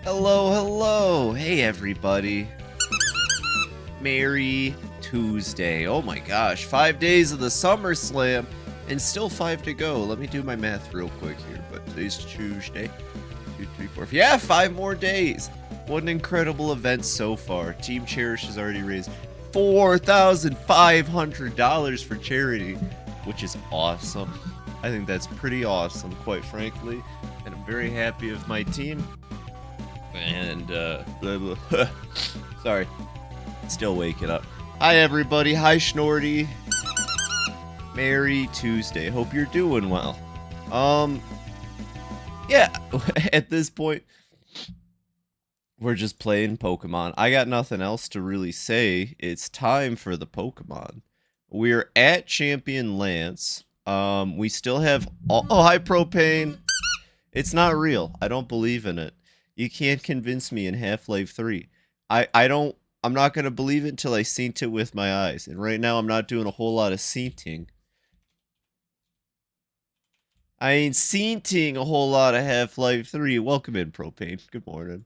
Hello, hello. Hey, everybody. Merry Tuesday. Oh my gosh, 5 days of the SummerSlam and still 5 to go. Let me do my math real quick here, but today's Tuesday. 2, 3, 4. Yeah, 5 more days. What an incredible event so far. Team Cherish has already raised $4,500 for charity, which is awesome. I think that's pretty awesome, quite frankly. And I'm very happy with my team. And, blah, blah. Sorry. Still waking up. Hi, everybody. Hi, Schnorty. Merry Tuesday. Hope you're doing well. Yeah, at this point, we're just playing Pokemon. I got nothing else to really say. It's time for the Pokemon. We're at Champion Lance. We still have... oh, hi, Propane. It's not real. I don't believe in it. You can't convince me in Half-Life 3. I'm not going to believe it until I synced it with my eyes. And right now, I'm not doing a whole lot of syncing. I ain't syncing a whole lot of Half-Life 3. Welcome in, Propane. Good morning.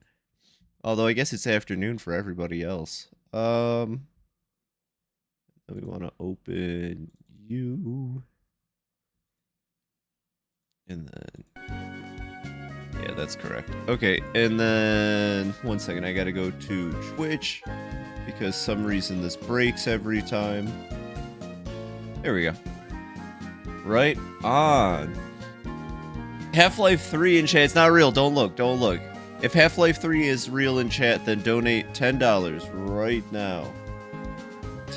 Although, I guess it's afternoon for everybody else. We want to open you. And then... yeah, that's correct. Okay, and then... one second, I gotta go to Twitch. Because some reason this breaks every time. There we go. Right on. Half-Life 3 in chat. It's not real. Don't look. Don't look. If Half-Life 3 is real in chat, then donate $10 right now.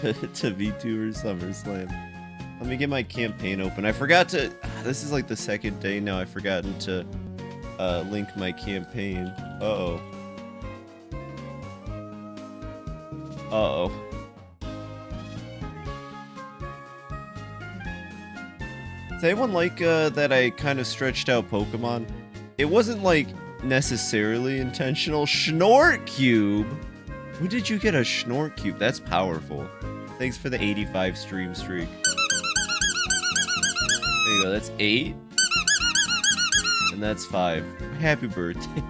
To Vtuber SummerSlam. Let me get my campaign open. I forgot to... this is like the second day now. I've forgotten to... link my campaign. Uh-oh. Uh-oh. Does anyone like that I kind of stretched out Pokemon? It wasn't like necessarily intentional. Snort Cube? When did you get a Snort Cube? That's powerful. Thanks for the 85 stream streak. There you go, that's 8. And that's 5. Happy birthday.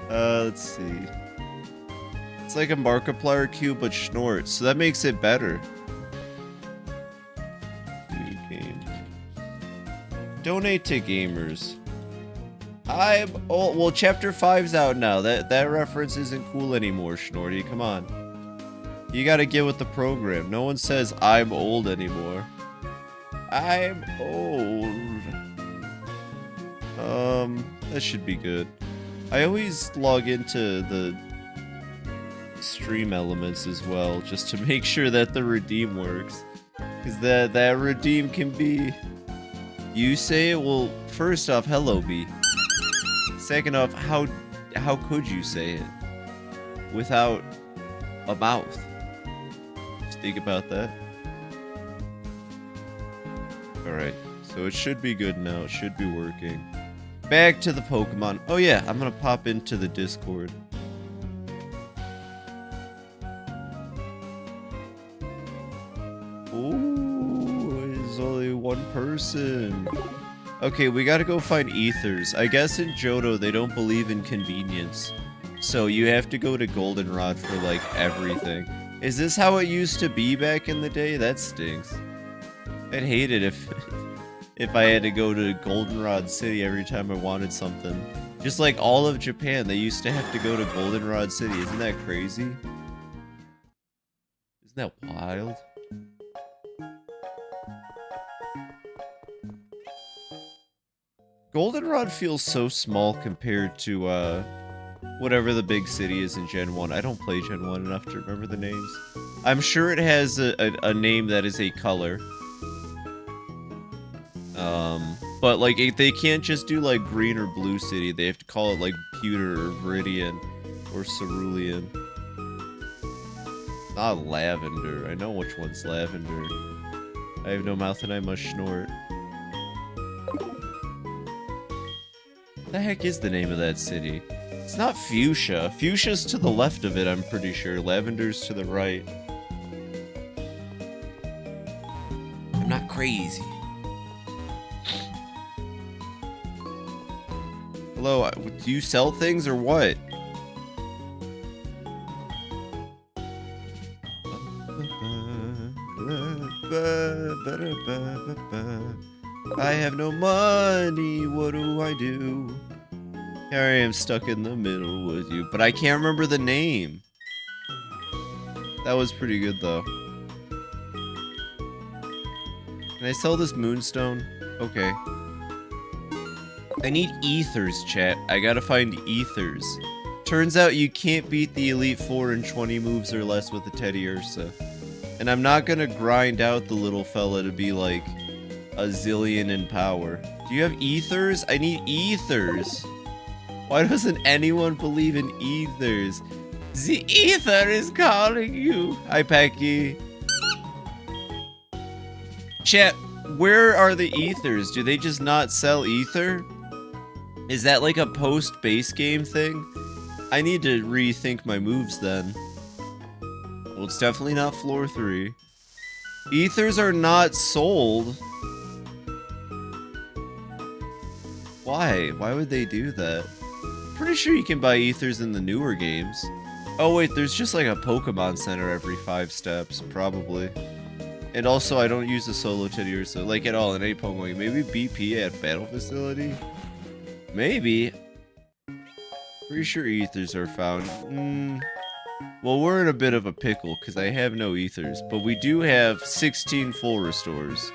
Let's see. It's like a Markiplier cube, but Schnorts, so that makes it better. New game. Donate to gamers. Well, Chapter 5's out now. That reference isn't cool anymore, Schnorty. Come on. You gotta get with the program. No one says I'm old anymore. I'm old. That should be good. I always log into the stream elements as well, just to make sure that the redeem works. Because that redeem can be... you say it? Well, first off, hello, B. Second off, how could you say it? Without a mouth? Just think about that. Alright, so it should be good now. It should be working. Back to the Pokemon. Oh yeah, I'm gonna pop into the Discord. Ooh, there's only one person. Okay, we gotta go find Ethers. I guess in Johto they don't believe in convenience. So you have to go to Goldenrod for like everything. Is this how it used to be back in the day? That stinks. I'd hate it if I had to go to Goldenrod City every time I wanted something. Just like all of Japan, they used to have to go to Goldenrod City. Isn't that crazy? Isn't that wild? Goldenrod feels so small compared to whatever the big city is in Gen 1. I don't play Gen 1 enough to remember the names. I'm sure it has a name that is a color. But like they can't just do like Green or Blue City. They have to call it like Pewter or Viridian or Cerulean. Not Lavender. I know which one's Lavender. I have no mouth and I must snort. What the heck is the name of that city? It's not Fuchsia. Fuchsia's to the left of it, I'm pretty sure. Lavender's to the right. I'm not crazy. Hello, do you sell things or what? I have no money, what do I do? Here I am stuck in the middle with you, but I can't remember the name. That was pretty good though. Can I sell this moonstone? Okay. I need ethers, chat. I gotta find ethers. Turns out you can't beat the Elite Four in 20 moves or less with a Teddy Ursa. And I'm not gonna grind out the little fella to be like a zillion in power. Do you have ethers? I need ethers. Why doesn't anyone believe in ethers? The ether is calling you. Hi, Pecky. Chat, where are the ethers? Do they just not sell ether? Is that like a post-base game thing? I need to rethink my moves then. Well, it's definitely not floor 3. Ethers are not sold. Why? Why would they do that? Pretty sure you can buy ethers in the newer games. Oh wait, there's just like a Pokemon Center every 5 steps, probably. And also, I don't use the solo Teddy Ursa, like at all in any Pokemon game. Maybe BP at Battle Facility? Maybe. Pretty sure ethers are found. Well, we're in a bit of a pickle, because I have no ethers. But we do have 16 full restores.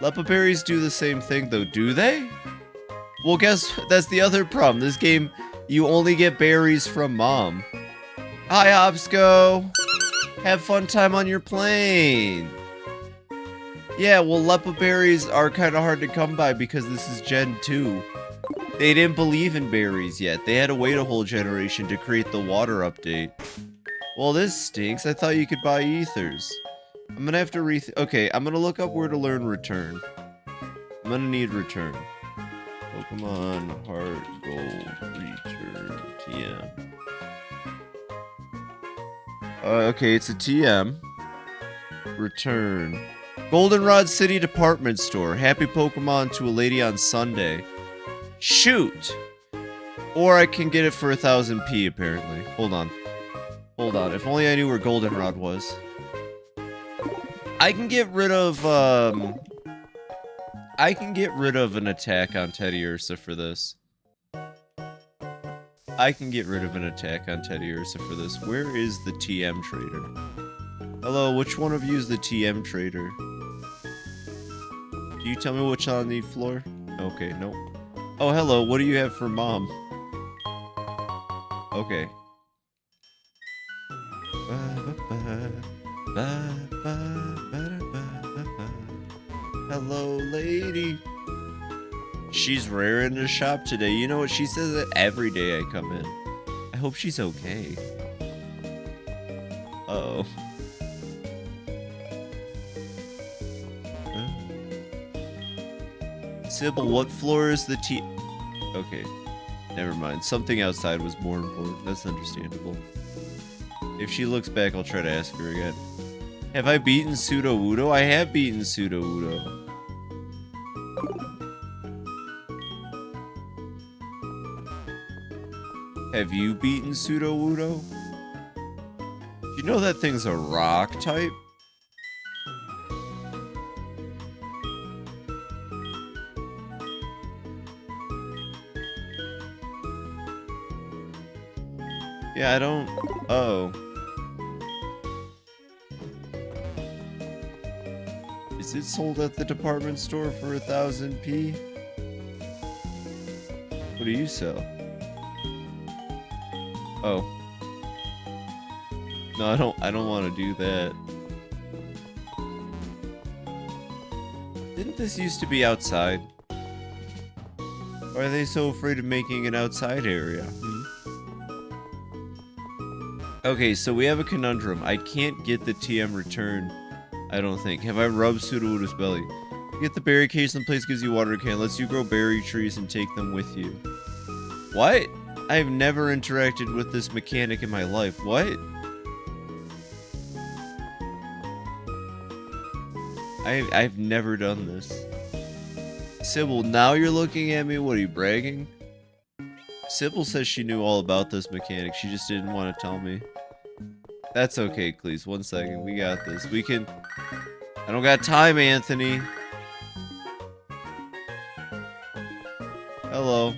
Lepa berries do the same thing, though, do they? Well, guess that's the other problem. This game, you only get berries from Mom. Hi, Obsco! Have fun time on your plane! Yeah, well, Lepa berries are kind of hard to come by because this is Gen 2. They didn't believe in berries yet. They had to wait a whole generation to create the water update. Well, this stinks. I thought you could buy ethers. I'm gonna have to okay, I'm gonna look up where to learn return. I'm gonna need return. Pokemon Heart Gold Return TM. Okay, it's a TM. Return. Goldenrod City Department Store. Happy Pokemon to a lady on Sunday. Shoot! Or I can get it for 1000p apparently. Hold on. Hold on. If only I knew where Goldenrod was. I can get rid of, I can get rid of an attack on Teddy Ursa for this. I can get rid of an attack on Teddy Ursa for this. Where is the TM trader? Hello, which one of you is the TM trader? Can you tell me which on the floor? Okay, nope. Oh, hello, what do you have for Mom? Okay. Hello, lady. She's rare in the shop today. You know what? She says it every day I come in. I hope she's okay. Uh-oh. Sybil, what floor is the T... Okay. Never mind. Something outside was more important. That's understandable. If she looks back, I'll try to ask her again. Have I beaten Sudowoodo? I have beaten Sudowoodo. Have you beaten Sudowoodo? You know that thing's a rock type? Yeah, I don't... Oh. Is it sold at the department store for 1000p? What do you sell? Oh. No, I don't want to do that. Didn't this used to be outside? Why are they so afraid of making an outside area? Okay, so we have a conundrum. I can't get the TM return, I don't think. Have I rubbed Sudowoodo's belly? You get the berry case and the place gives you water can. Lets you grow berry trees and take them with you. What? I've never interacted with this mechanic in my life. What? I've never done this. Sybil, now you're looking at me? What, are you bragging? Sybil says she knew all about this mechanic. She just didn't want to tell me. That's okay, please. 1 second. We got this. We can... I don't got time, Anthony. Hello.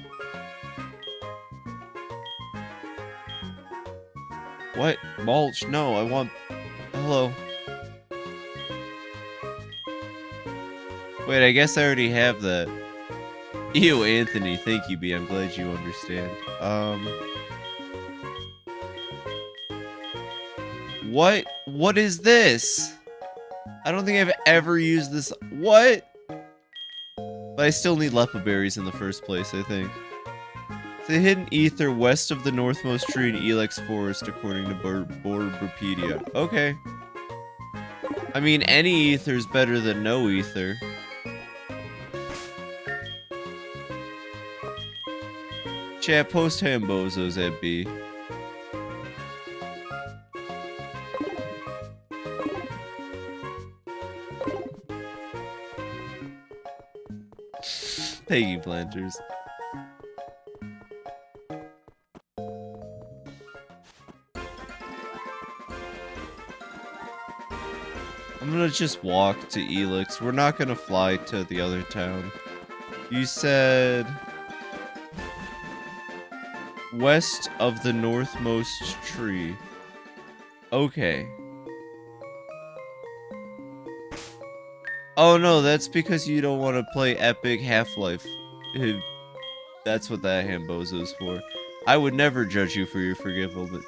What? Mulch? No, I want... Hello. Wait, I guess I already have that. Ew, Anthony. Thank you, B. I'm glad you understand. What? What is this? I don't think I've ever used this. What? But I still need Lepa berries in the first place, I think. It's a hidden ether west of the northmost tree in Elex Forest, according to Borberpedia. Okay. I mean, any ether's better than no ether. Chat, post hambozos at B. Thank you, planters. I'm gonna just walk to Elix. We're not gonna fly to the other town. You said... west of the northmost tree. Okay. Oh no, that's because you don't want to play Epic Half-Life. That's what that Hambozo's for. I would never judge you for your forgetfulness.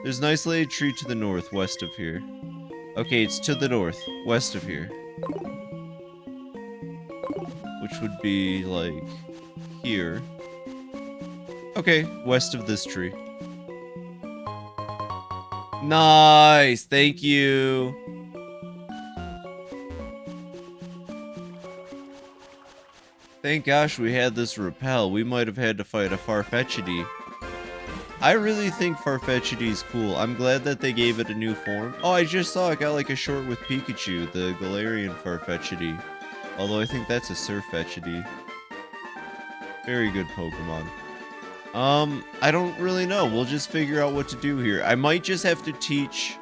There's an isolated tree to the north, west of here. Okay, it's to the north, west of here. Which would be, like, here. Okay, west of this tree. Nice, thank you. Thank gosh we had this repel. We might have had to fight a Farfetch'd. I really think Farfetch'd is cool. I'm glad that they gave it a new form. Oh, I just saw it got like a short with Pikachu, the Galarian Farfetch'd. Although I think that's a Surfetch'd. Very good Pokemon. I don't really know. We'll just figure out what to do here. I might just have to teach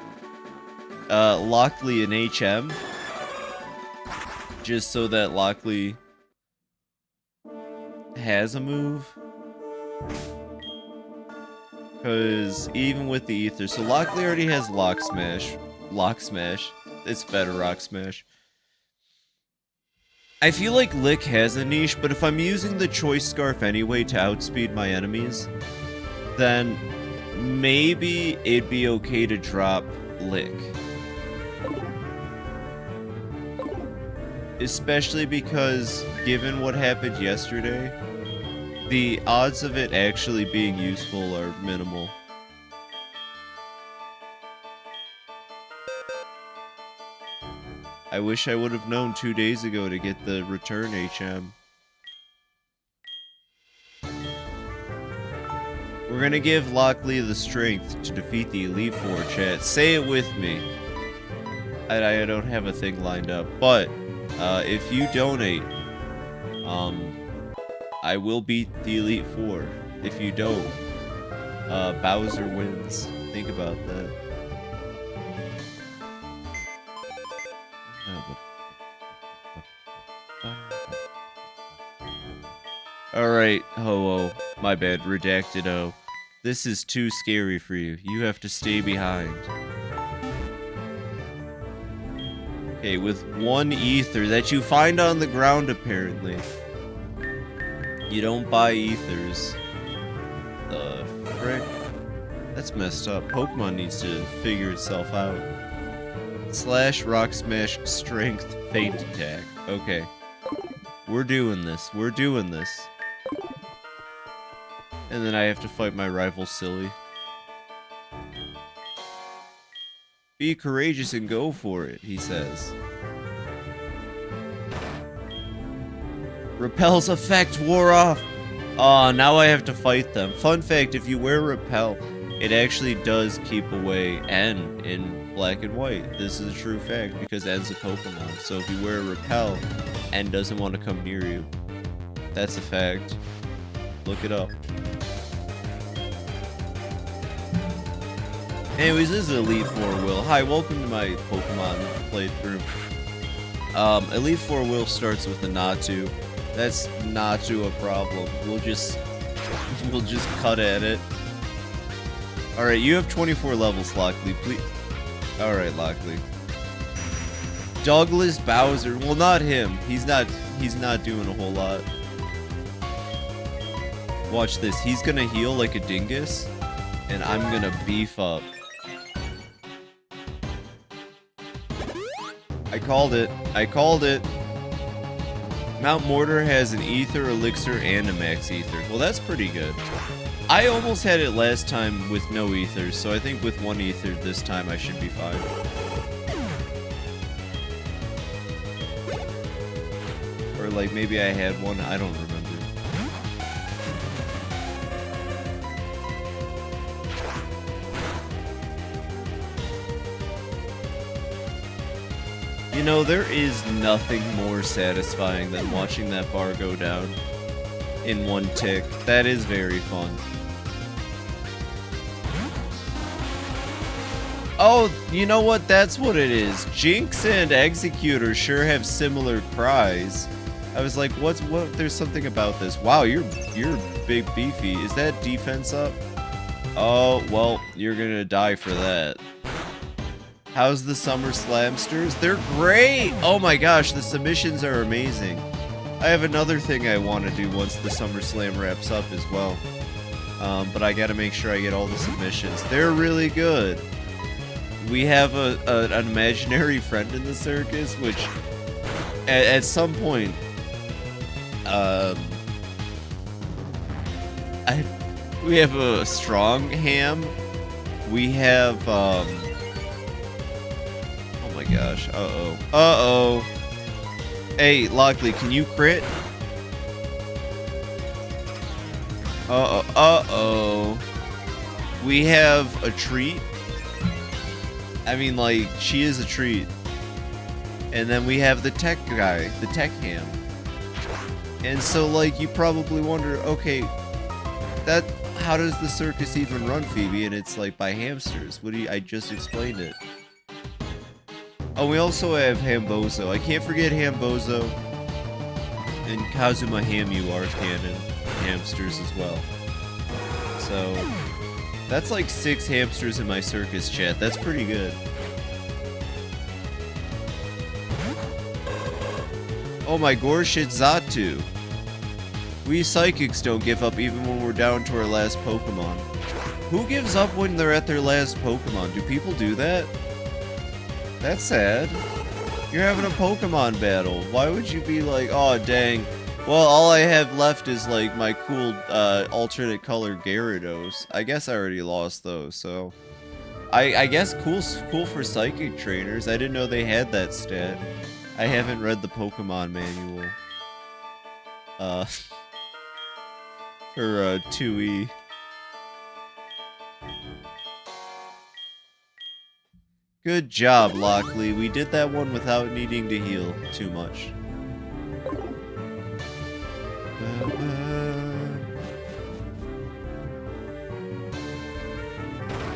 Lockley an HM. Just so that Lockley has a move. Because even with the ether, so Lockley already has Lock Smash. It's better Rock Smash. I feel like Lick has a niche, but if I'm using the Choice Scarf anyway to outspeed my enemies, then maybe it'd be okay to drop Lick. Especially because, given what happened yesterday, the odds of it actually being useful are minimal. I wish I would have known 2 days ago to get the return HM. We're gonna give Lockley the strength to defeat the Elite Four, chat. Say it with me. I don't have a thing lined up, but if you donate, I will beat the Elite Four. If you don't, Bowser wins. Think about that. Alright, Ho-Oh. My bad, Redacted O. This is too scary for you. You have to stay behind. Okay, with 1 ether that you find on the ground, apparently. You don't buy ethers. The frick? That's messed up. Pokemon needs to figure itself out. Slash, Rock Smash, Strength, Feint Attack. Okay. We're doing this. We're doing this. And then I have to fight my rival Silly. Be courageous and go for it, he says. Repel's effect wore off! Aw, now I have to fight them. Fun fact, if you wear Repel, it actually does keep away N in black and white. This is a true fact because N's a Pokemon. So if you wear a repel, N doesn't want to come near you. That's a fact. Look it up. Anyways, this is Elite Four Will. Hi, welcome to my Pokemon playthrough. Elite Four Will starts with the Natu. That's Natu a problem. We'll just cut at it. Alright, you have 24 levels, Lockley. Please. Alright, Lockley. Douglas Bowser. Well, not him. He's not doing a whole lot. Watch this. He's gonna heal like a dingus, and I'm gonna beef up. I called it. I called it. Mount Mortar has an Ether, Elixir, and a Max Ether. Well, that's pretty good. I almost had it last time with no Ethers, so I think with one Ether this time I should be fine. Or like maybe I had one, I don't remember. You know, there is nothing more satisfying than watching that bar go down in one tick. That is very fun. Oh, you know what? That's what it is. Jinx and Executor sure have similar cries. I was like, what? There's something about this. Wow, you're big beefy. Is that defense up? Oh, well, you're gonna die for that. How's the Summer Slamsters? They're great! Oh my gosh, the submissions are amazing. I have another thing I want to do once the Summer Slam wraps up as well. But I gotta make sure I get all the submissions. They're really good. We have an imaginary friend in the circus, which at some point, we have a strong ham. We have, oh my gosh, uh-oh. Uh-oh. Hey, Lockley, can you crit? Uh-oh, uh-oh. We have a treat. I mean, like, she is a treat. And then we have the tech guy, the tech ham. And so, like, you probably wonder, okay, how does the circus even run, Phoebe? And it's like by hamsters. I just explained it. Oh, we also have Hambozo. I can't forget Hambozo. And Kazuma Hamu are canon hamsters as well. So, that's like 6 hamsters in my circus chat. That's pretty good. Oh my gosh, it's Zatu. We psychics don't give up even when we're down to our last Pokemon. Who gives up when they're at their last Pokemon? Do people do that? That's sad. You're having a Pokemon battle. Why would you be like, oh dang, well all I have left is like my cool alternate color Gyarados. I guess I already lost those, so I guess cool for psychic trainers. I didn't know they had that stat. I haven't read the Pokemon manual for 2E. Good job, Lockley. We did that one without needing to heal too much.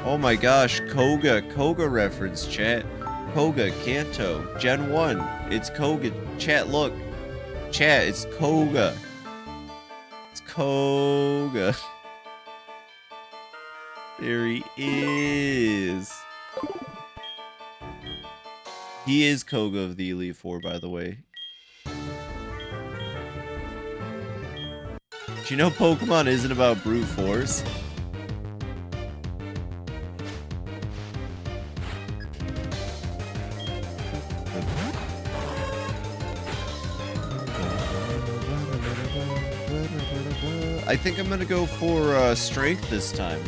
Oh my gosh, Koga reference, chat. Koga, Kanto, Gen 1. It's Koga. Chat, look. Chat, it's Koga. It's Koga. There he is. He is Koga of the Elite Four, by the way. Do you know Pokemon isn't about brute force? I think I'm gonna go for strength this time.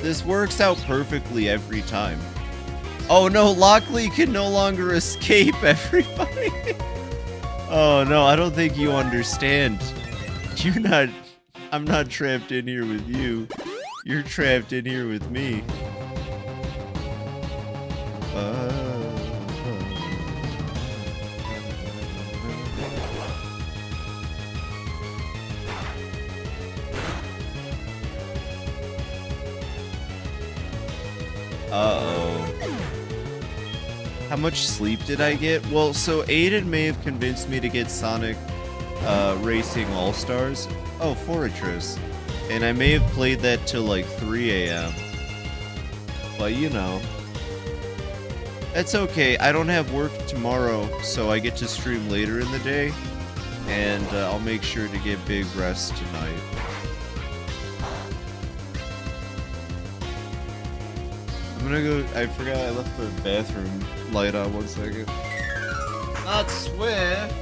This works out perfectly every time. Oh no, Lockley can no longer escape everybody. Oh no, I don't think you understand. You're not. I'm not trapped in here with you. You're trapped in here with me. Uh-oh. How much sleep did I get? Well, so Aiden may have convinced me to get Sonic Racing All-Stars. Oh, Fortress. And I may have played that till like 3 a.m. But you know. That's okay. I don't have work tomorrow, so I get to stream later in the day. And I'll make sure to get big rest tonight. I'm gonna go. I forgot I left the bathroom light on. 1 second. Not Swift.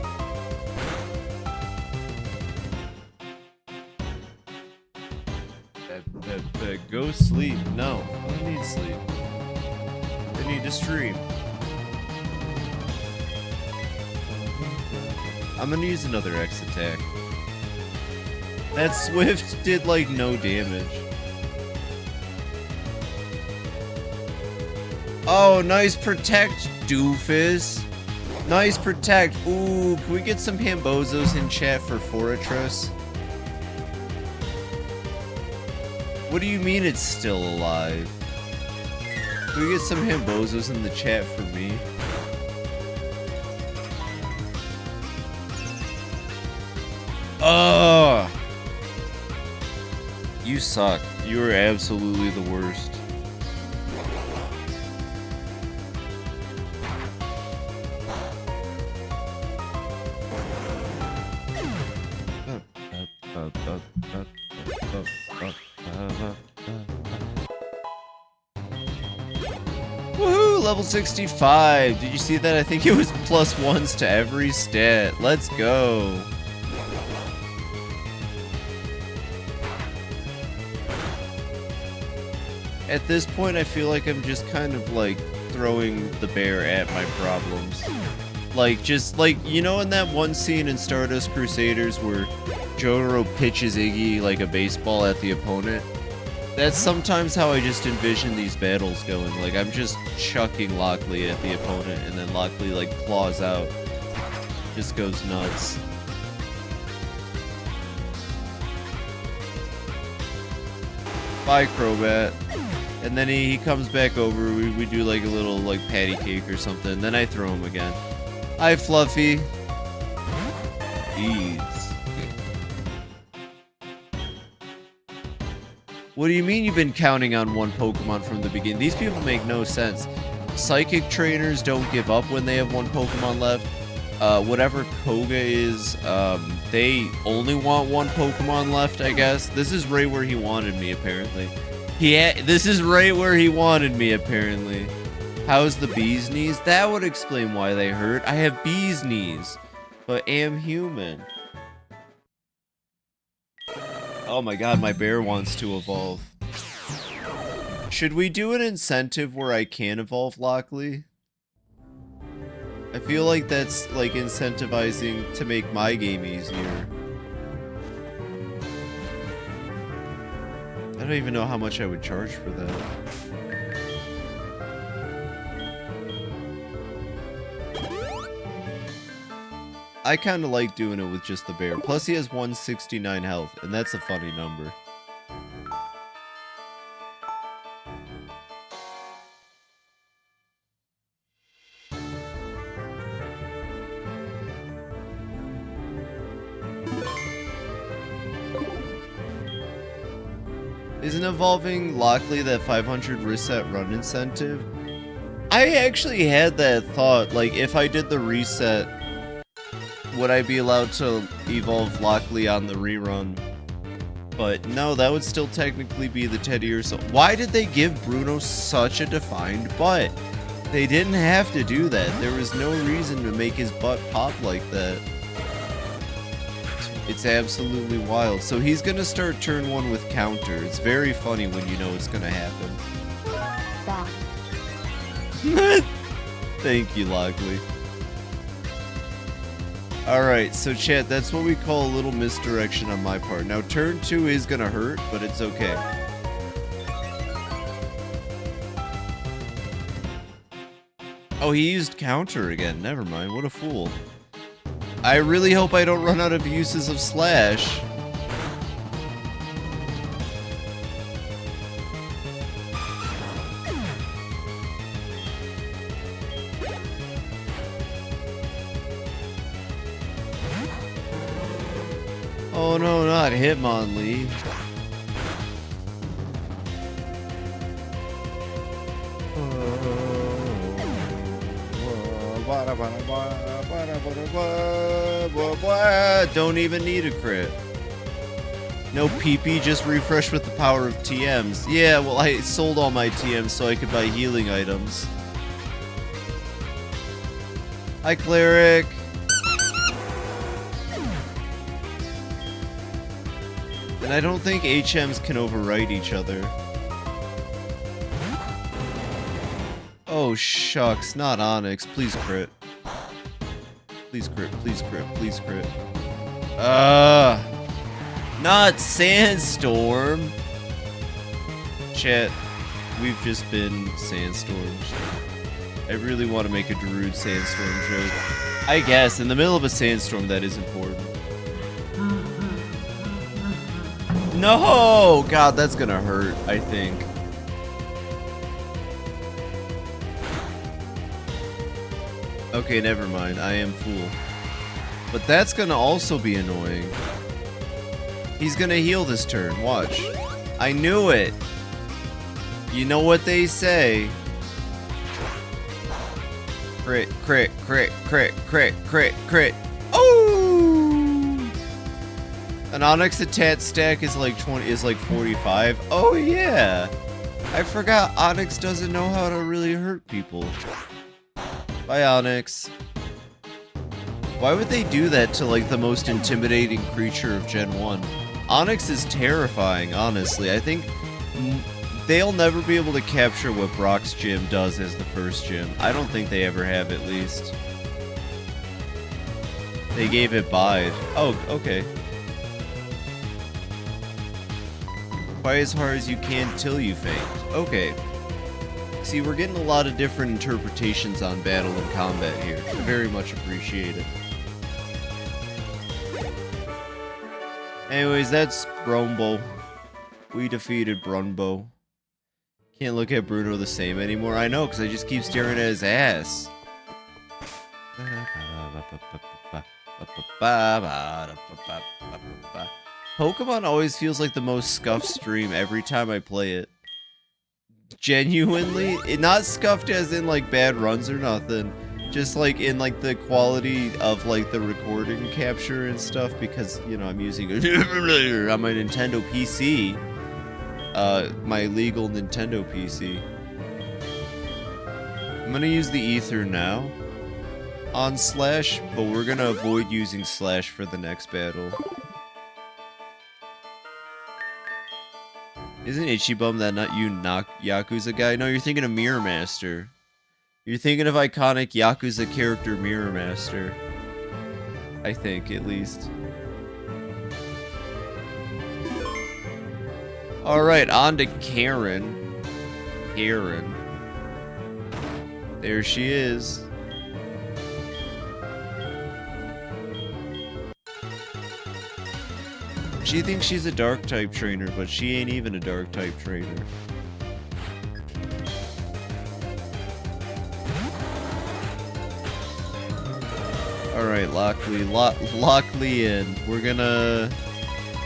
Go sleep. No, I don't need sleep. I need to stream. I'm gonna use another X attack. That Swift did like no damage. Oh, nice protect, doofus. Nice protect. Ooh, can we get some Hambozos in chat for Fortress? What do you mean it's still alive? Can we get some Hambozos in the chat for me? Oh! You suck. You are absolutely the worst. Woohoo! Level 65! Did you see that? I think it was +1s to every stat. Let's go! At this point, I feel like I'm just kind of like throwing the bear at my problems. Like, just like, you know, in that one scene in Stardust Crusaders where Jotaro pitches Iggy like a baseball at the opponent? That's sometimes how I just envision these battles going. Like, I'm just chucking Lockley at the opponent, and then Lockley, like, claws out. Just goes nuts. Bye, Crobat. And then he comes back over, we do, like, a little, like, patty cake or something, and then I throw him again. Hi, Fluffy. Ease. What do you mean you've been counting on one Pokemon from the beginning? These people make no sense. Psychic trainers don't give up when they have one Pokemon left. Whatever Koga is, they only want one Pokemon left, I guess. This is right where he wanted me, apparently. This is right where he wanted me, apparently. How's the bee's knees? That would explain why they hurt. I have bee's knees, but am human. Oh my god, my bear wants to evolve. Should we do an incentive where I can evolve Lockley? I feel like that's like incentivizing to make my game easier. I don't even know how much I would charge for that. I kind of like doing it with just the bear. Plus he has 169 health, and that's a funny number. Isn't evolving Lockley that 500 reset run incentive? I actually had that thought, like if I did the reset, would I be allowed to evolve Lockley on the rerun? But no, that would still technically be the Teddy or so. Why did they give Bruno such a defined butt? They didn't have to do that. There was no reason to make his butt pop like that. It's absolutely wild. So he's gonna start turn 1 with counter. It's very funny when you know it's gonna happen. Thank you, Lockley. Alright, so chat, that's what we call a little misdirection on my part. Now turn 2 is gonna hurt, but it's okay. Oh, he used counter again. Never mind, what a fool. I really hope I don't run out of uses of slash. Oh no, not Hitmonlee. Don't even need a crit. No PP, just refresh with the power of TMs. Yeah, well, I sold all my TMs so I could buy healing items. Hi, Cleric. And I don't think HMs can overwrite each other. Oh, shucks. Not Onyx. Please crit. Please crit. Please crit. Please crit. Not Sandstorm. Chat, we've just been Sandstorms. I really want to make a Darude Sandstorm joke. I guess, in the middle of a sandstorm, that is important. No! God, that's gonna hurt, I think. Okay, never mind. I am fool. But that's gonna also be annoying. He's gonna heal this turn. Watch. I knew it! You know what they say. Crit, crit, crit, crit, crit, crit, crit. Oh! An Onyx attack stack is like 45. Oh yeah! I forgot Onyx doesn't know how to really hurt people. Bye, Onyx. Why would they do that to like the most intimidating creature of Gen 1? Onyx is terrifying, honestly. I think they'll never be able to capture what Brock's gym does as the first gym. I don't think they ever have, at least. They gave it Bide. Oh, okay. Fight as hard as you can till you faint. Okay. See, we're getting a lot of different interpretations on battle and combat here. I very much appreciate it. Anyways, that's Brumbo. We defeated Brumbo. Can't look at Bruno the same anymore. I know, because I just keep staring at his ass. Pokemon always feels like the most scuffed stream every time I play it. Genuinely, not scuffed as in like bad runs or nothing, just like in like the quality of like the recording capture and stuff, because you know I'm using it on my Nintendo PC, my legal Nintendo PC. I'm gonna use the ether now on Slash, but we're gonna avoid using Slash for the next battle. Isn't Ichibum that not you Yakuza guy? No, you're thinking of Mirror Master. You're thinking of iconic Yakuza character Mirror Master. I think, at least. Alright, on to Karen. Karen. There she is. She thinks she's a dark type trainer, but she ain't even a dark type trainer. Alright, Lockley in. We're gonna...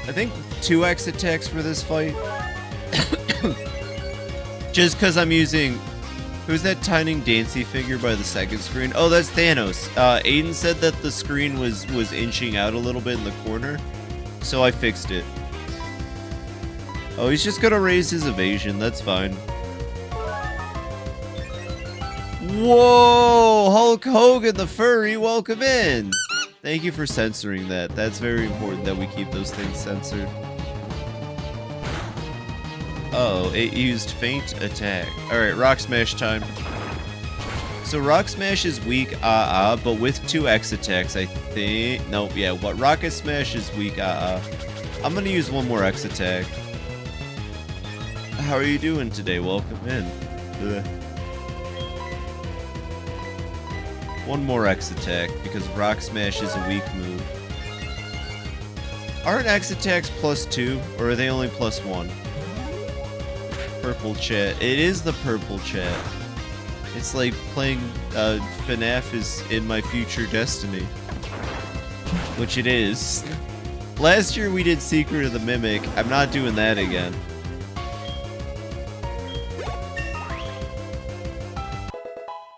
I think 2x attacks for this fight. Just because I'm using... Who's that tiny Dancy figure by the second screen? Oh, that's Thanos. Aiden said that the screen was inching out a little bit in the corner. So I fixed it. Oh, he's just gonna raise his evasion. That's fine. Whoa! Hulk Hogan the furry, welcome in! Thank you for censoring that. That's very important that we keep those things censored. Oh, it used feint attack. Alright, rock smash time. So Rock Smash is weak, but with 2 X attacks, I think. Nope, yeah, what Rocket Smash is weak, I'm gonna use 1 more X attack. How are you doing today? Welcome in. Ugh. 1 more X attack, because Rock Smash is a weak move. Aren't X attacks +2, or are they only +1? Purple chat. It is the purple chat. It's like playing FNAF is in my future destiny. Which it is. Last year we did Secret of the Mimic. I'm not doing that again.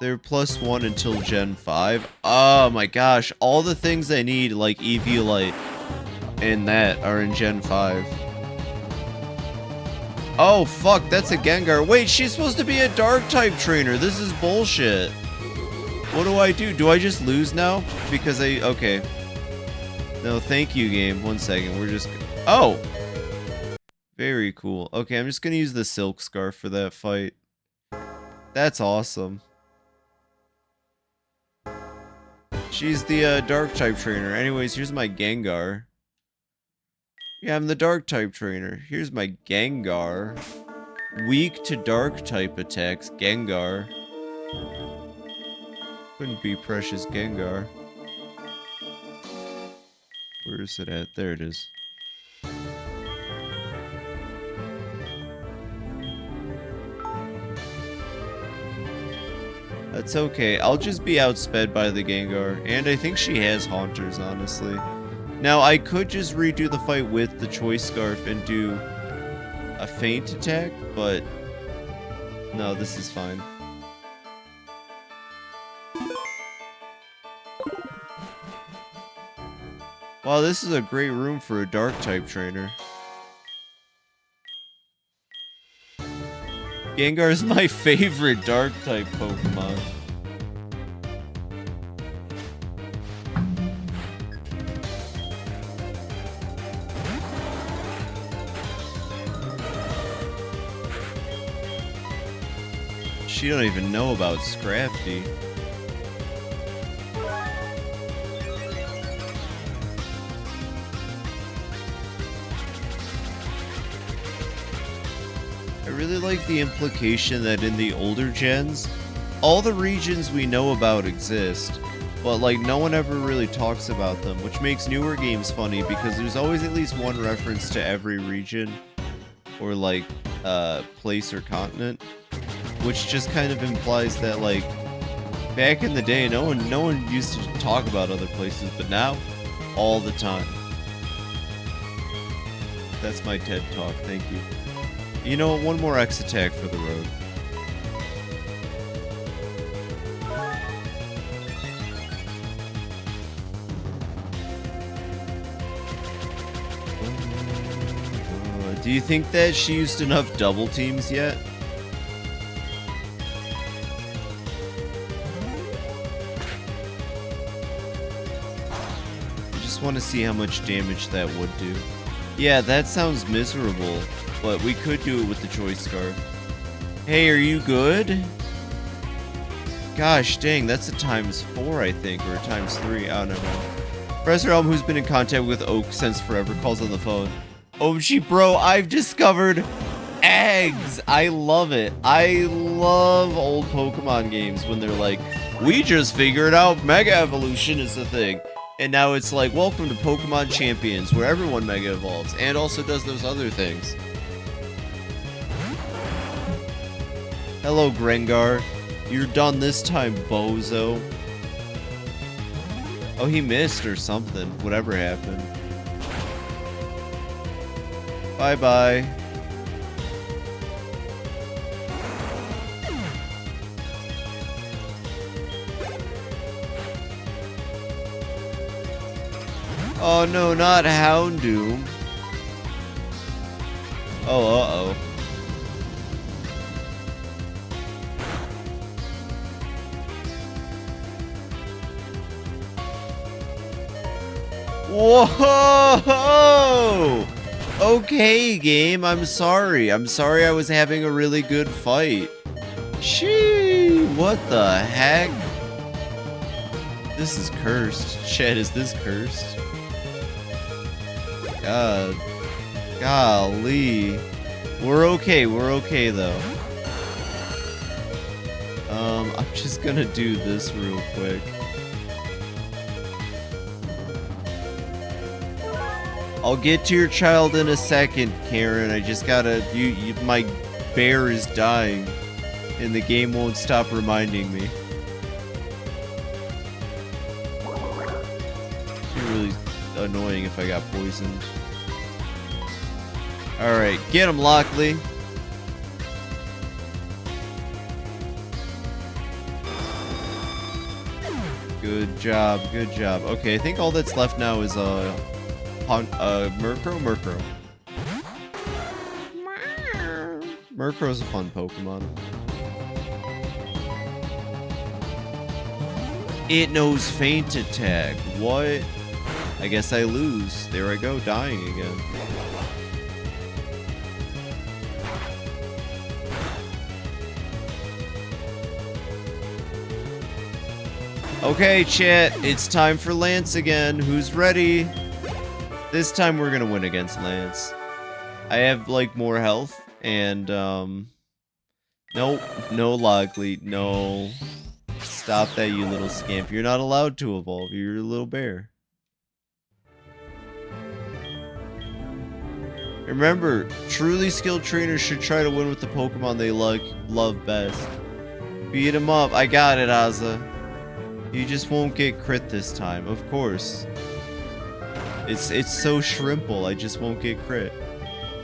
They're +1 until Gen 5. Oh my gosh. All the things I need, like Eviolite and that, are in Gen 5. Oh, fuck, that's a Gengar. Wait, she's supposed to be a Dark-type trainer. This is bullshit. What do I do? Do I just lose now? Because okay. No, thank you, game. 1 second, we're just... Oh! Very cool. Okay, I'm just gonna use the Silk Scarf for that fight. That's awesome. She's the Dark-type trainer. Anyways, here's my Gengar. Yeah, I'm the Dark-type trainer. Here's my Gengar. Weak to Dark-type attacks, Gengar. Couldn't be precious Gengar. Where is it at? There it is. That's okay. I'll just be outsped by the Gengar. And I think she has Haunters, honestly. Now, I could just redo the fight with the Choice Scarf and do a feint attack, but no, this is fine. Wow, this is a great room for a Dark-type trainer. Gengar is my favorite Dark-type Pokemon. She don't even know about Scrafty. I really like the implication that in the older gens, all the regions we know about exist, but like no one ever really talks about them, which makes newer games funny because there's always at least one reference to every region or like place or continent. Which just kind of implies that, like, back in the day, no one used to talk about other places, but now, all the time. That's my TED Talk, thank you. You know what, 1 more X attack for the road. Do you think that she used enough double teams yet? Want to see how much damage that would do. Yeah, that sounds miserable, but we could do it with the Choice Scarf. Hey, are you good? Gosh, dang, that's a ×4, I think, or a ×3. I don't know. Professor Elm, who's been in contact with Oak since forever, calls on the phone. OMG, bro, I've discovered eggs. I love it. I love old Pokemon games when they're like, we just figured out Mega Evolution is the thing. And now it's like, welcome to Pokemon Champions, where everyone Mega Evolves, and also does those other things. Hello, Gengar. You're done this time, bozo. Oh, he missed or something. Whatever happened. Bye-bye. Oh no, not Houndoom. Oh, uh-oh. Whoa! Okay, game, I'm sorry. I'm sorry I was having a really good fight. Sheesh. What the heck? This is cursed. Chat, is this cursed? God. Golly. We're okay though. I'm just gonna do this real quick. I'll get to your child in a second, Karen. I just gotta, my bear is dying, and the game won't stop reminding me. It'd be really annoying if I got poisoned. Alright, get him, Lockley. Good job, good job. Okay, I think all that's left now is Murkrow. Murkrow's a fun Pokemon. It knows Feint Attack. What? I guess I lose. There I go, dying again. Okay, chat, it's time for Lance again. Who's ready? This time we're gonna win against Lance. I have, like, more health, and, nope, no Lockley, no. Stop that, you little scamp. You're not allowed to evolve. You're a little bear. Remember, truly skilled trainers should try to win with the Pokemon they love best. Beat him up. I got it, Ozza. You just won't get crit this time, of course. It's so shrimple, I just won't get crit.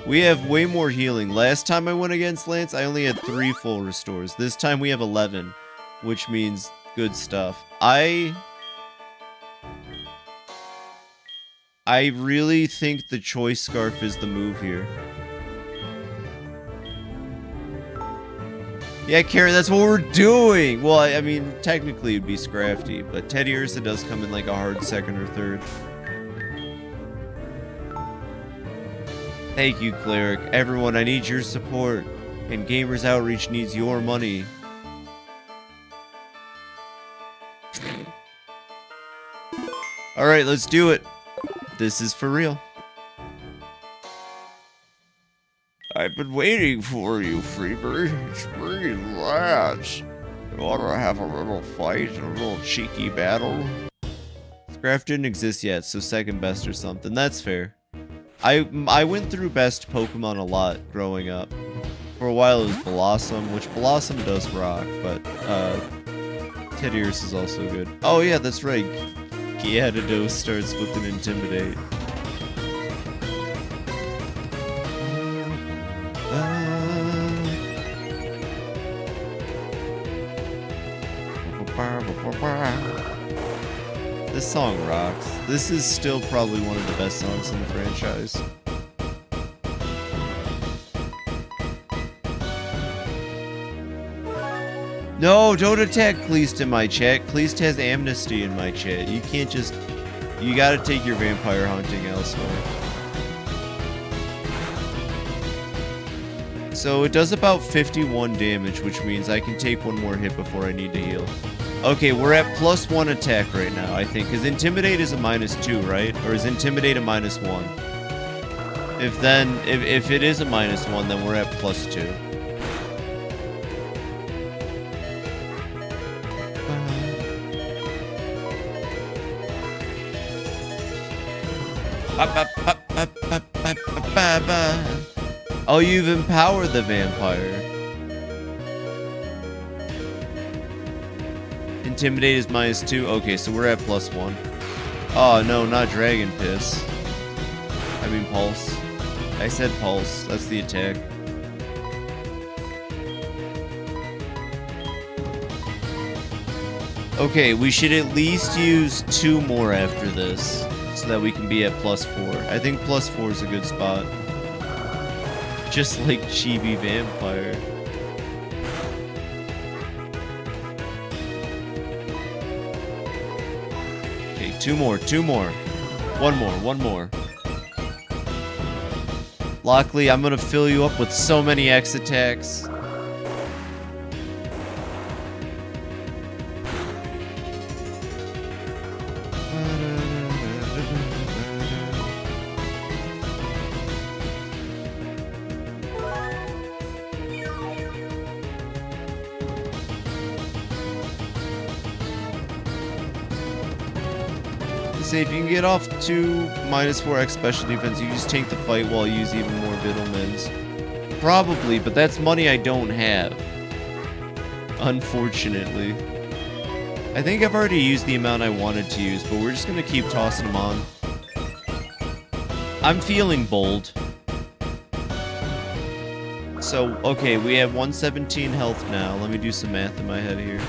We have way more healing. Last time I went against Lance, I only had 3 full restores. This time we have 11, which means good stuff. I really think the Choice Scarf is the move here. Yeah, Karen, that's what we're doing! Well, I mean, technically it'd be Scrafty, but Teddy Ursa does come in like a hard second or third. Thank you, Cleric. Everyone, I need your support. And Gamers Outreach needs your money. Alright, let's do it. This is for real. I've been waiting for you, Fibi. It's pretty lads. You wanna have a little fight, a little cheeky battle? Scraf didn't exist yet, so second best or something. That's fair. I went through best Pokemon a lot growing up. For a while it was Blossom, which Blossom does rock, but Teddiursa is also good. Oh yeah, that's right. Gyarados starts with an Intimidate. This song rocks. This is still probably one of the best songs in the franchise. No, don't attack Cleast in my chat. Cleast has amnesty in my chat. You can't just... You gotta take your vampire hunting elsewhere. So it does about 51 damage, which means I can take one more hit before I need to heal. Okay, we're at +1 attack right now, I think. Because Intimidate is a -2, right? Or is Intimidate a -1? If it is a -1, then we're at +2. Oh, you've empowered the vampire. Intimidate is -2. Okay, so we're at +1. Oh no, not Dragon Piss. I mean Pulse. I said Pulse. That's the attack. Okay, we should at least use 2 more after this, so that we can be at +4. I think +4 is a good spot. Just like Chibi Vampire. Okay, 2 more. 1 more. Lockley, I'm gonna fill you up with so many X attacks. Say, if you can get off to -4x special defense, you can just tank the fight while you use even more Vitamins. Probably, but that's money I don't have. Unfortunately. I think I've already used the amount I wanted to use, but we're just gonna keep tossing them on. I'm feeling bold. So, okay, we have 117 health now. Let me do some math in my head here.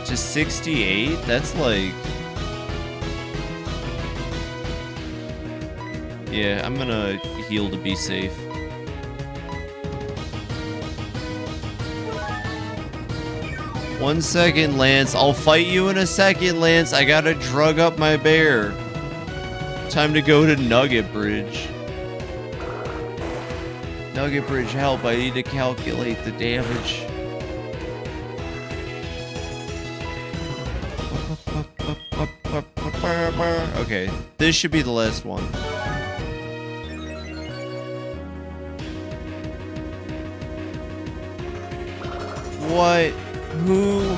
To 68? That's like... Yeah, I'm gonna heal to be safe. One second, Lance. I'll fight you in a second, Lance. I gotta drug up my bear. Time to go to Nugget Bridge. Nugget Bridge, help. I need to calculate the damage. Okay, this should be the last one. What? Who?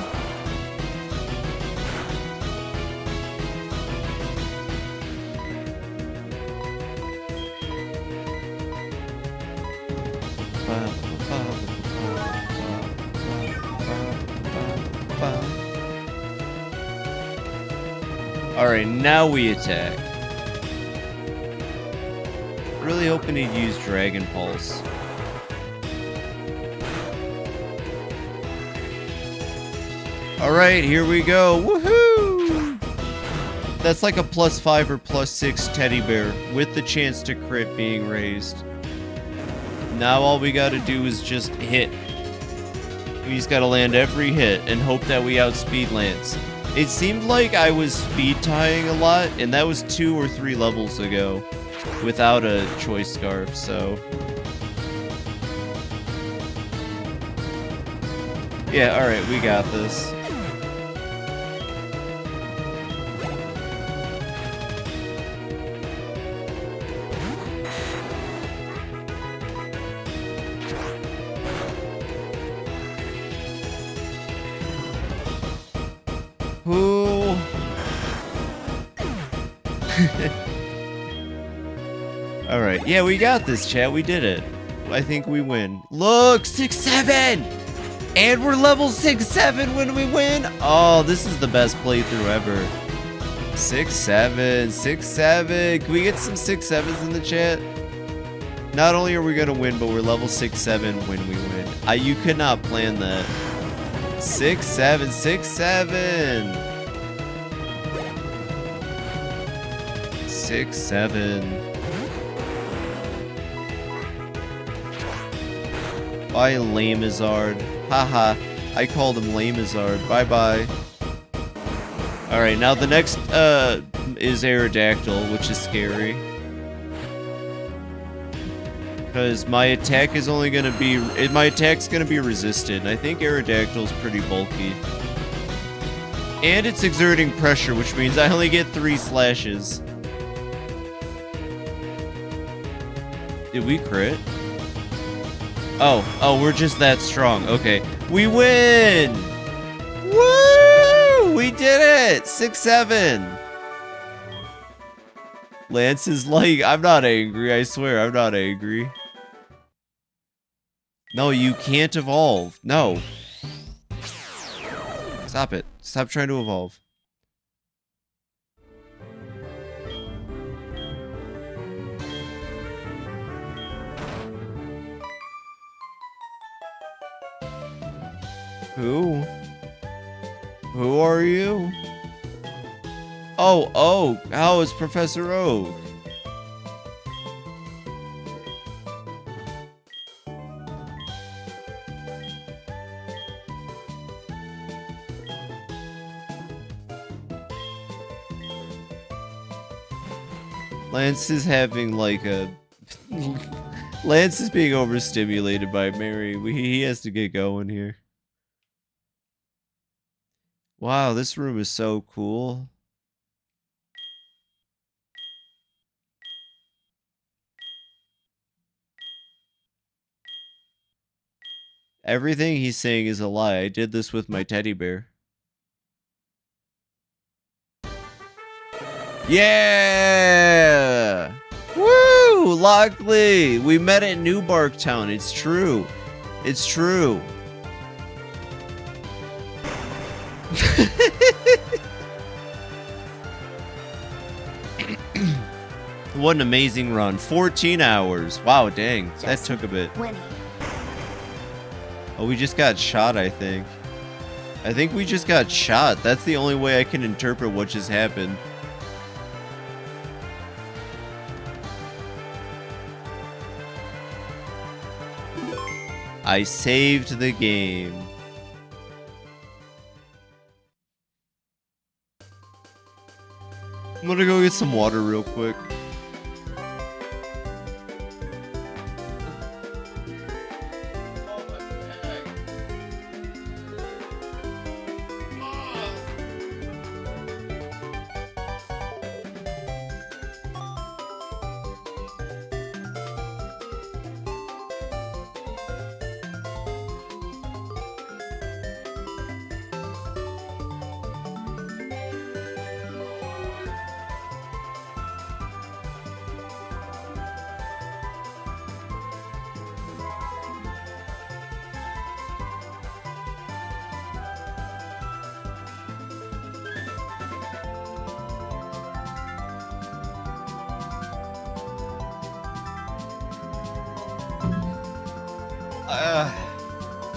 Alright, now we attack. Really hoping he'd use Dragon Pulse. Alright, here we go. Woohoo! That's like a +5 or +6 teddy bear with the chance to crit being raised. Now all we gotta do is just hit. We just gotta land every hit and hope that we outspeed Lance. It seemed like I was speed tying a lot, and that was 2 or 3 levels ago without a choice scarf, so... Yeah, alright, we got this. Who? Alright, yeah, we got this, chat. We did it. I think we win. Look, 6-7! And we're level 6-7 when we win! Oh, this is the best playthrough ever. 6-7, 6-7. Can we get some 6-7s in the chat? Not only are we gonna win, but we're level 6-7 when we win. You could not plan that. 6-7, 6-7. 6-7. Bye, Lamezard. Haha, I called him Lamezard. Bye-bye. Alright, now the next, is Aerodactyl, which is scary. Because my attack is only gonna be... My attack's gonna be resisted, and I think Aerodactyl's pretty bulky. And it's exerting pressure, which means I only get 3 slashes. Did we crit? Oh, we're just that strong. Okay. We win! Woo! We did it! 6-7. Lance is like, I'm not angry. I swear, I'm not angry. No, you can't evolve. No. Stop it. Stop trying to evolve. Who? Who are you? Oh, it's Professor Oak. Lance is having like a... Lance is being overstimulated by Mary. He has to get going here. Wow, this room is so cool. Everything he's saying is a lie. I did this with my teddy bear. Yeah! Woo! Lockley! We met at New Barktown. It's true. It's true. What an amazing run. 14 hours. Wow, dang. That took a bit. Oh, we just got shot, I think. I think we just got shot. That's the only way I can interpret what just happened. I saved the game. I'm gonna go get some water real quick.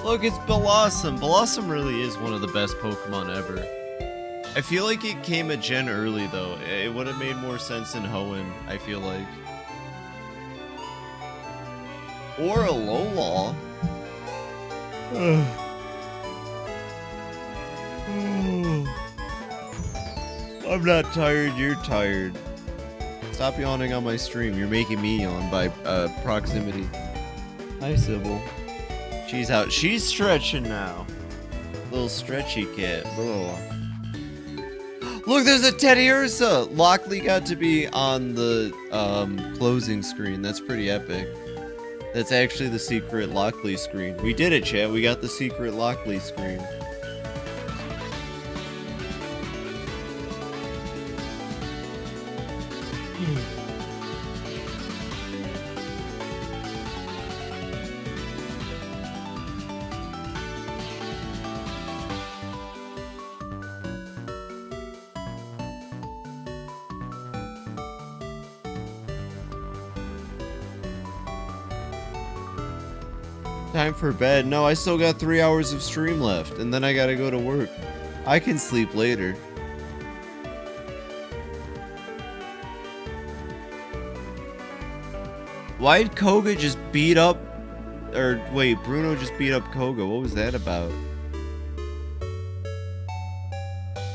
Look, it's Blossom. Blossom really is one of the best Pokemon ever. I feel like it came a gen early, though. It would have made more sense in Hoenn, I feel like. Or a Alola. I'm not tired, you're tired. Stop yawning on my stream. You're making me yawn by proximity. Hi, Sybil. She's out. She's stretching now. Little stretchy cat. Ugh. Look, there's a Teddy Ursa! Lockley got to be on the closing screen. That's pretty epic. That's actually the secret Lockley screen. We did it, chat. We got the secret Lockley screen. Time for bed. No, I still got 3 hours of stream left, and then I gotta go to work. I can sleep later. Why'd Koga just beat up... Or, wait, Bruno just beat up Koga. What was that about?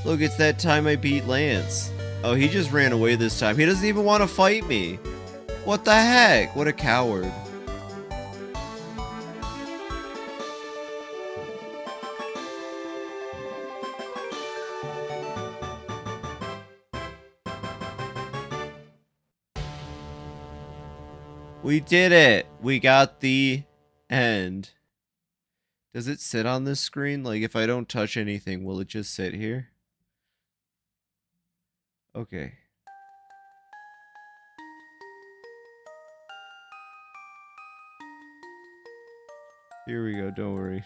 Look, it's that time I beat Lance. Oh, he just ran away this time. He doesn't even want to fight me. What the heck? What a coward. We did it! We got the end. Does it sit on this screen? Like, if I don't touch anything, will it just sit here? Okay. Here we go, don't worry.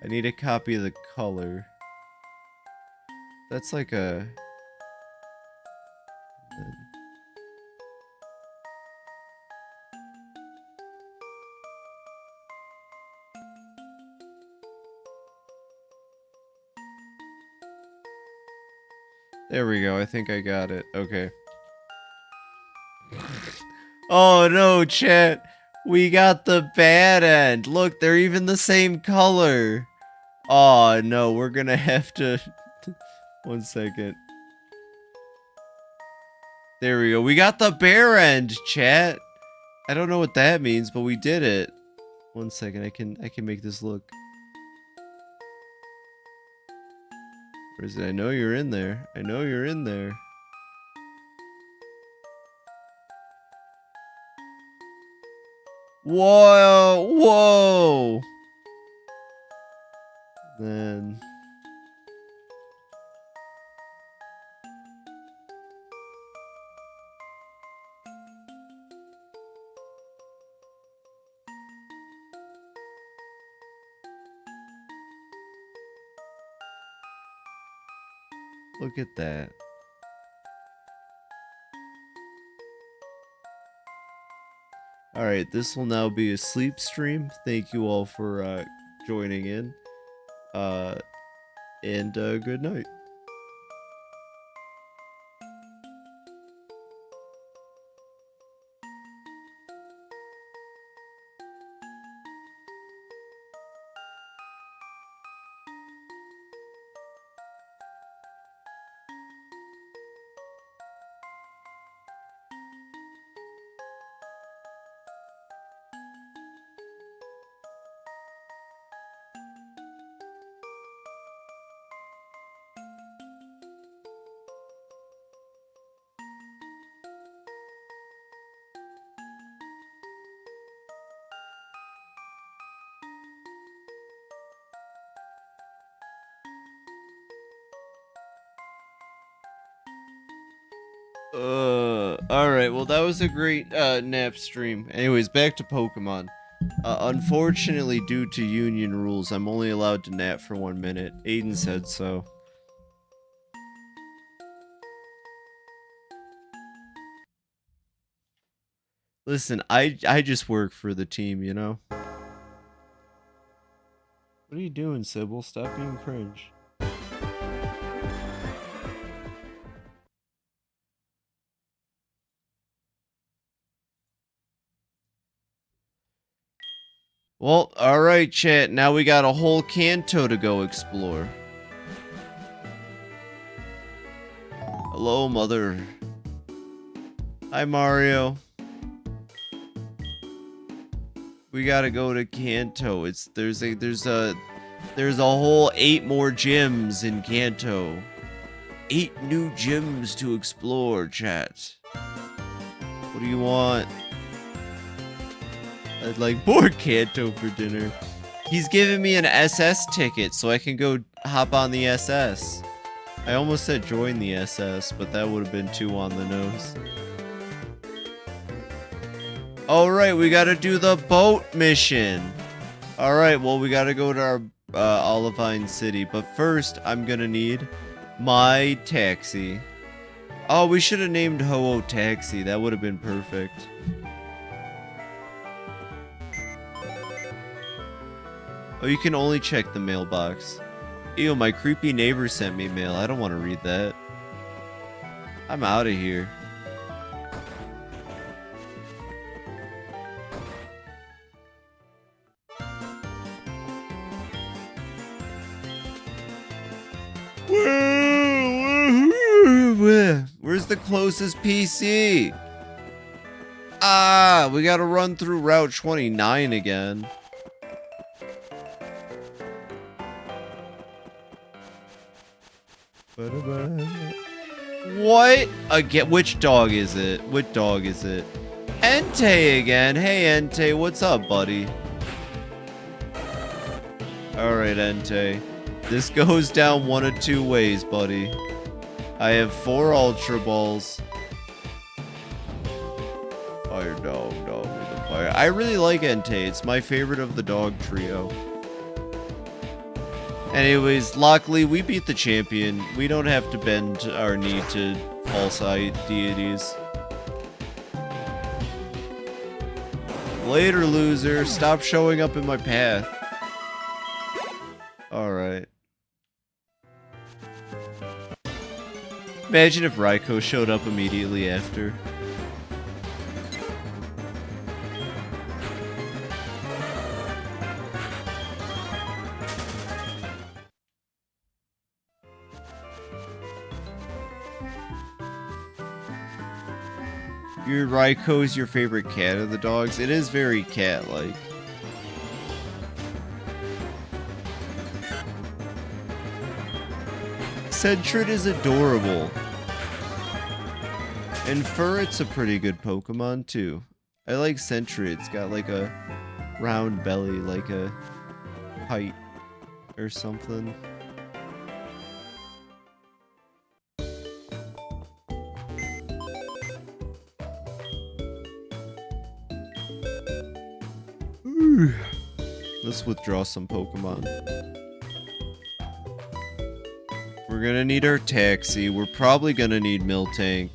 I need a copy of the color. That's like a... There we go, I think I got it. Okay. Oh no, chat. We got the bad end. Look, they're even the same color. Oh no, we're gonna have to... 1 second. There we go. We got the bear end, chat. I don't know what that means, but we did it. 1 second, I can make this look. Where is it? I know you're in there. I know you're in there. Whoa! Whoa! Then... Look at that. Alright, this will now be a sleep stream. Thank you all for joining in. And good night. Alright, well that was a great nap stream. Anyways, back to Pokemon. Unfortunately, due to union rules, I'm only allowed to nap for 1 minute. Aiden said so. Listen, I just work for the team, you know? What are you doing, Sybil? Stop being cringe. Well, alright, chat. Now we got a whole Kanto to go explore. Hello, mother. Hi, Mario. We gotta go to Kanto. There's a whole 8 more gyms in Kanto. 8 new gyms to explore, chat. What do you want? I'd like more Kanto for dinner. He's giving me an SS ticket so I can go hop on the SS. I almost said join the SS, but that would have been too on the nose. Alright, we gotta do the boat mission. Alright, well, we gotta go to our Olivine City. But first, I'm gonna need my taxi. Oh, we should have named Ho-Oh Taxi. That would have been perfect. Oh, you can only check the mailbox. Ew, my creepy neighbor sent me mail. I don't want to read that. I'm out of here. Where's the closest PC? Ah, we gotta run through Route 29 again. What? Again? Which dog is it? What dog is it? Entei again. Hey, Entei, what's up, buddy? Alright, Entei. This goes down one of 2 ways, buddy. I have 4 Ultra Balls. Fire dog with a fire. I really like Entei. It's my favorite of the dog trio. Anyways, luckily, we beat the champion. We don't have to bend our knee to false deities. Later, loser. Stop showing up in my path. Alright. Imagine if Raikou showed up immediately after. Your Raikou is your favorite cat of the dogs? It is very cat-like. Sentret is adorable. And Furret's a pretty good Pokemon, too. I like Sentret. It's got like a round belly, like a kite or something. Let's withdraw some Pokemon. We're gonna need our taxi. We're probably gonna need Miltank.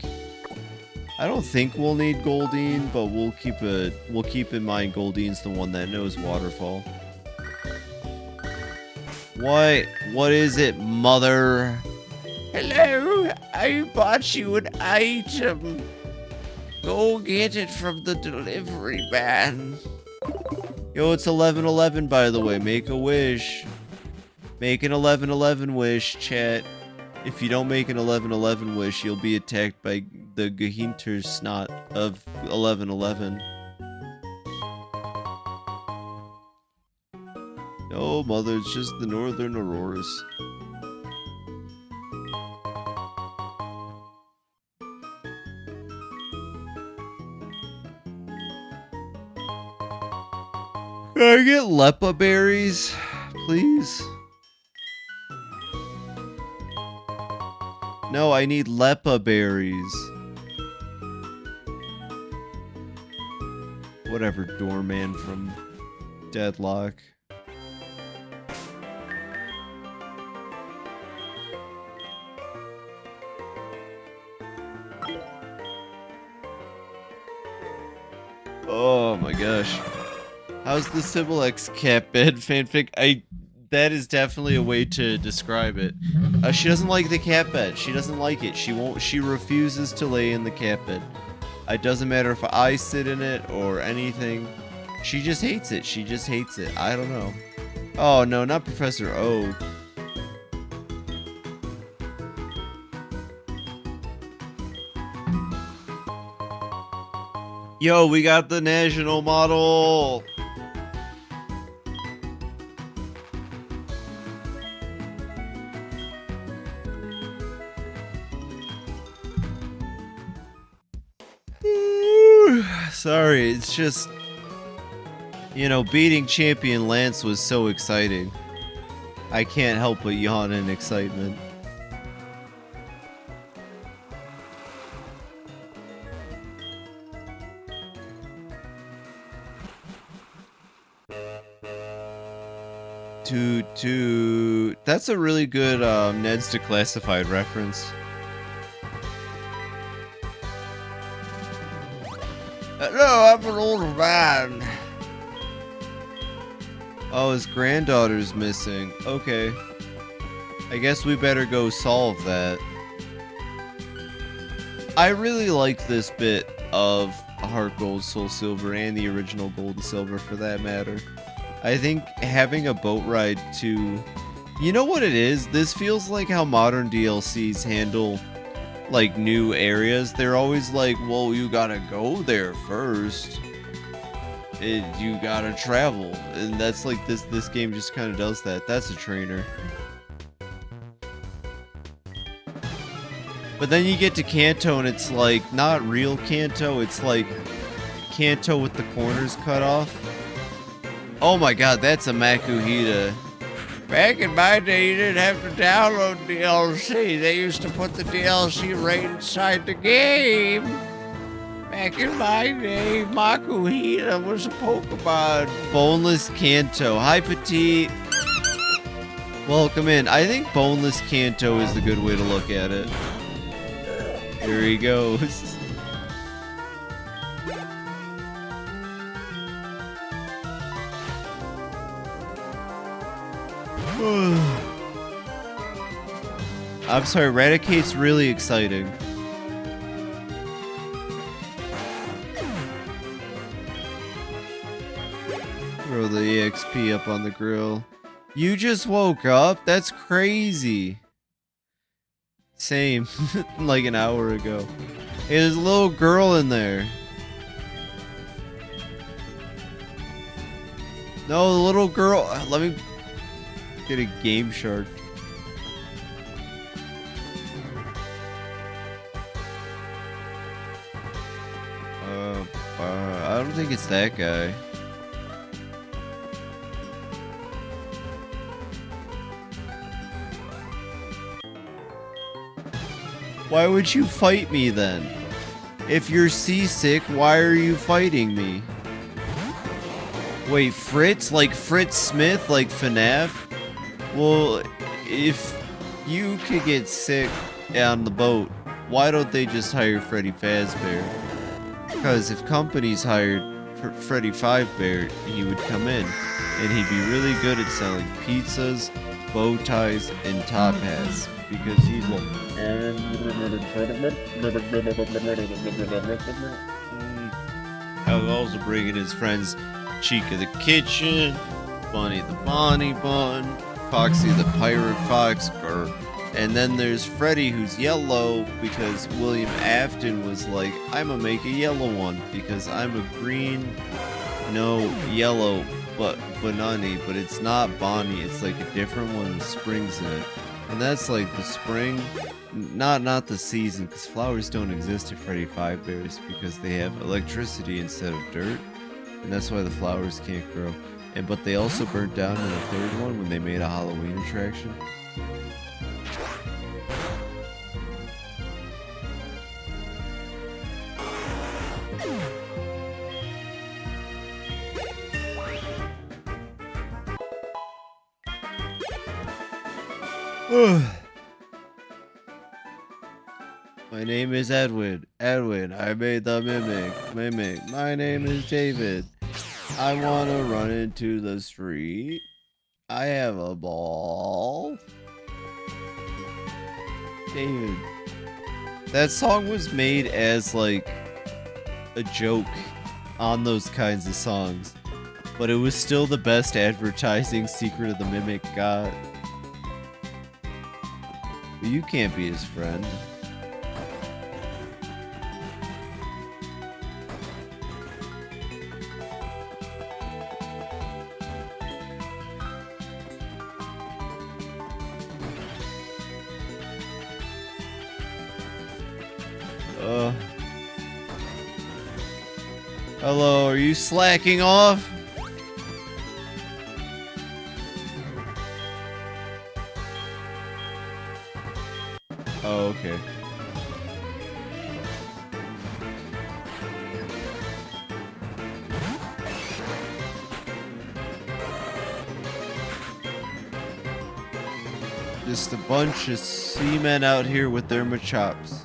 I don't think we'll need Goldine, but we'll keep in mind Goldine's the one that knows Waterfall. What is it, mother? Hello, I bought you an item. Go get it from the delivery man. Yo, it's 11:11 by the way. Make a wish. Make an 11:11 wish, chat. If you don't make an 11:11 wish, you'll be attacked by the Gehinter snot of 11:11. No, mother, it's just the Northern Auroras. Can I get Lepa berries, please? No, I need Lepa berries. Whatever, doorman from Deadlock. Oh my gosh. How's the Sybil X cat bed fanfic? That is definitely a way to describe it. She doesn't like the cat bed. She doesn't like it. She refuses to lay in the cat bed. It doesn't matter if I sit in it or anything. She just hates it. She just hates it. I don't know. Oh no, not Professor O. Yo, we got the national model. Sorry, it's just, you know, beating Champion Lance was so exciting. I can't help but yawn in excitement. Toot. That's a really good Ned's Declassified reference. No, I'm an older man. Oh, his granddaughter's missing. Okay. I guess we better go solve that. I really like this bit of Heart Gold, Soul Silver, and the original Gold and Silver for that matter. I think having a boat ride to... You know what it is? This feels like how modern DLCs handle, like, new areas. They're always like, well, you gotta go there first. You gotta travel. And that's like, this game just kind of does that. That's a trainer. But then you get to Kanto and it's like, not real Kanto. It's like Kanto with the corners cut off. Oh my god, that's a Makuhita. Back in my day, you didn't have to download DLC. They used to put the DLC right inside the game. Back in my day, Makuhita was a Pokemon. Boneless Kanto. Hi, Petite. Welcome in. I think Boneless Kanto is the good way to look at it. There he goes. I'm sorry, Raticate's really exciting. Throw the EXP up on the grill. You just woke up? That's crazy. Same. Like an hour ago. Hey, there's a little girl in there. No, the little girl. Let me get a Game Shark. I don't think it's that guy. Why would you fight me then? If you're seasick, why are you fighting me? Wait, Fritz? Like Fritz Smith? Like FNAF? Well, if you could get sick on the boat, why don't they just hire Freddy Fazbear? Because if companies hired Freddy Fazbear, he would come in, and he'd be really good at selling pizzas, bow ties, and top hats, because he's I'll also bring in his friends Chica the Kitchen, Bunny the Bonnie Bun, Foxy the Pirate Fox, and then there's Freddy, who's yellow because William Afton was like, I'ma make a yellow one because I'm a green, no, yellow, but banana, but it's not Bonnie, it's like a different one with springs in it. And that's like the spring, not the season, because flowers don't exist at Freddy Fazbear's because they have electricity instead of dirt, and that's why the flowers can't grow. But they also burnt down in the third one when they made a Halloween attraction. My name is Edwin. Edwin, I made the mimic. My name is David. I want to run into the street. I have a ball. David. That song was made as like a joke on those kinds of songs, but it was still the best advertising Secret of the Mimic got. But you can't be his friend. Hello, are you slacking off? Oh, okay. Just a bunch of seamen out here with their machops.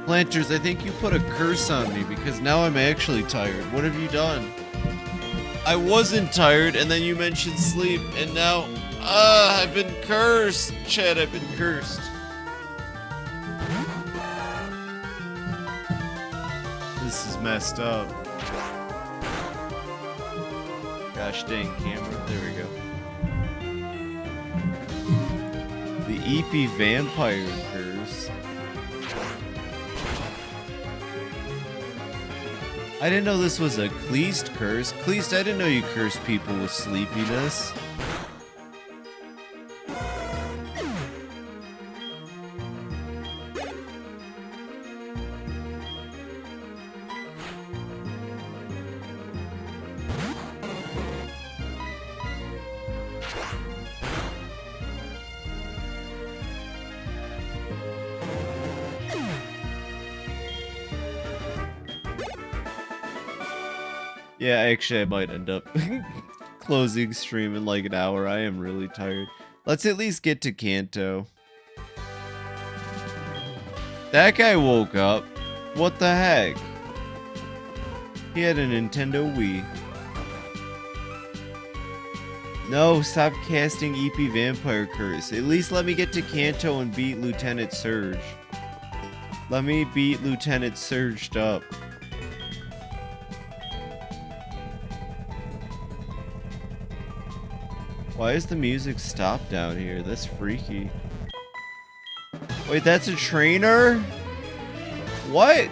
Planters, I think you put a curse on me because now I'm actually tired. What have you done? I wasn't tired, and then you mentioned sleep, and now, I've been cursed. Chad, I've been cursed. This is messed up. Gosh dang camera. There we go. The EP vampire curse. I didn't know this was a Cleast curse. Cleast, I didn't know you curse people with sleepiness. Yeah, actually, I might end up closing stream in like an hour. I am really tired. Let's at least get to Kanto. That guy woke up. What the heck? He had a Nintendo Wii. No, stop casting EP Vampire Curse. At least let me get to Kanto and beat Lieutenant Surge. Let me beat Lieutenant Surged up. Why is the music stopped down here? That's freaky. Wait, that's a trainer? What?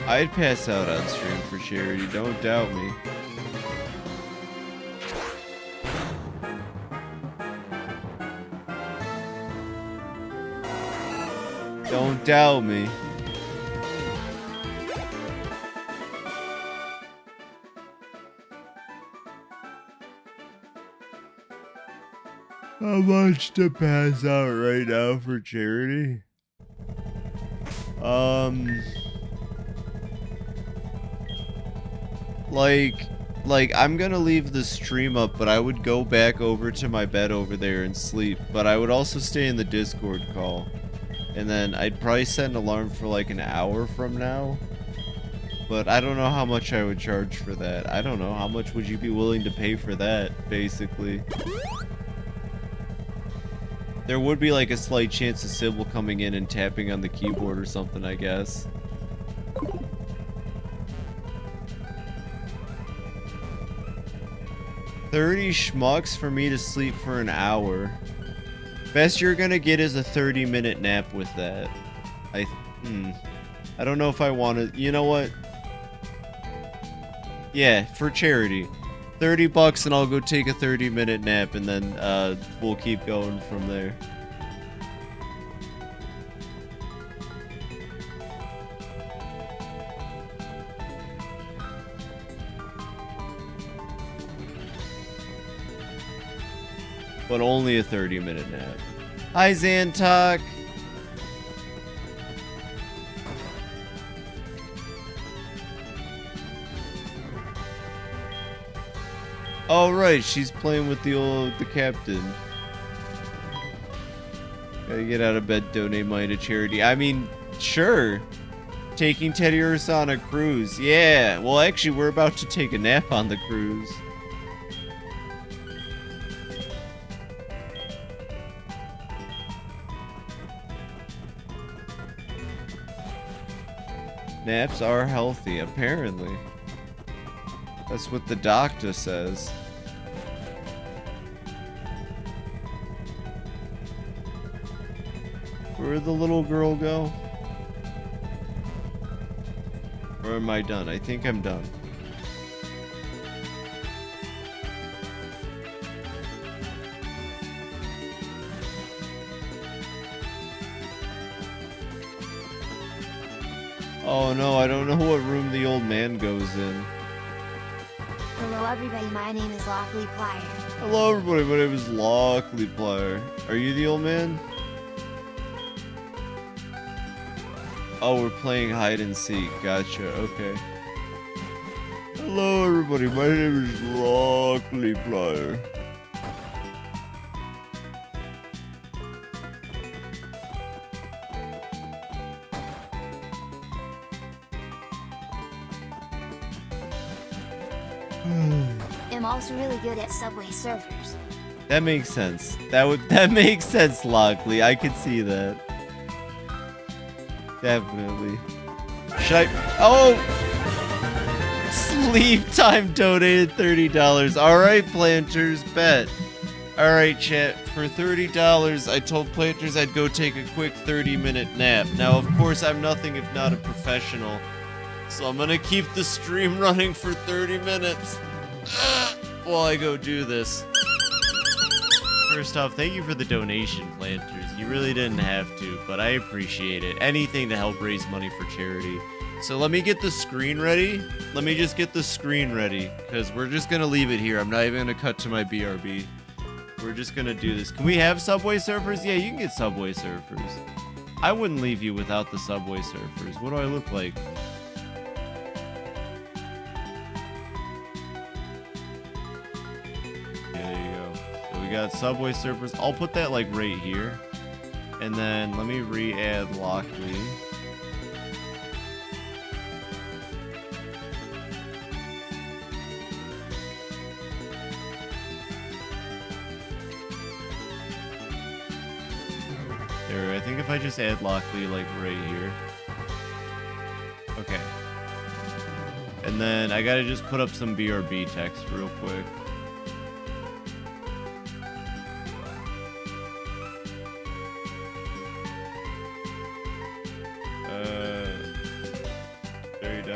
I'd pass out on stream for charity, don't doubt me. Don't doubt me. How much to pass out right now for charity? Like, I'm gonna leave the stream up, but I would go back over to my bed over there and sleep. But I would also stay in the Discord call. And then I'd probably set an alarm for like an hour from now. But I don't know how much I would charge for that. I don't know. How much would you be willing to pay for that, basically? There would be like a slight chance of Sybil coming in and tapping on the keyboard or something, I guess. $30 schmucks for me to sleep for an hour. Best you're gonna get is a 30-minute nap with that. I don't know if I want to. You know what? Yeah, for charity. $30 and I'll go take a 30-minute nap and then we'll keep going from there. But only a 30-minute nap. Hi, Zantok. Oh, right, she's playing with the captain. Gotta get out of bed, donate money to charity. I mean, sure. Taking Teddy Ursa on a cruise. Yeah, well, actually, we're about to take a nap on the cruise. Naps are healthy, apparently. That's what the doctor says. Where'd the little girl go? Or am I done? I think I'm done. Oh no, I don't know what room the old man goes in. Hello everybody, my name is Lockley Plier. Hello everybody, my name is Lockley Plier. Are you the old man? Oh, we're playing hide and seek. Gotcha, okay. Hello everybody, my name is Lockley Plier. I'm also really good at Subway Surfers. That makes sense. That makes sense, Lockley. I could see that. Definitely. Should I? Oh! Sleep time donated $30. Alright, Planters, bet. Alright, chat. For $30, I told Planters I'd go take a quick 30-minute nap. Now, of course, I'm nothing if not a professional. So I'm gonna keep the stream running for 30 minutes. While I go do this. First off, thank you for the donation, Planters. You really didn't have to, but I appreciate it. Anything to help raise money for charity. So let me get the screen ready. Let me just get the screen ready, because we're just going to leave it here. I'm not even going to cut to my BRB. We're just going to do this. Can we have Subway Surfers? Yeah, you can get Subway Surfers. I wouldn't leave you without the Subway Surfers. What do I look like? We got Subway Surfers. I'll put that like right here. And then let me re-add Lockley. There, I think if I just add Lockley like right here. Okay. And then I gotta just put up some BRB text real quick. $30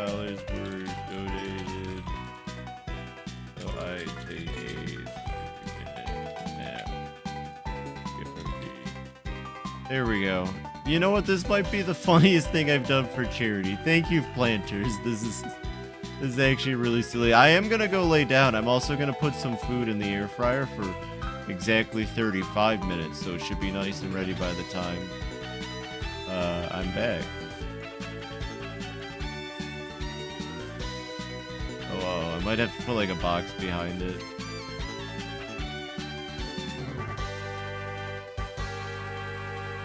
were donated, so I take a 30-minute nap. There we go. You know what? This might be the funniest thing I've done for charity. Thank you, Planters. This is actually really silly. I am gonna go lay down. I'm also gonna put some food in the air fryer for exactly 35 minutes, so it should be nice and ready by the time I'm back. Oh, might have to put like a box behind it.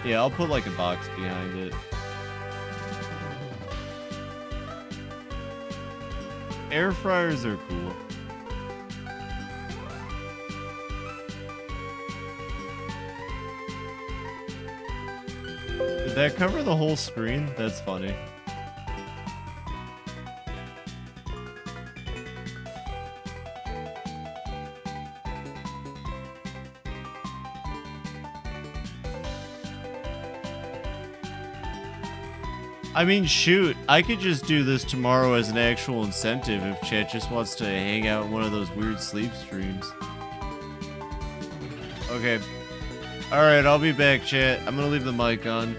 Yeah, I'll put like a box behind it. Air fryers are cool. Did that cover the whole screen? That's funny. I mean, shoot, I could just do this tomorrow as an actual incentive if chat just wants to hang out in one of those weird sleep streams. Okay. Alright, I'll be back, chat. I'm gonna leave the mic on.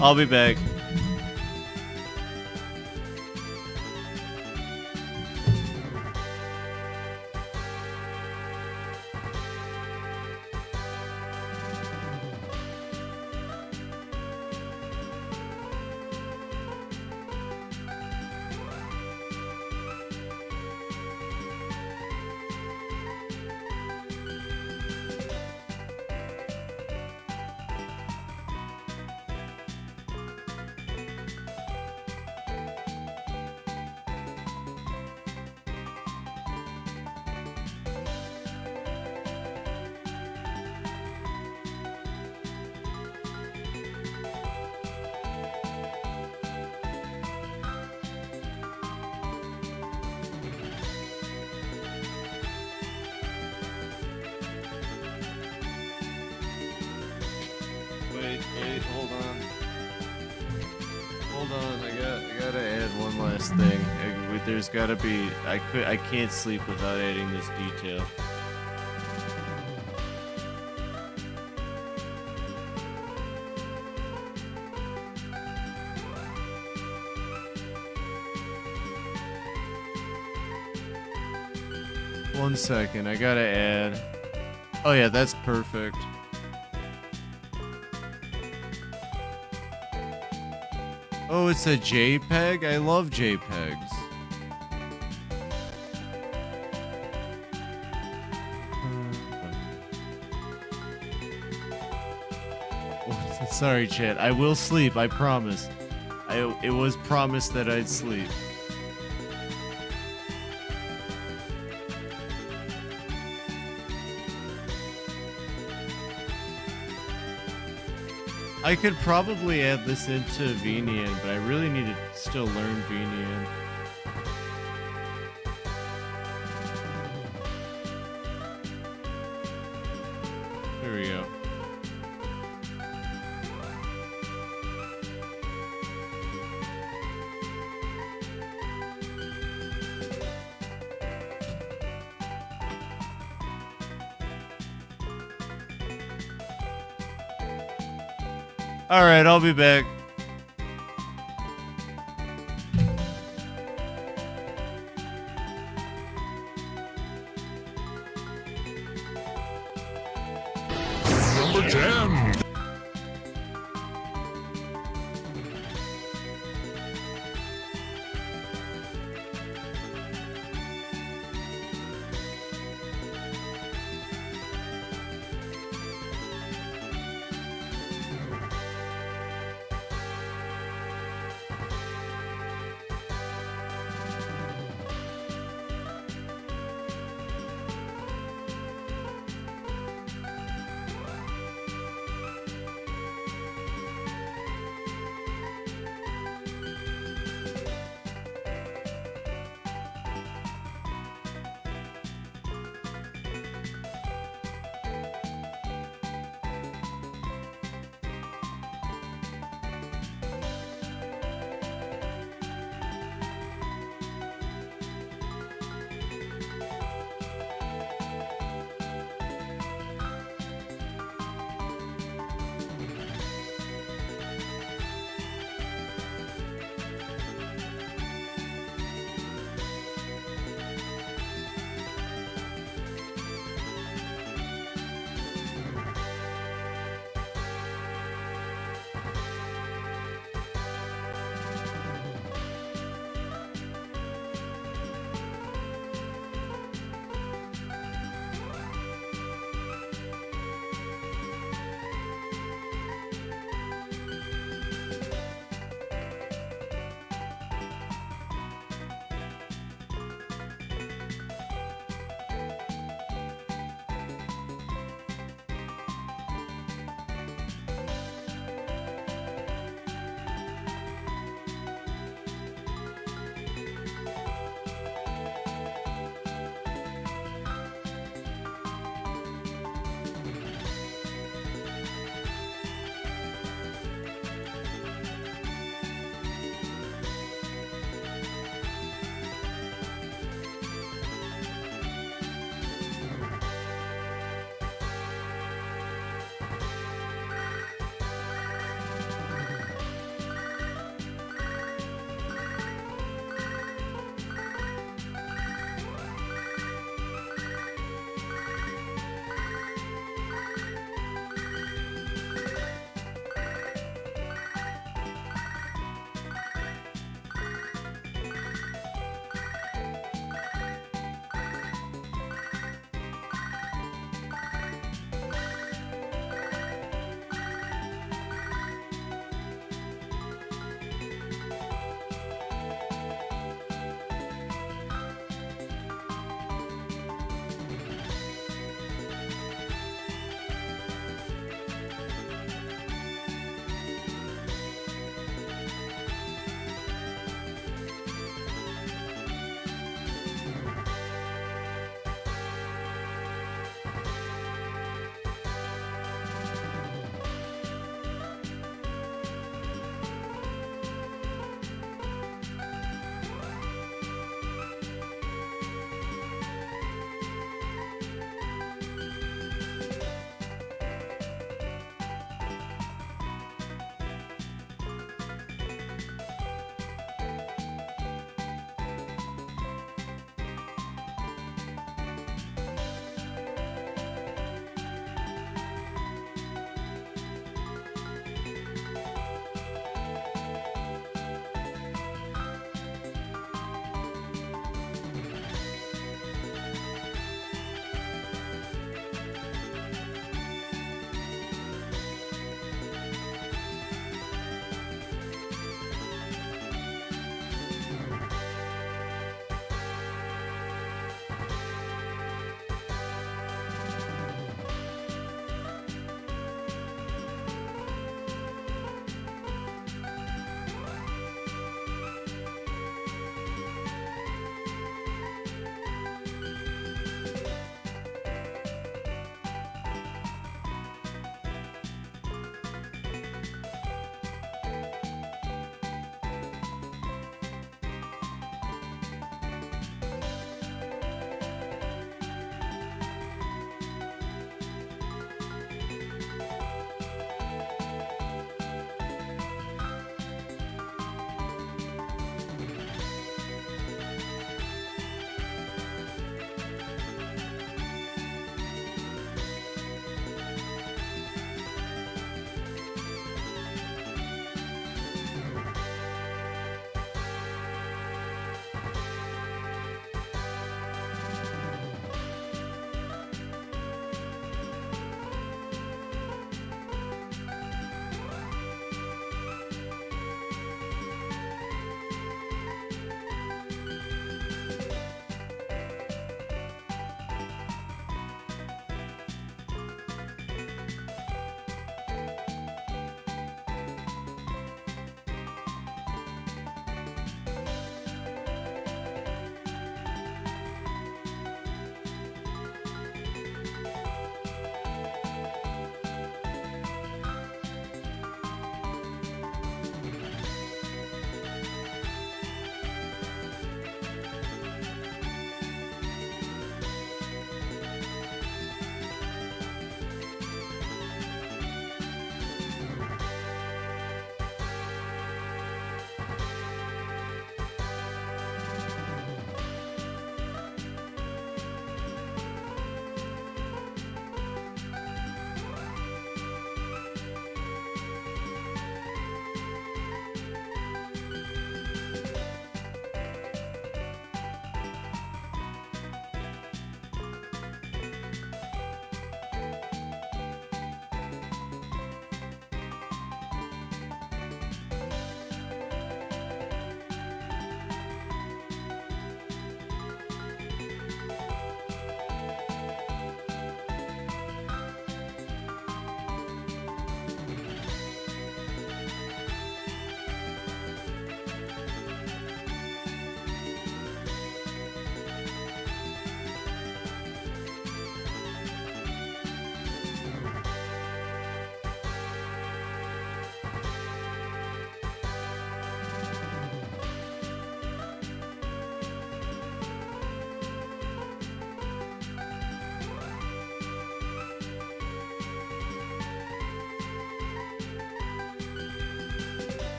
I'll be back. Wait, hold on. I gotta add one last thing. There's gotta be. I can't sleep without adding this detail. One second, I gotta add. Oh yeah, that's perfect. Oh, it's a JPEG? I love JPEGs. Oh, sorry, chat. I will sleep, I promise. It was promised that I'd sleep. I could probably add this into Venian, but I really need to still learn Venian. There we go. Alright, I'll be back. Number 10.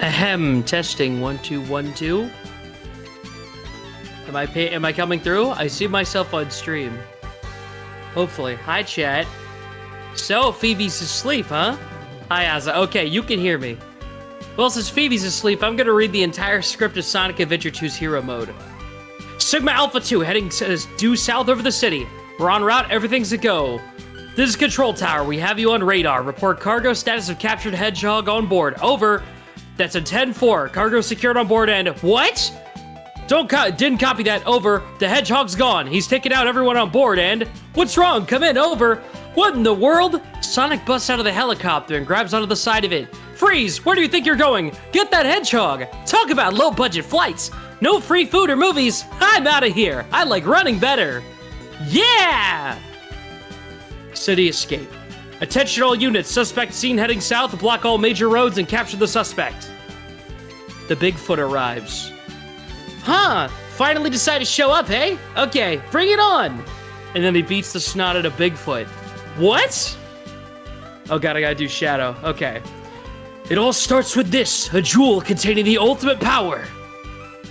Ahem, testing 1 2 1 2. Am I coming through? I see myself on stream. Hopefully. Hi, chat. So, Phoebe's asleep, huh? Hi, Asa. Okay, you can hear me. Well, since Phoebe's asleep, I'm gonna read the entire script of Sonic Adventure 2's Hero Mode. Sigma Alpha 2, heading due south over the city. We're en route, everything's a go. This is Control Tower, we have you on radar. Report cargo status of captured Hedgehog on board. Over. That's a 10-4. Cargo secured on board and... What? Didn't copy that. Over. The Hedgehog's gone. He's taken out everyone on board and... What's wrong? Come in. Over. What in the world? Sonic busts out of the helicopter and grabs onto the side of it. Freeze! Where do you think you're going? Get that Hedgehog! Talk about low-budget flights! No free food or movies! I'm out of here! I like running better! Yeah! City escape. Attention all units, suspect seen heading south, block all major roads and capture the suspect. The Bigfoot arrives. Huh, finally decided to show up, hey? Okay, bring it on. And then he beats the snot out of Bigfoot. What? Oh god, I gotta do Shadow, okay. It all starts with this, a jewel containing the ultimate power.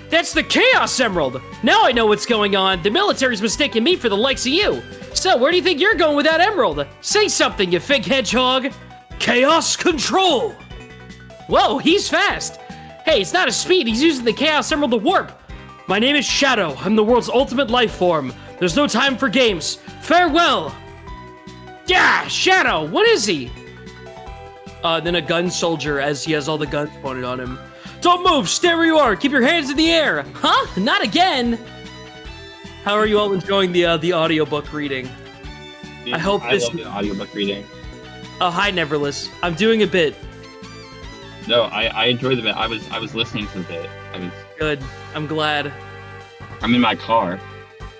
That's the Chaos Emerald! Now I know what's going on. The military's mistaken me for the likes of you. So, where do you think you're going with that emerald? Say something, you fake hedgehog. Chaos Control! Whoa, he's fast. Hey, it's not a speed, he's using the Chaos Emerald to warp. My name is Shadow, I'm the world's ultimate life form. There's no time for games. Farewell! Yeah, Shadow, what is he? Then a gun soldier as he has all the guns pointed on him. Don't move, stay where you are, keep your hands in the air. Huh? Not again. How are you all enjoying the audiobook reading? Dude, I hope this... love the audiobook reading. Oh, hi, Neverless. I'm doing a bit. No, I enjoyed the bit. I was listening to the bit. Good. I'm glad. I'm in my car.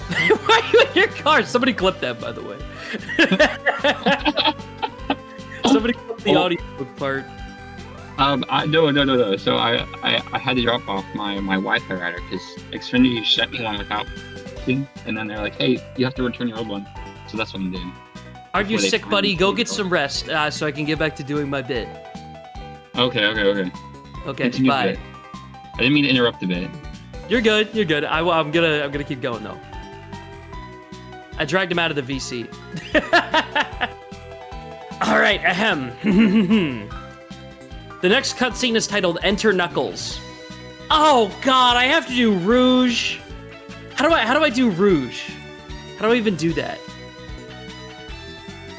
Why are you in your car? Somebody clipped that, by the way. Somebody clipped the audiobook part. No. So I had to drop off my Wi-Fi router because Xfinity sent me one without, and then they're like, hey, you have to return your old one. So that's what I'm doing. Aren't you sick, buddy? Go get some rest so I can get back to doing my bit. Okay. Okay, Continue bye. the bit. I didn't mean to interrupt the bit. You're good. I'm gonna keep going though. I dragged him out of the VC. All right, ahem. The next cutscene is titled Enter Knuckles. Oh God, I have to do Rouge. How do I do Rouge? How do I even do that?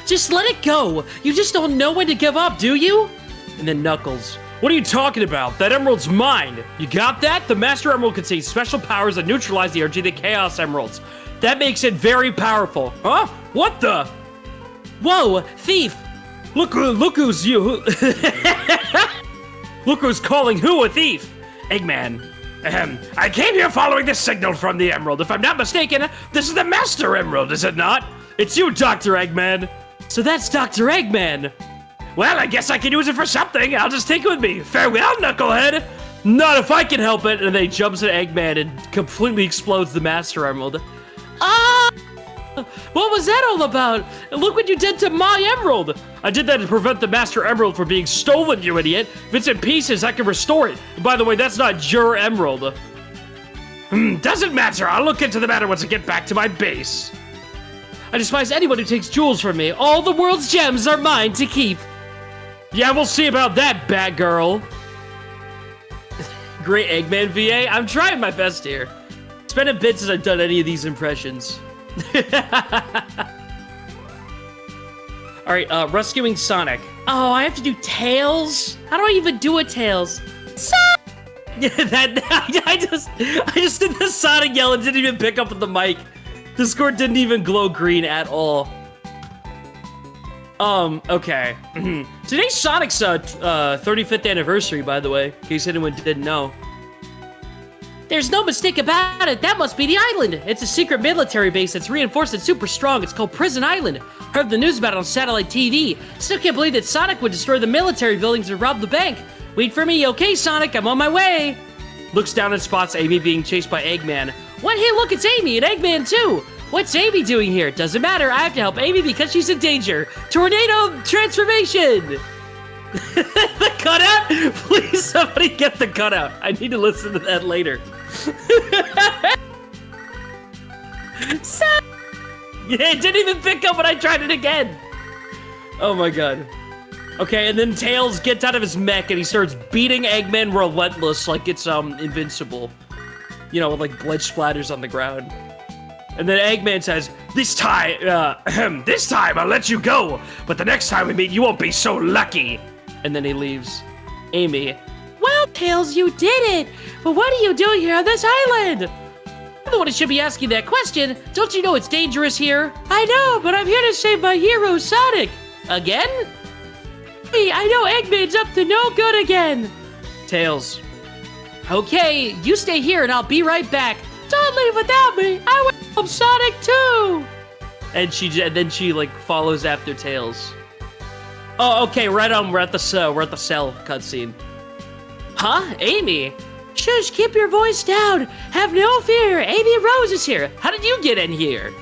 Just let it go. You just don't know when to give up, do you? And then Knuckles. What are you talking about? That emerald's mine. You got that? The Master Emerald contains special powers that neutralize the energy of the Chaos Emeralds. That makes it very powerful. Huh? What the? Whoa, thief! Look who's you. Look who's calling who a thief. Eggman. Ahem. I came here following the signal from the Emerald. If I'm not mistaken, this is the Master Emerald, is it not? It's you, Dr. Eggman. So that's Dr. Eggman. Well, I guess I can use it for something. I'll just take it with me. Farewell, Knucklehead. Not if I can help it. And then he jumps at Eggman and completely explodes the Master Emerald. Ah! What was that all about? Look what you did to my emerald. I did that to prevent the Master Emerald from being stolen, you idiot. If it's in pieces, I can restore it. And by the way, that's not your emerald. Doesn't matter. I'll look into the matter once I get back to my base. I despise anyone who takes jewels from me. All the world's gems are mine to keep. Yeah, we'll see about that, Batgirl. Great Eggman VA. I'm trying my best here. It's been a bit since I've done any of these impressions. Alright, rescuing Sonic. Oh, I have to do Tails? How do I even do a Tails? Yeah, I just did the Sonic yell and didn't even pick up with the mic. Discord didn't even glow green at all. Okay. Today's Sonic's 35th anniversary, by the way, in case anyone didn't know. There's no mistake about it. That must be the island. It's a secret military base that's reinforced and super strong. It's called Prison Island. Heard the news about it on satellite TV. Still can't believe that Sonic would destroy the military buildings and rob the bank. Wait for me, okay, Sonic? I'm on my way. Looks down and spots Amy being chased by Eggman. What? Hey, look, it's Amy and Eggman, too. What's Amy doing here? Doesn't matter. I have to help Amy because she's in danger. Tornado transformation. The cutout? Please, somebody get the cutout. I need to listen to that later. Yeah, it didn't even pick up when I tried it again. Oh my god. Okay, and then Tails gets out of his mech and he starts beating Eggman relentless like it's invincible. You know, with like blood splatters on the ground. And then Eggman says, this time I'll let you go, but the next time we meet you won't be so lucky. And then he leaves. Amy, well, Tails, you did it, but what are you doing here on this island? I'm the one who should be asking that question. Don't you know it's dangerous here? I know, but I'm here to save my hero, Sonic. Again? Hey, I know Eggman's up to no good again. Tails. Okay, you stay here and I'll be right back. Don't leave without me. I want to help Sonic too. And then she like follows after Tails. Oh, okay, right on. We're at the cell cutscene. Huh, Amy? Shush, keep your voice down. Have no fear. Amy Rose is here. How did you get in here?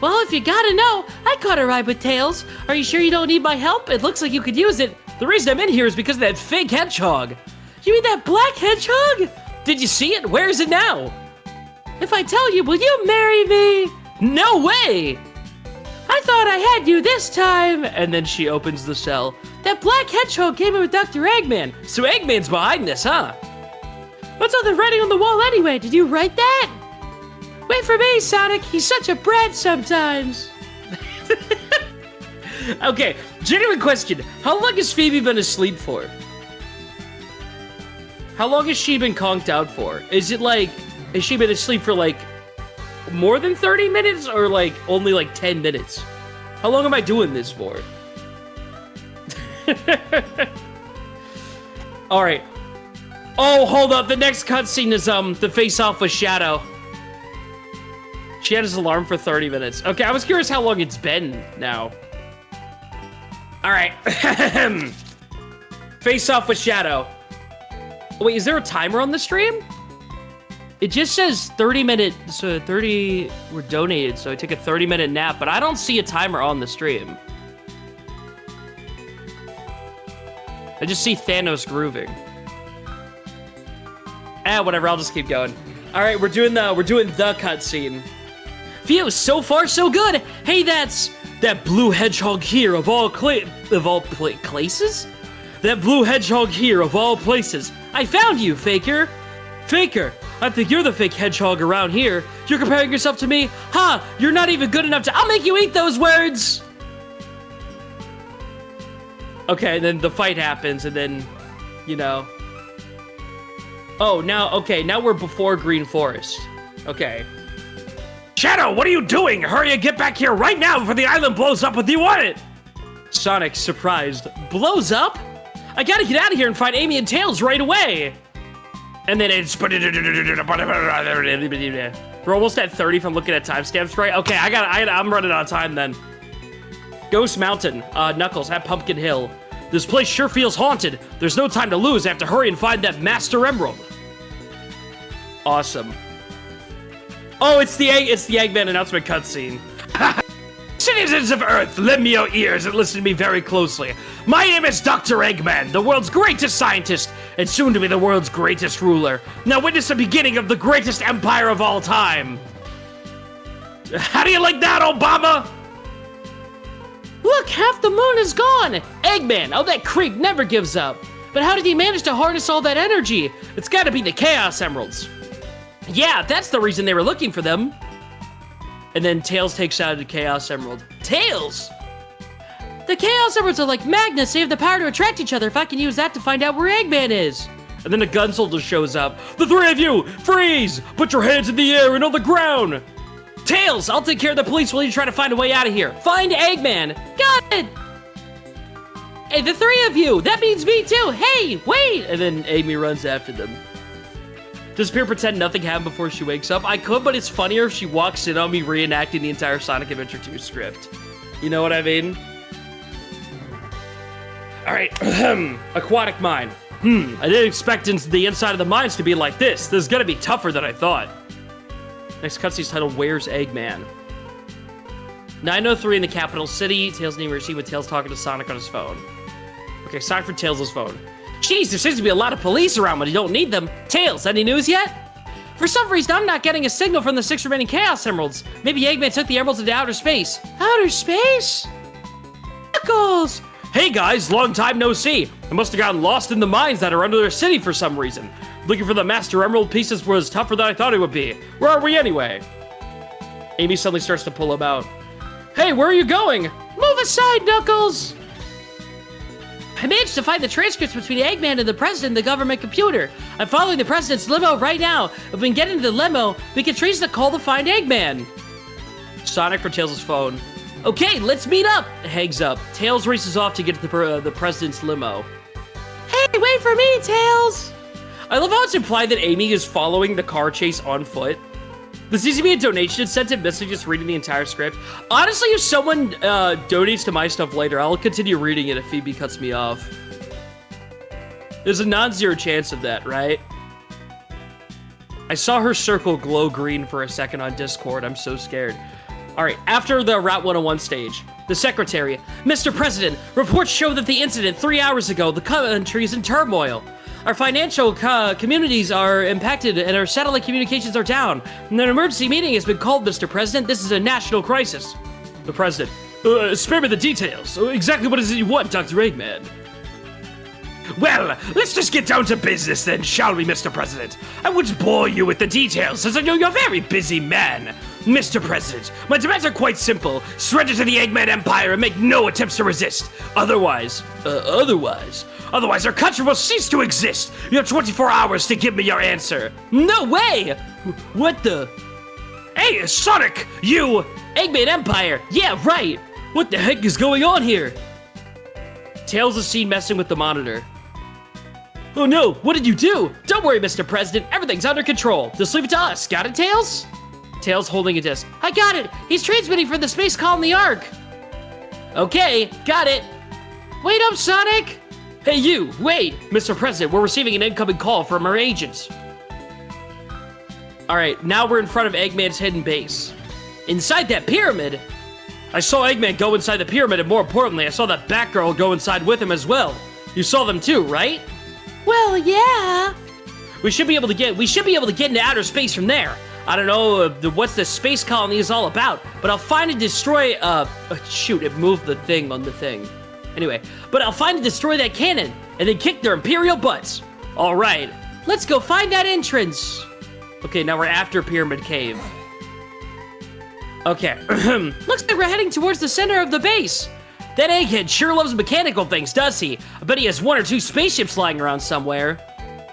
Well, if you gotta know, I caught a ride with Tails. Are you sure you don't need my help? It looks like you could use it. The reason I'm in here is because of that fake hedgehog. You mean that black hedgehog? Did you see it? Where is it now? If I tell you, will you marry me? No way! I thought I had you this time. And then she opens the cell. That black hedgehog came in with Dr. Eggman. So Eggman's behind this, huh? What's all the writing on the wall anyway? Did you write that? Wait for me, Sonic. He's such a brat sometimes. Okay, genuine question. How long has Phoebe been asleep for? How long has she been conked out for? Is it like, has she been asleep for like more than 30 minutes or like only like 10 minutes? How long am I doing this for? All right. Oh, hold up. The next cutscene is the face-off with Shadow. She had his alarm for 30 minutes. Okay, I was curious how long it's been now. All right. Face-off with Shadow. Wait, is there a timer on the stream? It just says 30 minutes, so 30 were donated, so I took a 30-minute nap, but I don't see a timer on the stream. I just see Thanos grooving. Whatever, I'll just keep going. All right, we're doing the cutscene. Phew, so far so good. Hey, that's that blue hedgehog here of all places? That blue hedgehog here of all places. I found you, Faker. Faker, I think you're the fake hedgehog around here. You're comparing yourself to me? Ha, you're not even good enough to— I'll make you eat those words! Okay, and then the fight happens, and then, you know. Oh, now we're before Green Forest. Okay. Shadow, what are you doing? Hurry and get back here right now before the island blows up with you on it! Sonic, surprised. Blows up? I gotta get out of here and find Amy and Tails right away! And then it's... We're almost at 30 if I'm looking at timestamps right. Okay, I'm running out of time then. Ghost Mountain, Knuckles, at Pumpkin Hill. This place sure feels haunted. There's no time to lose. I have to hurry and find that Master Emerald. Awesome. Oh, it's the Eggman announcement cutscene. Citizens of Earth, lend me your ears and listen to me very closely. My name is Dr. Eggman, the world's greatest scientist, and soon to be the world's greatest ruler. Now witness the beginning of the greatest empire of all time. How do you like that, Obama? Look, half the moon is gone! Eggman, oh, that creep never gives up. But how did he manage to harness all that energy? It's gotta be the Chaos Emeralds. Yeah, that's the reason they were looking for them. And then Tails takes out the Chaos Emerald. Tails! The Chaos Emeralds are like magnets. They have the power to attract each other. If I can use that to find out where Eggman is. And then a gun soldier shows up. The three of you, freeze! Put your hands in the air and on the ground! Tails, I'll take care of the police while you try to find a way out of here. Find Eggman. Got it! Hey, the three of you, that means me too. Hey, wait! And then Amy runs after them. Disappear, pretend nothing happened before she wakes up. I could, but it's funnier if she walks in on me reenacting the entire Sonic Adventure 2 script. You know what I mean? All right, aquatic mine. I didn't expect the inside of the mines to be like this. This is gonna be tougher than I thought. Next cutscene's titled, Where's Eggman? 9:03 in the capital city. Tails near receive with Tails talking to Sonic on his phone. Okay, sorry for Tails' phone. Jeez, there seems to be a lot of police around when you don't need them. Tails, any news yet? For some reason, I'm not getting a signal from the 6 remaining Chaos Emeralds. Maybe Eggman took the emeralds into outer space. Outer space? Knuckles! Hey guys, long time no see. I must have gotten lost in the mines that are under their city for some reason. Looking for the Master Emerald pieces was tougher than I thought it would be. Where are we anyway? Amy suddenly starts to pull him out. Hey, where are you going? Move aside, Knuckles! I managed to find the transcripts between Eggman and the President in the government computer. I'm following the President's limo right now. If we can get into the limo, we can trace the call to find Eggman. Sonic for Tails' phone. Okay, let's meet up. Hangs up. Tails races off to get to the President's limo. Hey, wait for me, Tails! I love how it's implied that Amy is following the car chase on foot. This needs to be a donation. Sent in message just reading the entire script. Honestly, if someone donates to my stuff later, I'll continue reading it if Phoebe cuts me off. There's a non-zero chance of that, right? I saw her circle glow green for a second on Discord. I'm so scared. All right, after the Route 101 stage, the Secretary, Mr. President, reports show that the incident 3 hours ago, the country is in turmoil. Our financial communities are impacted and our satellite communications are down. And an emergency meeting has been called, Mr. President. This is a national crisis. The President, spare me the details. Exactly what is it you want, Dr. Eggman? Well, let's just get down to business then, shall we, Mr. President? I won't bore you with the details, as I know you're a very busy man. Mr. President, my demands are quite simple. Surrender to the Eggman Empire and make no attempts to resist. Otherwise, our country will cease to exist. You have 24 hours to give me your answer. No way! What the? Hey, Sonic, you! Eggman Empire, yeah, right. What the heck is going on here? Tails is seen messing with the monitor. Oh no, what did you do? Don't worry, Mr. President, everything's under control. Just leave it to us, got it, Tails? Tails holding a disc. I got it! He's transmitting from the space colony Ark! Okay, got it. Wait up, Sonic! Hey you, wait! Mr. President, we're receiving an incoming call from our agents. Alright, now we're in front of Eggman's hidden base. Inside that pyramid, I saw Eggman go inside the pyramid, and more importantly, I saw that Batgirl go inside with him as well. You saw them too, right? Well, yeah. We should be able to get into outer space from there. I don't know what the space colony is all about, but I'll find and destroy, shoot, it moved the thing on the thing. Anyway, but I'll find and destroy that cannon, and then kick their Imperial butts. All right, let's go find that entrance. Okay, now we're after Pyramid Cave. Okay, looks like we're heading towards the center of the base. That egghead sure loves mechanical things, does he? I bet he has 1 or 2 spaceships lying around somewhere.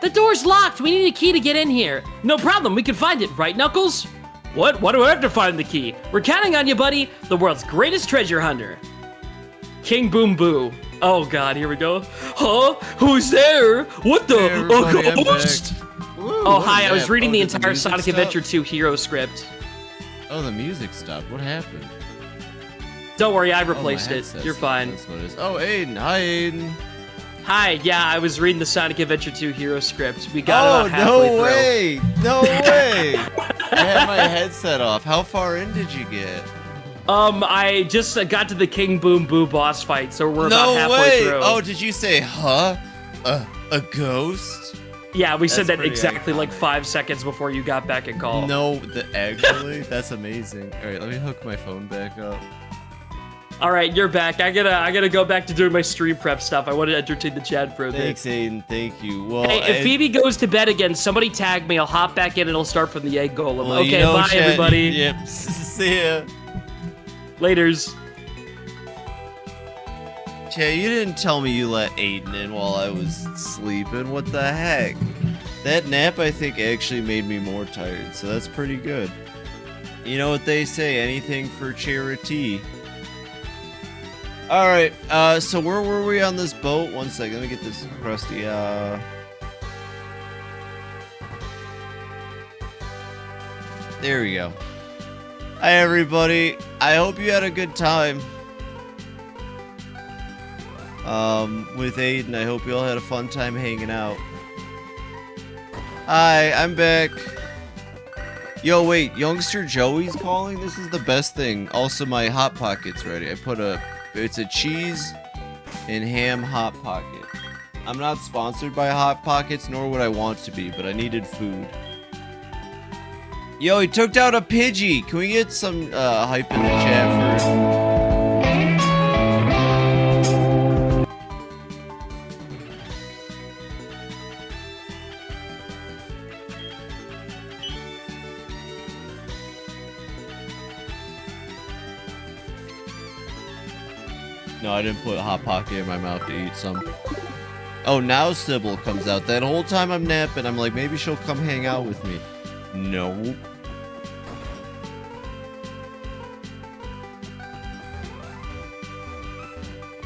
The door's locked. We need a key to get in here. No problem. We can find it, right, Knuckles? What? Why do I have to find the key? We're counting on you, buddy. The world's greatest treasure hunter. King Boom Boo. Oh, God. Here we go. Huh? Who's there? What the? Hey, a ghost? Oh, hi. I was reading the entire Sonic Adventure 2 hero script. Oh, the music stopped. What happened? Don't worry. I replaced it. You're fine. That's what it is. Oh, Aiden. Hi, Aiden. Hi, yeah, I was reading the Sonic Adventure 2 hero script. We got about halfway through. No way! No way! I had my headset off. How far in did you get? I just got to the King Boom Boo boss fight, so we're about halfway through. Oh, did you say, huh? A ghost? Yeah, we said That's that exactly iconic. like 5 seconds before you got back in call. No, actually, that's amazing. All right, let me hook my phone back up. All right, you're back. I gotta go back to doing my stream prep stuff. I want to entertain the chat for a bit. Thanks, Aiden. Thank you. Well, Hey, if Phoebe goes to bed again, somebody tag me. I'll hop back in and it'll start from the egg golem. well, Okay, you know, bye, chat, everybody. Yep. See ya. Laters. Chat, you didn't tell me you let Aiden in while I was sleeping. What the heck? That nap, I think, actually made me more tired, so that's pretty good. You know what they say, anything for charity. Alright, so where were we on this boat? One second, let me get this crusty, There we go. Hi, everybody. I hope you had a good time. With Aiden, I hope you all had a fun time hanging out. Hi, I'm back. Yo, wait, Youngster Joey's calling? This is the best thing. Also, my Hot Pocket's ready. I put it's a cheese and ham Hot Pocket. I'm not sponsored by Hot Pockets, nor would I want to be, but I needed food. Yo, he took down a Pidgey. Can we get some hype in the chat first? No, I didn't put Hot Pocket in my mouth to eat some. Oh, now Sybil comes out. That whole time I'm napping, I'm like, maybe she'll come hang out with me. No.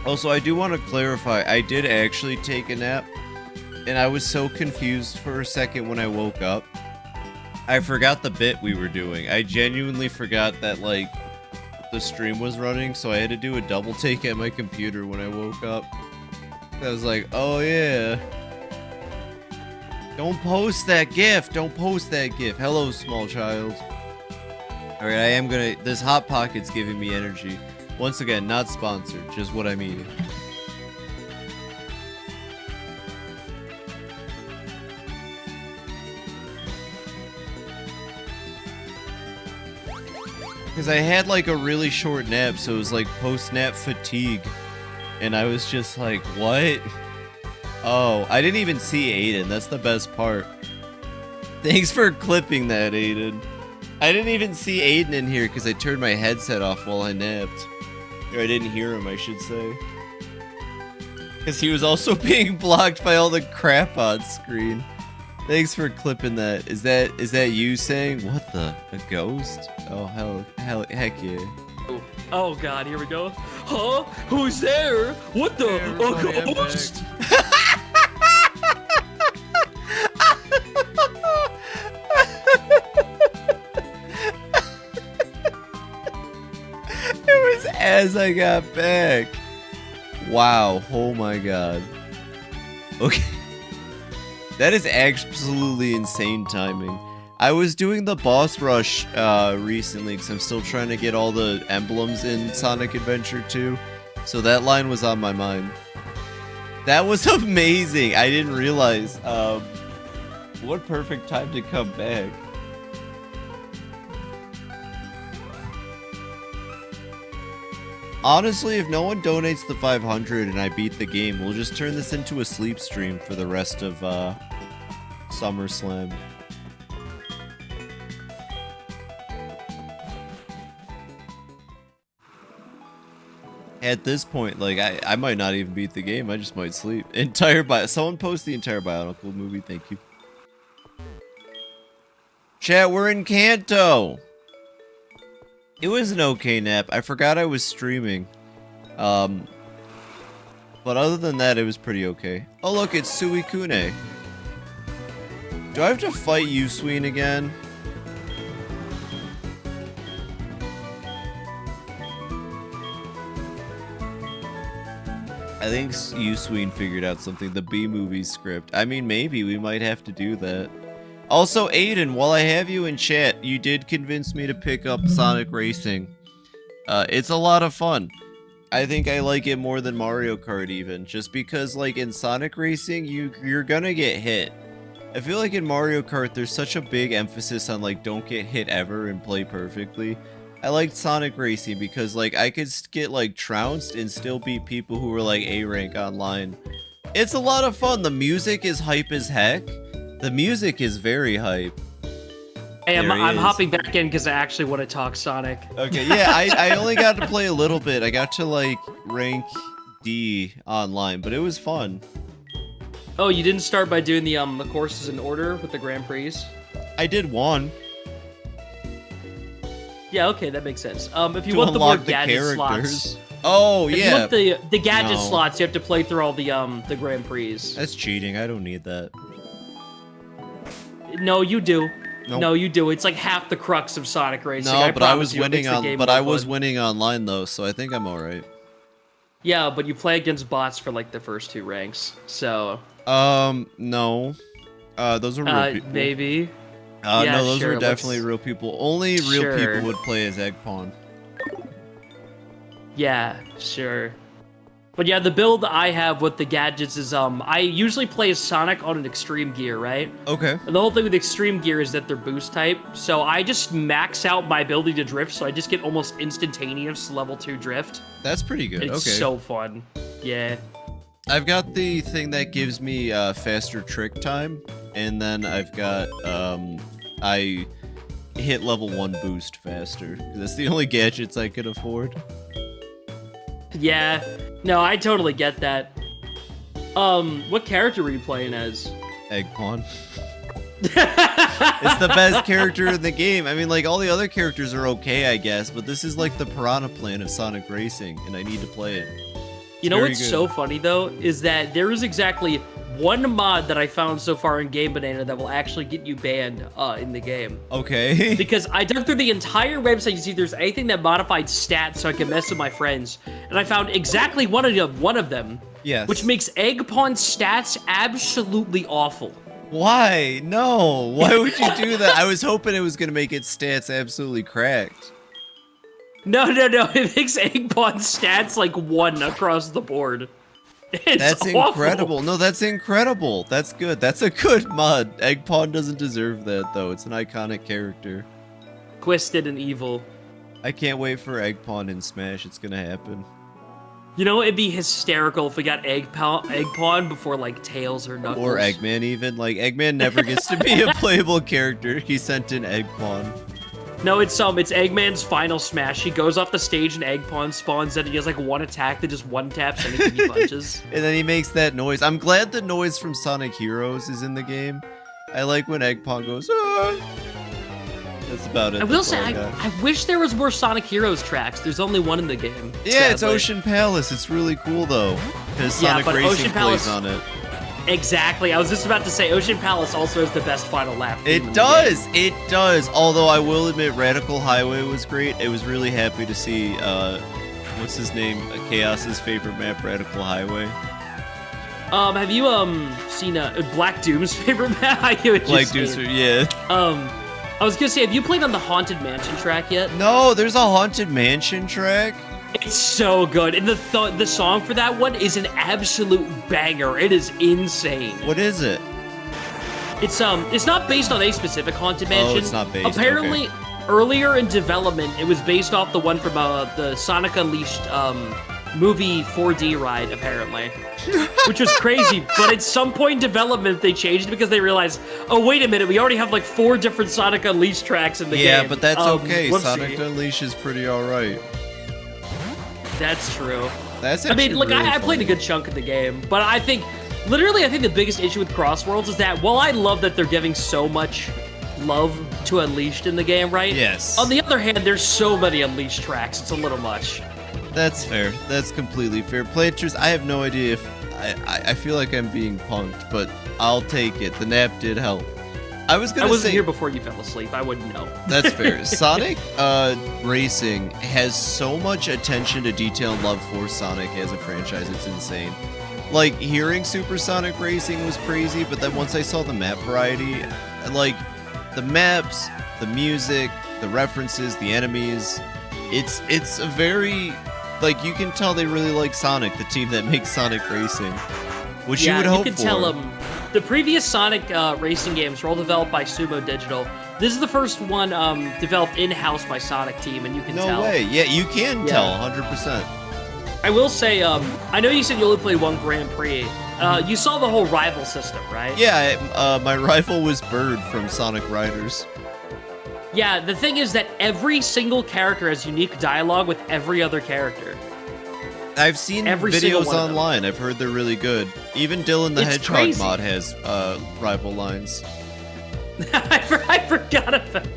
Also, I do want to clarify, I did actually take a nap, and I was so confused for a second when I woke up. I forgot the bit we were doing. I genuinely forgot that, like, the stream was running, so I had to do a double take at my computer when I woke up. I was like, oh yeah. Don't post that GIF. Don't post that GIF. Hello, small child. Alright, I am gonna... This Hot Pocket's giving me energy. Once again, not sponsored. Just what I'm eating. Because I had like a really short nap, so it was like post-nap fatigue. And I was just like, what? Oh, I didn't even see Aiden. That's the best part. Thanks for clipping that, Aiden. I didn't even see Aiden in here because I turned my headset off while I napped. Or I didn't hear him, I should say. Because he was also being blocked by all the crap on screen. Thanks for clipping that. Is that you saying, what the? A ghost? Oh, heck yeah. Oh god, here we go. Huh? Who's there? What the? A ghost? It was as I got back. Wow, oh my god. Okay. That is absolutely insane timing. I was doing the boss rush recently because I'm still trying to get all the emblems in Sonic Adventure 2. So that line was on my mind. That was amazing. I didn't realize. What perfect time to come back. Honestly, if no one donates the 500 and I beat the game, we'll just turn this into a sleep stream for the rest of SummerSlam. At this point, like, I might not even beat the game, I just might sleep. Someone post the entire Bionicle movie, thank you. Chat, we're in Kanto! It was an okay nap. I forgot I was streaming. But other than that, it was pretty okay. Oh look, it's Suicune. Do I have to fight Yusween again? I think Yusween figured out something, the B-movie script. I mean, maybe we might have to do that. Also, Aiden, while I have you in chat, you did convince me to pick up Sonic Racing. It's a lot of fun. I think I like it more than Mario Kart even, just because, like, in Sonic Racing, you're gonna get hit. I feel like in Mario Kart, there's such a big emphasis on, like, don't get hit ever and play perfectly. I liked Sonic Racing because, like, I could get, like, trounced and still beat people who were, like, A-rank online. It's a lot of fun. The music is hype as heck. The music is very hype. Hey, I'm hopping back in because I actually want to talk Sonic. Okay, yeah, I only got to play a little bit. I got to, like, rank D online, but it was fun. Oh, you didn't start by doing the courses in order with the Grand Prix? I did one. Yeah, okay, that makes sense. If you To want the more unlock the gadget characters. slots... Oh, If yeah. you want the gadget No. slots, you have to play through all the Grand Prix. That's cheating. I don't need that. No, you do. Nope. No, you do. It's like half the crux of Sonic Racing. No, but I promise was you, it winning makes the on. game But more I was fun. winning online though, so I think I'm all right. Yeah, but you play against bots for like the first 2 ranks, so. No. Those are real people. Maybe. No, Yeah, those sure, were definitely let's- real people. Only real Sure. people would play as Egg Pawn. Yeah, sure. But yeah, the build I have with the gadgets is I usually play as Sonic on an extreme gear, right? Okay. And the whole thing with extreme gear is that they're boost type, so I just max out my ability to drift, so I just get almost instantaneous level 2 drift. That's pretty good. It's okay. so fun. Yeah. I've got the thing that gives me faster trick time, and then I've got I hit level 1 boost faster. 'Cause that's the only gadgets I could afford. Yeah. No, I totally get that. What character were you playing as? Egg Pawn. It's the best character in the game. I mean, like, all the other characters are okay, I guess, but this is like the Piranha Plant of Sonic Racing, and I need to play it. You know very what's good. so funny though is that there is exactly one mod that I found so far in Game Banana that will actually get you banned in the game. Okay. Because I dug through the entire website to see if there's anything that modified stats so I could mess with my friends, and I found exactly one of them. Yes. Which makes Egg Pawn stats absolutely awful. Why? No. Why would you do that? I was hoping it was gonna make its stats absolutely cracked. No. It makes Egg Pawn stats like 1 across the board. It's That's awful. incredible. No, that's incredible. That's good. That's a good mod. Egg Pawn doesn't deserve that, though. It's an iconic character. Twisted and evil. I can't wait for Egg Pawn in Smash. It's gonna happen. You know, it'd be hysterical if we got Egg Pawn before, like, Tails or Knuckles. Or Eggman, even. Like, Eggman never gets to be a playable character. He sent in Egg Pawn. No, it's Eggman's final smash. He goes off the stage and Egg Pawn spawns and he has like 1 attack that just 1-taps anything he punches. And then he makes that noise. I'm glad the noise from Sonic Heroes is in the game. I like when Egg Pawn goes, ah. That's about it. I will That's say, all I got. I wish there was more Sonic Heroes tracks. There's only one in the game. Yeah, it's sadly. Ocean Palace. It's really cool, though. Because Yeah, Sonic but Racing Ocean plays Palace- on it. Exactly. I was just about to say, Ocean Palace also has the best final lap. theme in It the does. game. It does. Although I will admit, Radical Highway was great. I was really happy to see, what's his name? Chaos's favorite map, Radical Highway. Have you seen Black Doom's favorite map? I get what you're Like, saying. yeah. I was gonna say, have you played on the Haunted Mansion track yet? No, there's a Haunted Mansion track. It's so good, and the song for that one is an absolute banger. It is insane. What is it? It's not based on a specific Haunted Mansion. Oh, it's not based, Apparently, earlier in development, it was based off the one from the Sonic Unleashed movie 4D ride, apparently, which was crazy. But at some point in development, they changed it because they realized, oh wait a minute, we already have like 4 different Sonic Unleashed tracks in the game. Yeah, but that's okay. Whoopsie. Sonic Unleashed is pretty alright. That's true. That's I mean, actually look, really I played a funny. good chunk of the game, but I think the biggest issue with Crossworlds is that while I love that they're giving so much love to Unleashed in the game, right? Yes. On the other hand, there's so many Unleashed tracks, it's a little much. That's fair. That's completely fair. Playters, I have no idea if... I feel like I'm being punked, but I'll take it. The nap did help. I was I gonna wasn't say... here before you fell asleep, I wouldn't know. That's fair. Sonic Racing has so much attention to detail and love for Sonic as a franchise. It's insane. Like, hearing Supersonic Racing was crazy, but then once I saw the map variety, like, the maps, the music, the references, the enemies, it's a very... Like, you can tell they really like Sonic, the team that makes Sonic Racing. Which you would hope can for. tell the previous Sonic racing games were all developed by Sumo Digital. This is the first one developed in-house by Sonic Team, and you can tell. No way. Yeah, you can Yeah. tell, 100%. I will say, I know you said you only played 1 Grand Prix. You saw the whole rival system, right? Yeah, my rival was Bird from Sonic Riders. Yeah, the thing is that every single character has unique dialogue with every other character. I've seen Every single videos one of them. online. I've heard they're really good. Even Dylan the It's Hedgehog crazy. mod has rival lines. I forgot about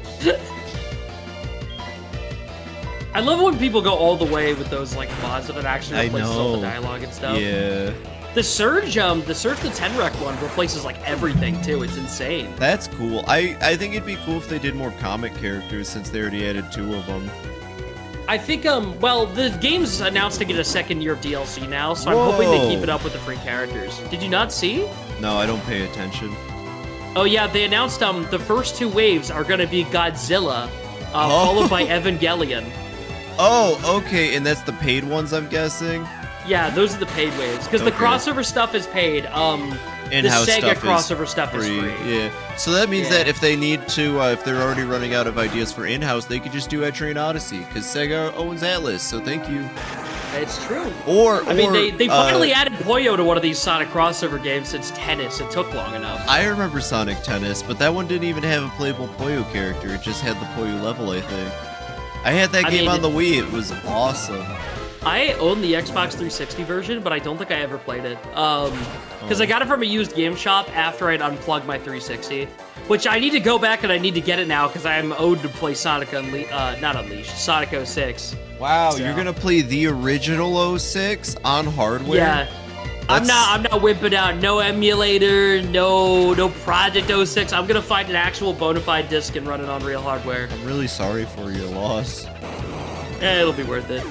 I love when people go all the way with those like mods that actually I replaces all the know. dialogue and stuff. Yeah, The Surge the Tenrec one replaces like everything too. It's insane. that's cool. I think it'd be cool if they did more comic characters since they already added 2 of them. I think well the game's announced to get a second year of DLC now, so I'm hoping they keep Whoa. it up with the free characters. Did you not see? No, I don't pay attention. Oh yeah, they announced the first 2 waves are gonna be Godzilla, Oh. followed by Evangelion. Oh, okay, and that's the paid ones, I'm guessing? Yeah, those are the paid waves. Because the Okay. crossover stuff is paid. In-house the Sega stuff crossover stuff is free. Yeah. So that means Yeah. that if they need to, if they're already running out of ideas for in-house, they could just do Etrian Odyssey because Sega owns Atlas. So thank you. It's true. Or I mean, they finally added Puyo to one of these Sonic crossover games since Tennis. It took long enough. I remember Sonic Tennis, but that one didn't even have a playable Puyo character. It just had the Puyo level, I think. I had that game on the Wii. It was awesome. I own the Xbox 360 version, but I don't think I ever played it. Because I got it from a used game shop after I'd unplugged my 360. Which I need to go back and I need to get it now because I am owed to play Sonic not Unleashed, Sonic 06. Wow, So- you're gonna play the original 06 on hardware? Yeah. I'm not whipping out no emulator, no Project 06. I'm gonna find an actual bona fide disc and run it on real hardware. I'm really sorry for your loss. It'll be worth it.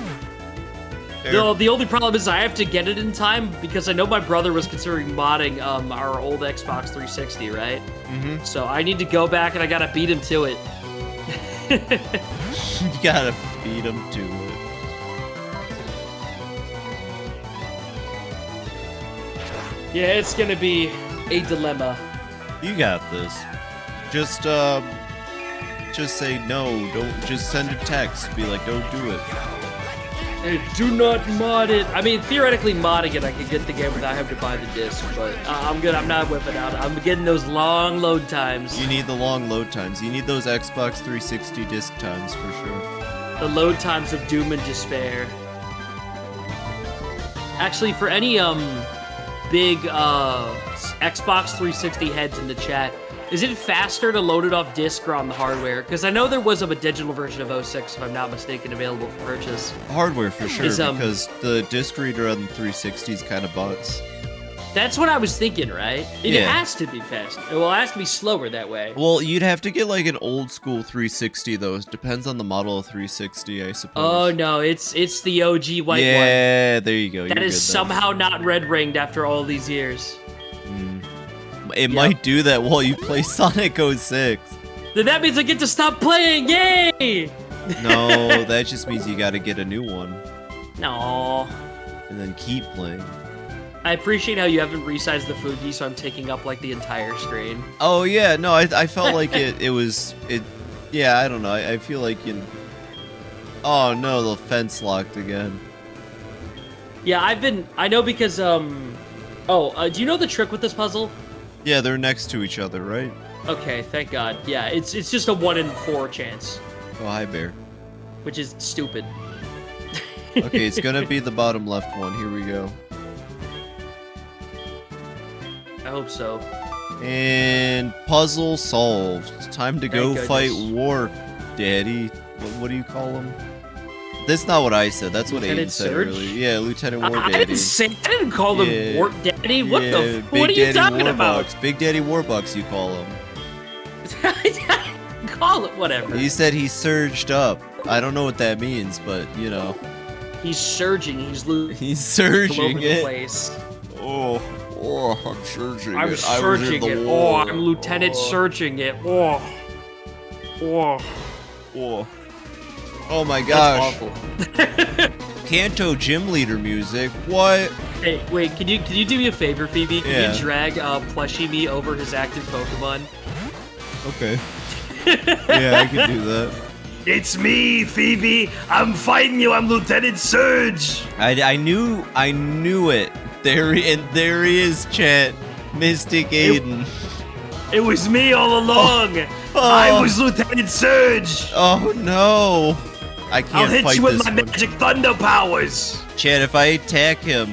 The only problem is I have to get it in time because I know my brother was considering modding our old Xbox 360, right? Mm-hmm. So I need to go back and I gotta beat him to it. You gotta beat him to it. Yeah, it's gonna be a dilemma. You got this. Just say no. Don't just send a text. Be like, don't do it. Hey, do not mod it. I mean, theoretically modding it, I could get the game without having to buy the disc, but I'm good. I'm not whipping out. I'm getting those long load times. You need the long load times. You need those Xbox 360 disc times for sure. The load times of doom and despair. Actually, for any big Xbox 360 heads in the chat, is it faster to load it off disc or on the hardware? Because I know there was a digital version of 06, if I'm not mistaken, available for purchase. Hardware for sure, Is, because the disc reader on the 360 is kind of butts. That's what I was thinking, right? It Yeah. has to be faster. Well, it has to be slower that way. Well, you'd have to get like an old school 360 though. It depends on the model of 360, I suppose. Oh no, it's the OG white one. Yeah, there you go. That You're is good somehow not red ringed after all these years. then. It might do that while you play Sonic 06. Then that means I get to stop playing. Yay! No, that just means you gotta get a new one No. and then keep playing. I appreciate how you haven't resized the Fuji, so I'm taking up like the entire screen. Oh yeah, no, I felt like it was yeah, I don't know. I feel like oh no, the fence locked again. Yeah, I know because do you know the trick with this puzzle? Yeah, they're next to each other, right? Okay, thank God. Yeah, it's just a 1 in 4 chance, Oh, hi, Bear. which is stupid. Okay, it's gonna be the bottom left one. Here we go. I hope so. And puzzle solved. Time to go Thank fight goodness. War Daddy. What do you call him? That's not what I said. That's what Lieutenant Aiden said Surge? earlier. Yeah, Lieutenant War I Daddy. didn't call him Yeah. Wart Daddy. What Yeah, the? Big What are you Daddy talking Warbucks. about? Big Daddy Warbucks, you call him. Call it whatever. He said he surged up. I don't know what that means, but you know, He's surging. He's losing he's all over surging the it. place. Oh, I'm surging I'm it. I was in searching the it. Oh, war. I'm Lieutenant searching it. Oh. Oh my That's gosh. awful. Kanto gym leader music. What? Hey, wait, can you do me a favor, Phoebe? Can Yeah. you drag Plushie me over his active Pokemon? Okay. Yeah, I can do that. It's me, Phoebe. I'm fighting you. I'm Lieutenant Surge. I knew it. There he is, chat. Mystic Aiden. It was me all along. I was Lieutenant Surge. Oh no. I I'll can't hit fight you with this my one. magic thunder powers. Chad, if I attack him,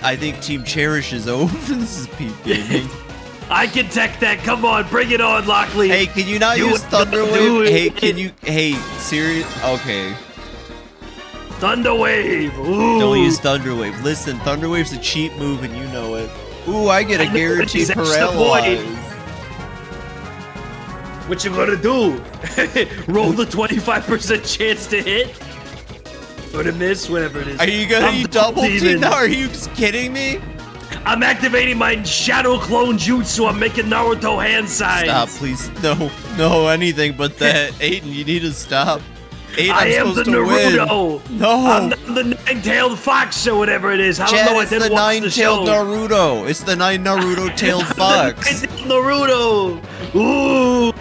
I think Team Cherish is over. This is Pete Gaming. I can tech that. Come on, bring it on, Lockley. Hey, can you not Do use it, Thunder do Wave? it. Hey, can you? Hey, serious? Okay. Thunder Wave. Ooh. Don't use Thunder Wave. Listen, Thunder Wave's a cheap move and you know it. Ooh, I get a I know, guaranteed but he's extra paralyze. What you gonna do? Roll the 25% chance to hit? Or to miss, whatever it is. Are you gonna I'm you double team demon. now? Are you kidding me? I'm activating my Shadow Clone Jutsu. I'm making Naruto hand signs. Stop, please. No, anything but that. Aiden, you need to stop. Aiden, I I'm am the supposed to win. Naruto. No. I'm the nine-tailed fox or whatever it is. I don't Chad, know. I it's the didn't watch the show. nine-tailed Naruto. It's the nine Naruto-tailed fox. Naruto. Ooh.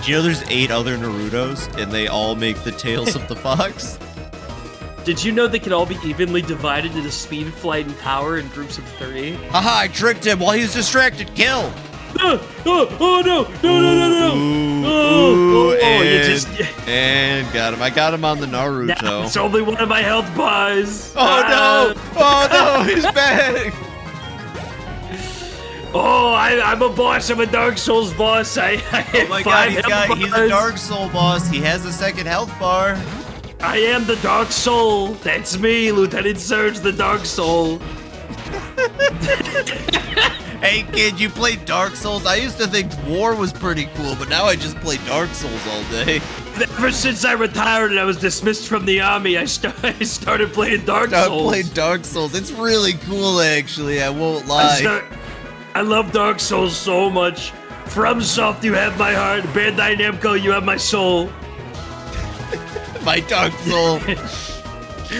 Do you know there's 8 other Narutos, and they all make the tails of the fox? Did you know they can all be evenly divided into speed, flight, and power in groups of 3? Haha, I tricked him while he was distracted. Kill! Oh no! No! Ooh, You and, just. and got him. I got him on the Naruto. Now it's only one of my health bars. Oh no! Oh no! He's back! Oh, I'm a boss. I'm a Dark Souls boss. I Oh my god, he's a Dark Soul boss. He has a second health bar. I am the Dark Soul. That's me, Lieutenant Surge, the Dark Soul. Hey kid, you played Dark Souls? I used to think War was pretty cool, but now I just play Dark Souls all day. Ever since I retired and I was dismissed from the army, I started playing Dark Souls. I played Dark Souls. It's really cool, actually. I won't lie. I love Dark Souls so much. FromSoft, you have my heart. Bandai Namco, you have my soul. My Dark Soul.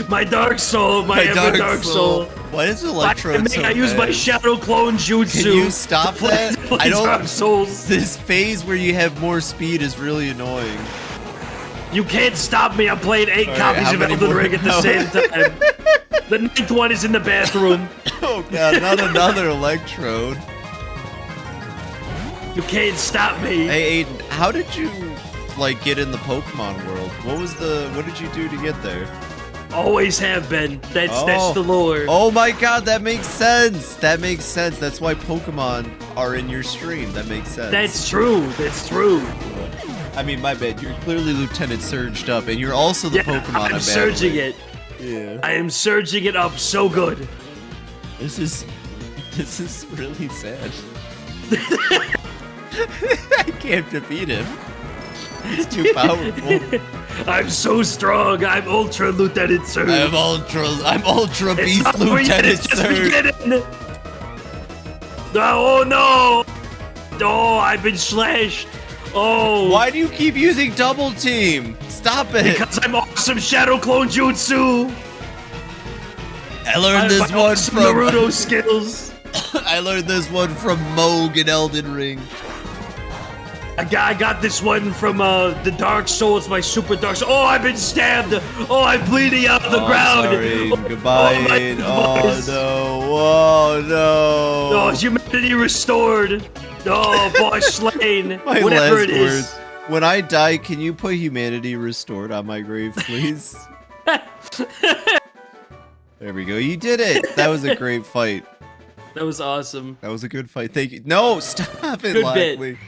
My Dark Soul. My Dark Soul. Why is Electrode so I use bad? my Shadow Clone Jutsu. Can you stop that? I don't. Dark Souls. This phase where you have more speed is really annoying. You can't stop me. I'm playing 8 All right, copies how of many Elden more? Ring at the same time. The 9th one is in the bathroom. Oh god, not another Electrode. You can't stop me. Hey Aiden, how did you like get in the Pokemon world? What did you do to get there? Always have been. That's the lore. Oh my god, that makes sense. That makes sense. That's why Pokemon are in your stream. That makes sense. That's true. That's true. I mean, my bad. You're clearly Lieutenant Surged up, and you're also the Pokemon. I'm surging it. Yeah. I am surging it up so good. This is really sad. I can't defeat him. He's too powerful. I'm so strong. I'm Ultra Lieutenant Surge. I'm Ultra It's Beast not over yet, Lieutenant it's just Surge. beginning. Oh no! Oh, I've been slashed. Oh. Why do you keep using double team? Stop it. Because I'm awesome Shadow Clone Jutsu. I learned this my one awesome from Naruto skills. I learned this one from Moog in Elden Ring. I got this one from the Dark Souls, my super Dark Soul. Oh, I've been stabbed. Oh, I'm bleeding out of the ground. Sorry. Oh, Goodbye. oh, my Oh voice. no. Oh no. Oh, humanity restored. Oh, boss slain. My Whatever last it is. words. When I die, can you put humanity restored on my grave, please? There we go. You did it. That was a great fight. That was awesome. That was a good fight. Thank you. No, stop it, Good bit. Lackley.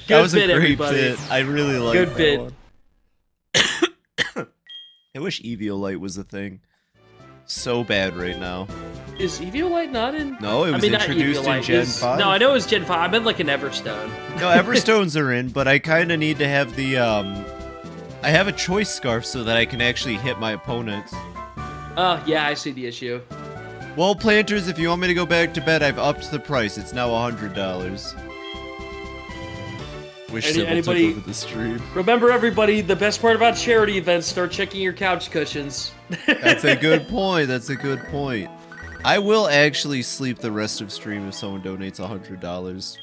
Good That was bit, a great everybody. bit. I really liked Good that bit. one. I wish Eviolite was a thing. So bad right now. Is Eviolite not in? No, it was I mean, not introduced in Eviolite. Gen Is- 5. No, I know it was Gen 5. I meant like an Everstone. No, Everstones are in, but I kind of need to have the, I have a choice scarf so that I can actually hit my opponents. Oh, yeah, I see the issue. Well, Planters, if you want me to go back to bed, I've upped the price. It's now $100. Wish Sybil anybody- took over the stream. Remember, everybody, the best part about charity events, start checking your couch cushions. That's a good point. That's a good point. I will actually sleep the rest of stream if someone donates $100.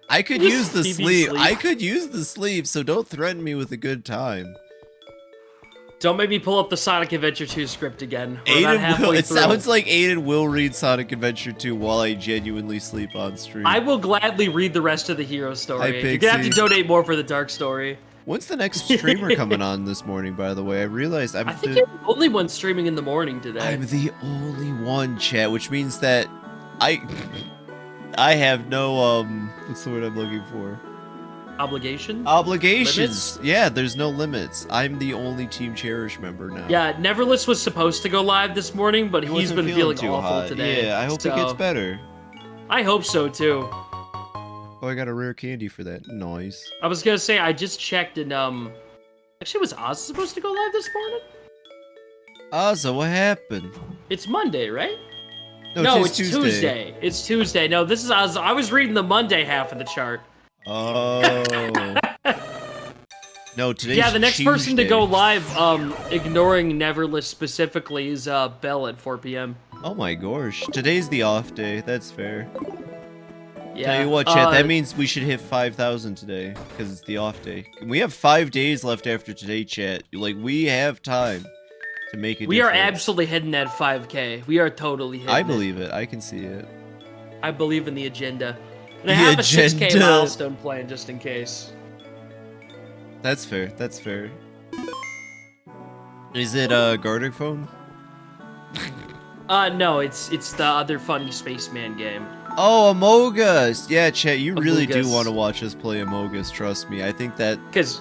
I could Just use the TV sleep. sleep. I could use the sleep, so don't threaten me with a good time. Don't make me pull up the Sonic Adventure 2 script again. We're about Aiden will, halfway it through. sounds like Aiden will read Sonic Adventure 2 while I genuinely sleep on stream. I will gladly read the rest of the hero story. Hi, You're gonna have to Pixie. donate more for the dark story. When's the next streamer coming on this morning, by the way? I realized I think you're the only one streaming in the morning today. I'm the only one, chat, which means that I have no, what's the word I'm looking for? Obligation? Obligations. Limits? Yeah, there's no limits. I'm the only Team Cherish member now. Yeah, Neverless was supposed to go live this morning, but He he's wasn't been feeling too awful hot. today. Yeah, I hope it so- gets better. I hope so too. Oh, I got a rare candy for that. Nice. I was gonna say I just checked and actually was Oz supposed to go live this morning? Ozza, what happened? It's Monday, right? No, it's Tuesday. It's Tuesday. No, this is Oz. I was reading the Monday half of the chart. Oh. No, today's Yeah, the next person to Tuesday. go live, ignoring Neverlist specifically, is Bell at 4 p.m. Oh my gosh. Today's the off day. That's fair. Yeah. Tell you what, chat, that means we should hit 5,000 today, because it's the off day. We have 5 days left after today, chat. Like, we have time to make it. We are absolutely hitting that 5K. We are totally hitting I believe it. I can see it. I believe in the agenda. And I The have a 6K agenda. milestone plan just in case. That's fair. That's fair. Is it garter phone? No, it's the other funny spaceman game. Oh, Among Us! Yeah, chat, you really Among do Us. want to watch us play Among Us, trust me. I think that... Because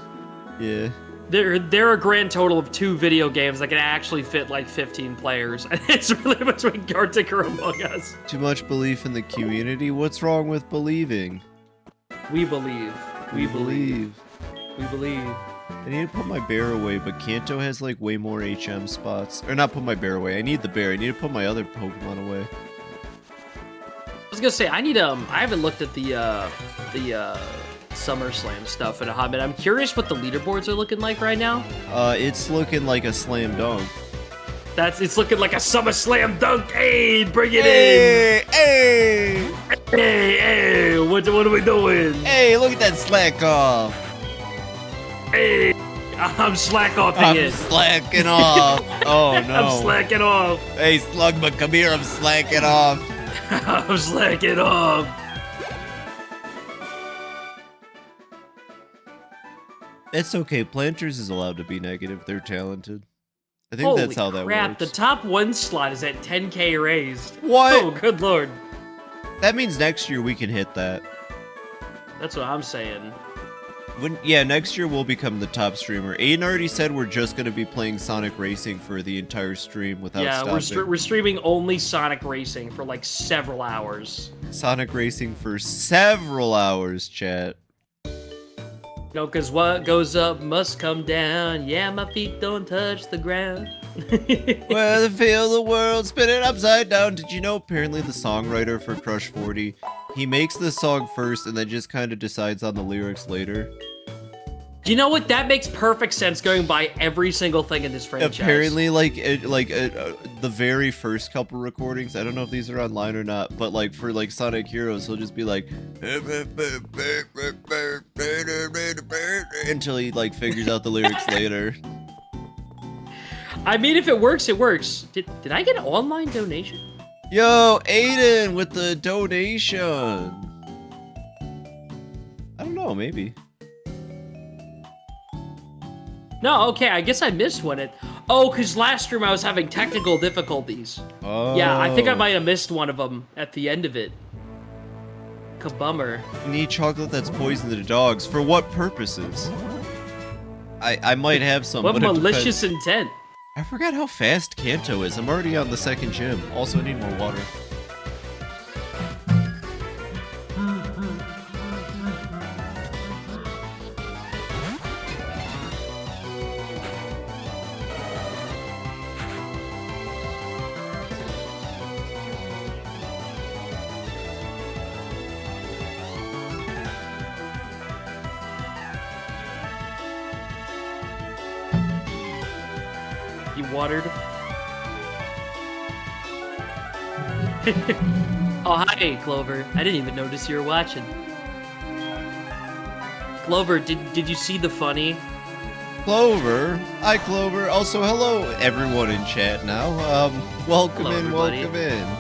Yeah. there are a grand total of 2 video games that can actually fit like 15 players. And it's really between Gartic or Among Us. Too much belief in the community? What's wrong with believing? We believe. We believe. We believe. I need to put my bear away, but Kanto has like way more HM spots. Or not put my bear away, I need the bear. I need to put my other Pokemon away. I was gonna say I haven't looked at the SummerSlam stuff in a hot minute. I'm curious what the leaderboards are looking like right now. It's looking like a slam dunk. It's looking like a SummerSlam dunk. Hey, bring it Hey! in. Hey, what are we doing? Hey, look at that slack off! Hey, I'm slack offing I'm it. slacking off! Oh no. I'm slacking off. Hey, Slugma, come here, I'm slacking off! I'm slacking off. It's okay, Planters is allowed to be negative, they're talented. I think Holy that's how that crap, works. the top 1 slot is at 10K raised. What? Oh, good lord. That means next year we can hit that. That's what I'm saying. Yeah, next year we'll become the top streamer. Aiden already said we're just going to be playing Sonic Racing for the entire stream without Yeah, stopping. we're streaming only Sonic Racing for like several hours. Sonic Racing for several hours, chat. No, because what goes up must come down. Yeah, my feet don't touch the ground. Where they feel the world spinning upside down. Did you know apparently the songwriter for Crush 40, he makes the song first and then just kind of decides on the lyrics later? Do you know what? That makes perfect sense going by every single thing in this franchise. Apparently, the very first couple recordings, I don't know if these are online or not, but like for like Sonic Heroes, he'll just be like until he like figures out the lyrics later. I mean, if it works, it works. Did I get an online donation? Yo, Aiden with the donation. I don't know, maybe. No, okay, I guess I missed one. Because last stream I was having technical difficulties. Oh. Yeah, I think I might have missed one of them at the end of it. Kabummer. You need chocolate that's poison to dogs. For what purposes? I might have some. What but it malicious depends. intent? I forgot how fast Kanto is. I'm already on the second gym. Also, I need more water. You watered? Oh, hi, Clover. I didn't even notice you were watching. Clover, did you see the funny? Clover. Hi, Clover. Also, hello, everyone in chat now. Welcome Hello, in, everybody. welcome in.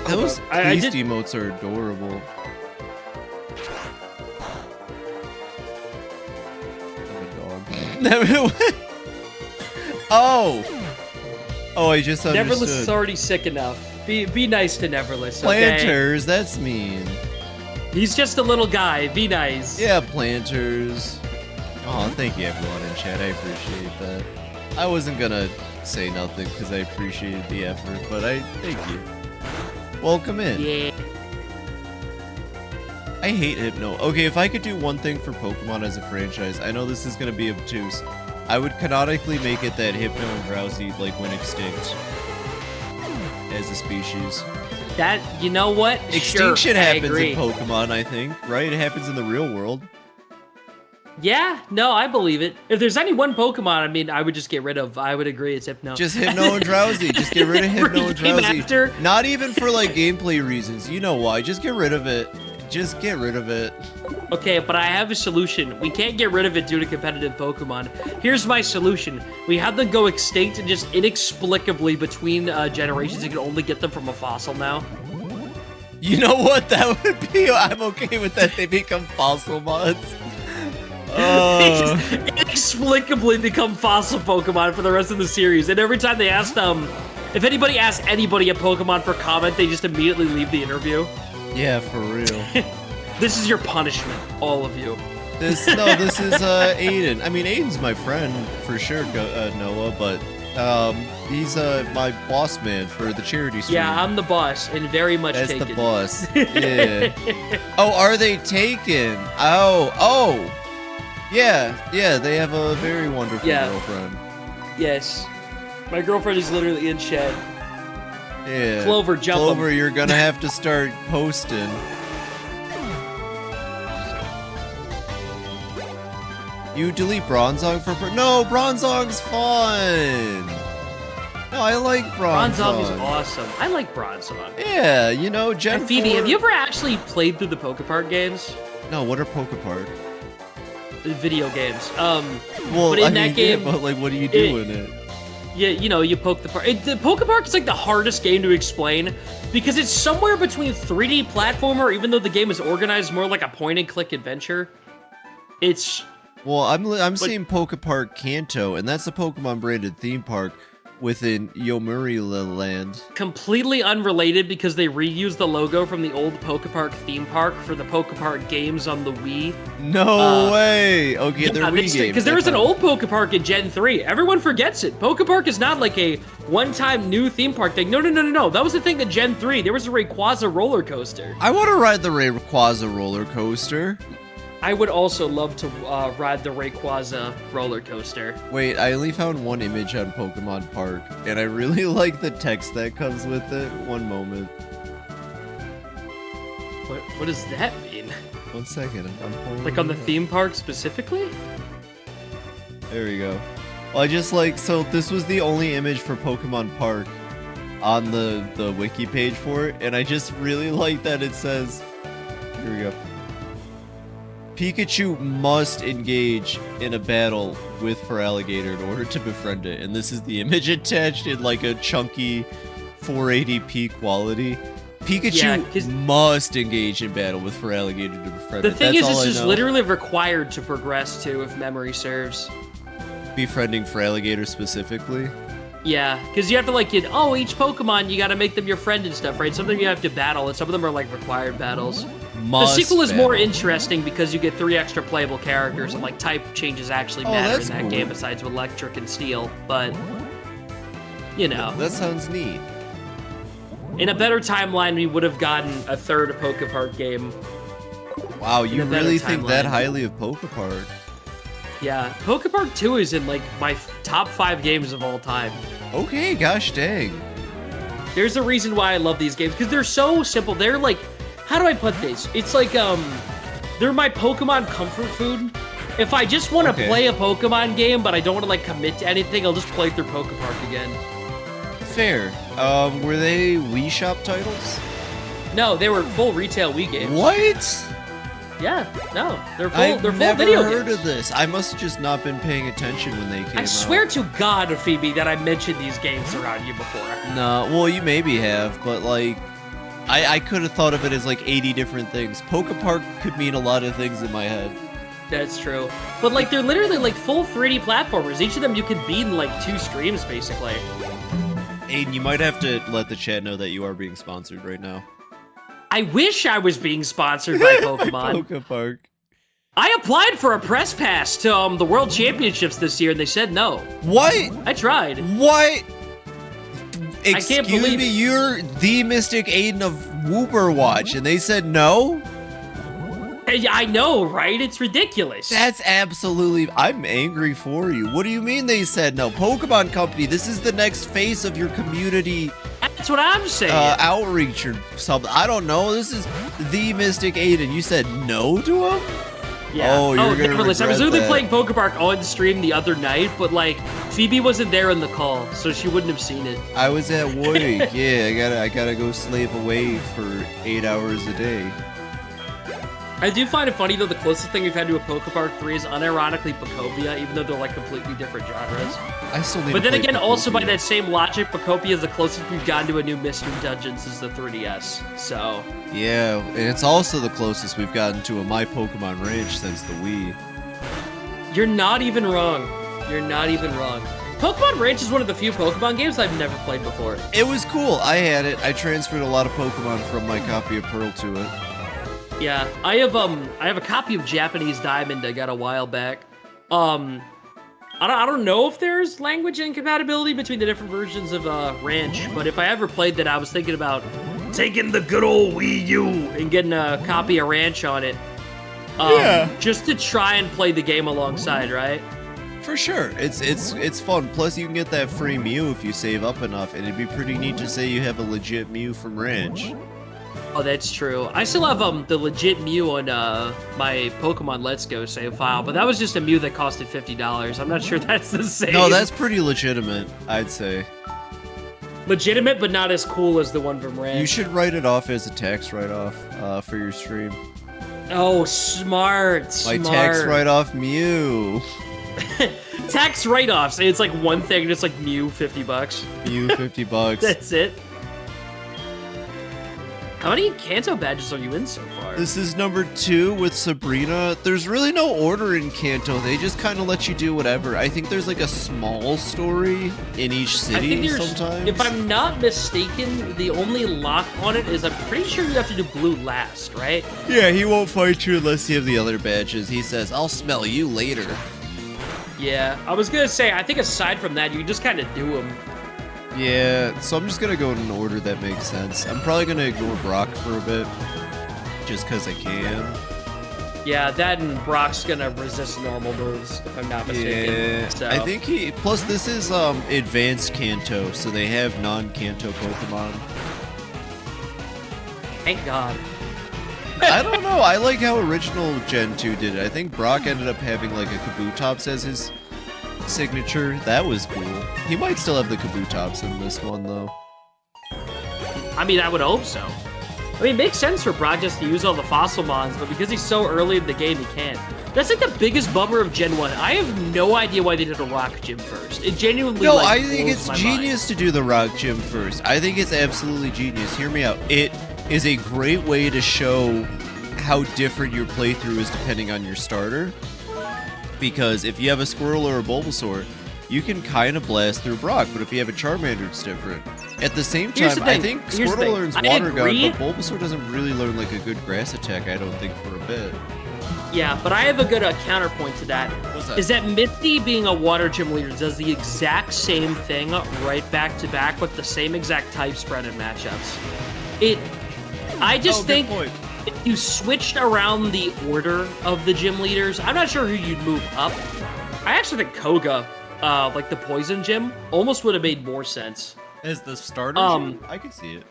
Those I beast did- emotes are adorable. I'm a dog. Oh! Oh, I just understood. Neverless is already sick enough. Be nice to Neverless, okay? Planters, that's mean. He's just a little guy. Be nice. Yeah, planters. Oh, thank you everyone in chat. I appreciate that. I wasn't gonna say nothing because I appreciated the effort, but I thank you. Welcome in. Yeah. I hate Hypno. Okay, if I could do one thing for Pokemon as a franchise, I know this is gonna be obtuse. I would canonically make it that Hypno and Drowsy like went extinct as a species. That, you know what? Extinction Sure, I happens agree. in Pokemon, I think, right? It happens in the real world. Yeah, no, I believe it. If there's any one Pokemon, I mean, I would just get rid of. I would agree, it's Hypno. Just Hypno and Drowsy. Just get rid of Hypno and Game Drowsy. after. Not even for like gameplay reasons. You know why? Just get rid of it. Just get rid of it. Okay, but I have a solution. We can't get rid of it due to competitive Pokemon. Here's my solution. We have them go extinct and just inexplicably between generations, you can only get them from a fossil now. You know what? That would be. I'm okay with that. They become fossil mods. They just inexplicably become fossil Pokemon for the rest of the series. And every time they ask them, if anybody asks anybody a Pokemon for comment, they just immediately leave the interview. Yeah, for real. This is your punishment, all of you. This is Aiden. I mean, Aiden's my friend for sure, Noah, but he's my boss man for the charity stream. Yeah, I'm the boss and very much That's taken. the boss. Yeah. Oh, are they taken? Oh. Yeah, they have a very wonderful girlfriend. Yes. My girlfriend is literally in chat. Yeah. Clover, jump 'em. Clover, you're gonna have to start posting. You delete Bronzong for no, Bronzong's fun. No, I like Bronzong. Bronzong is awesome. I like Bronzong. Yeah, you know, Gen And Phoebe, 4 have you ever actually played through the Pokepark games? No, what are Pokepark? The video games. Well, but in I that mean, game, yeah, but like, what do you do in it? Yeah, you know, you poke the park. The Pokepark is like the hardest game to explain because it's somewhere between 3D platformer, even though the game is organized more like a point-and-click adventure. It's Well, I'm seeing Pokepark Kanto, and that's a Pokemon-branded theme park within Yomiuri Land. completely unrelated because they reused the logo from the old Pokepark theme park for the Pokepark games on the Wii. No way! Okay, they're regamed. Because there was an old Pokepark in Gen 3. Everyone forgets it. Pokepark is not like a one-time new theme park thing. No. That was the thing in Gen 3. There was a Rayquaza roller coaster. I want to ride the Rayquaza roller coaster. I would also love to ride the Rayquaza roller coaster. Wait, I only found one image on Pokemon Park, and I really like the text that comes with it. One moment. What does that mean? 1 second. I'm pulling Like on the it up. theme park specifically? There we go. Well, I just like, so this was the only image for Pokemon Park on the wiki page for it, and I just really like that it says, here we go. Pikachu must engage in a battle with Feraligatr in order to befriend it, and this is the image attached in like a chunky 480p quality. Pikachu must engage in battle with Feraligatr to befriend The it. thing That's is, all this I is know. literally required to progress to, if memory serves. Befriending Feraligatr specifically. Yeah, because you have to like, each Pokemon, you gotta make them your friend and stuff, right? Some of them you have to battle, and some of them are like required battles. Must the sequel is more battle. interesting because you get 3 extra playable characters, and like type changes actually matter in that's that cool. game besides electric and steel, but, you know. That sounds neat. In a better timeline, we would have gotten a 3rd Pokepark game. Wow, you a better really think that timeline. highly of Pokepark? Yeah, Pokepark 2 is in like my top 5 games of all time. Okay, gosh dang. There's a reason why I love these games, because they're so simple. They're like, how do I put this? It's like, they're my Pokemon comfort food. If I just want to play a Pokemon game, but I don't want to like commit to anything, I'll just play through Pokepark again. Fair. Were they Wii Shop titles? No, they were full retail Wii games. What? Yeah, no, they're full. I've they're full never video heard games. of this. I must have just not been paying attention when they came out. I swear to God, Phoebe, that I mentioned these games around you before. No, well, you maybe have, but like, I could have thought of it as like 80 different things. Pokepark could mean a lot of things in my head. That's true. But like, they're literally like full 3D platformers. Each of them you can beat in like 2 streams, basically. Aiden, you might have to let the chat know that you are being sponsored right now. I wish I was being sponsored by Pokemon. Pokepark. I applied for a press pass to the World Championships this year, and they said no. What? I tried. What? I can't believe me, it. you're the Mystic Aiden of Wooper Watch, and they said no? I know, right? It's ridiculous. That's absolutely... I'm angry for you. What do you mean they said no? Pokemon Company, this is the next face of your community That's what I'm saying. outreach or something. I don't know. This is the Mystic Aiden. You said no to him? Yeah. Oh, you're gonna never listen. I was regret literally that. playing Pokepark on stream the other night, but like Phoebe wasn't there in the call, so she wouldn't have seen it. I was at work. Yeah, I gotta go slave away for 8 hours a day. I do find it funny though. The closest thing we've had to a Pokepark 3 is unironically Pocopia, even though they're like completely different genres. I still need But to then play again, also by Pokopia. that same logic, Pocopia is the closest we've gotten to a new Mystery Dungeon since the 3DS. So Yeah, and it's also the closest we've gotten to a My Pokemon Ranch since the Wii. you're not even wrong. You're not even wrong. Pokemon Ranch is one of the few Pokemon games I've never played before. It was cool. I had it. I transferred a lot of Pokemon from my copy of Pearl to it. Yeah, I have a copy of Japanese Diamond I got a while back. I don't know if there's language incompatibility between the different versions of Ranch, but if I ever played that, I was thinking about taking the good old Wii U and getting a copy of Ranch on it. Just to try and play the game alongside, right? For sure. It's fun. Plus, you can get that free Mew if you save up enough, and it'd be pretty neat to say you have a legit Mew from Ranch. Oh, that's true. I still have the legit Mew on my Pokemon Let's Go save file, but that was just a Mew that costed $50. I'm not sure that's the same. No, that's pretty legitimate, I'd say. legitimate, but not as cool as the one from Ranch. You should write it off as a tax write-off for your stream. Oh, smart. My tax write-off Mew. Tax write-offs. It's like one thing, just like Mew, $50. Mew, $50. That's it. How many Kanto badges are you in so far? This is number 2 with Sabrina. There's really no order in Kanto. They just kind of let you do whatever. I think there's like a small story in each I think city there's, sometimes. if I'm not mistaken, the only lock on it is I'm pretty sure you have to do blue last, right? Yeah, he won't fight you unless you have the other badges. He says, I'll smell you later. Yeah, I was gonna say, I think aside from that, you can just kind of do them. Yeah, so I'm just gonna go in an order that makes sense. I'm probably gonna ignore Brock for a bit, just because I can. Yeah, that and Brock's gonna resist normal moves, if I'm not mistaken. Yeah, So. I think he. Plus, this is advanced Kanto, so they have non-Kanto Pokemon. Thank God. I don't know. I like how original Gen 2 did it. I think Brock ended up having like a Kabutops as his signature. That was cool. He might still have the Kabutops in this one though. I mean, I would hope so. I mean, it makes sense for Brock just to use all the fossil mons, but because he's so early in the game, he can't. That's like the biggest bummer of Gen 1. I have no idea why they did a rock gym first. It genuinely, No, like, I think blows it's my genius to do the Rock Gym first. I think it's absolutely genius. Hear me out. It is a great way to show how different your playthrough is depending on your starter. Because if you have a Squirtle or a Bulbasaur, you can kind of blast through Brock, but if you have a Charmander, it's different. At the same Here's time, the I thing. think Here's the Squirtle thing. learns I Water agree. Gun, but Bulbasaur doesn't really learn like a good grass attack, I don't think, for a bit. Yeah, but I have a good counterpoint to that. What's that? Is that Misty being a water gym leader does the exact same thing right back to back with the same exact type spread and matchups. I just think if you switched around the order of the gym leaders, I'm not sure who you'd move up. I actually think Koga, like the poison gym, almost would have made more sense. As the starter gym? I could see it.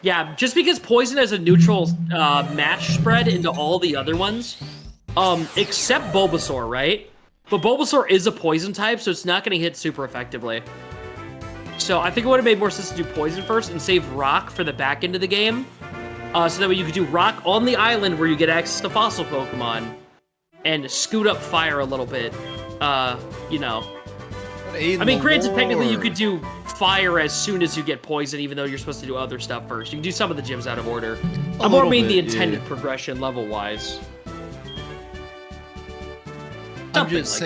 Yeah, just because poison has a neutral match spread into all the other ones, except Bulbasaur, right? But Bulbasaur is a poison type, so it's not going to hit super effectively. So I think it would have made more sense to do poison first and save rock for the back end of the game. So that way you could do rock on the island where you get access to fossil Pokemon and scoot up fire a little bit. You know. I mean, granted, technically you could do fire as soon as you get poison, even though you're supposed to do other stuff first. You can do some of the gyms out of order. I more mean the intended progression level-wise. I'm just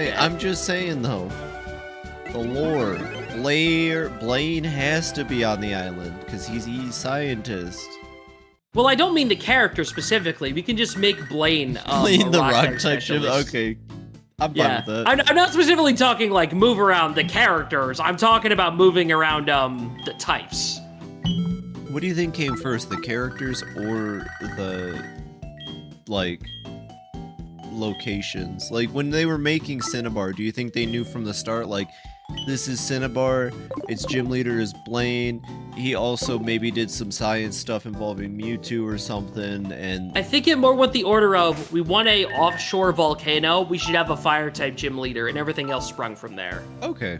saying though. The lore. Blaine has to be on the island because he's a scientist. Well, I don't mean the character specifically. We can just make Blaine Blaine a the rock rock type type gym. specialist. Okay. I'm Yeah, fine with that. I'm not specifically talking like move around the characters. I'm talking about moving around the types. What do you think came first, the characters or the like locations? Like when they were making Cinnabar, do you think they knew from the start like this is Cinnabar, its gym leader is Blaine, he also maybe did some science stuff involving Mewtwo or something, and I think it more went the order of, we want a offshore volcano, we should have a fire-type gym leader, and everything else sprung from there. okay.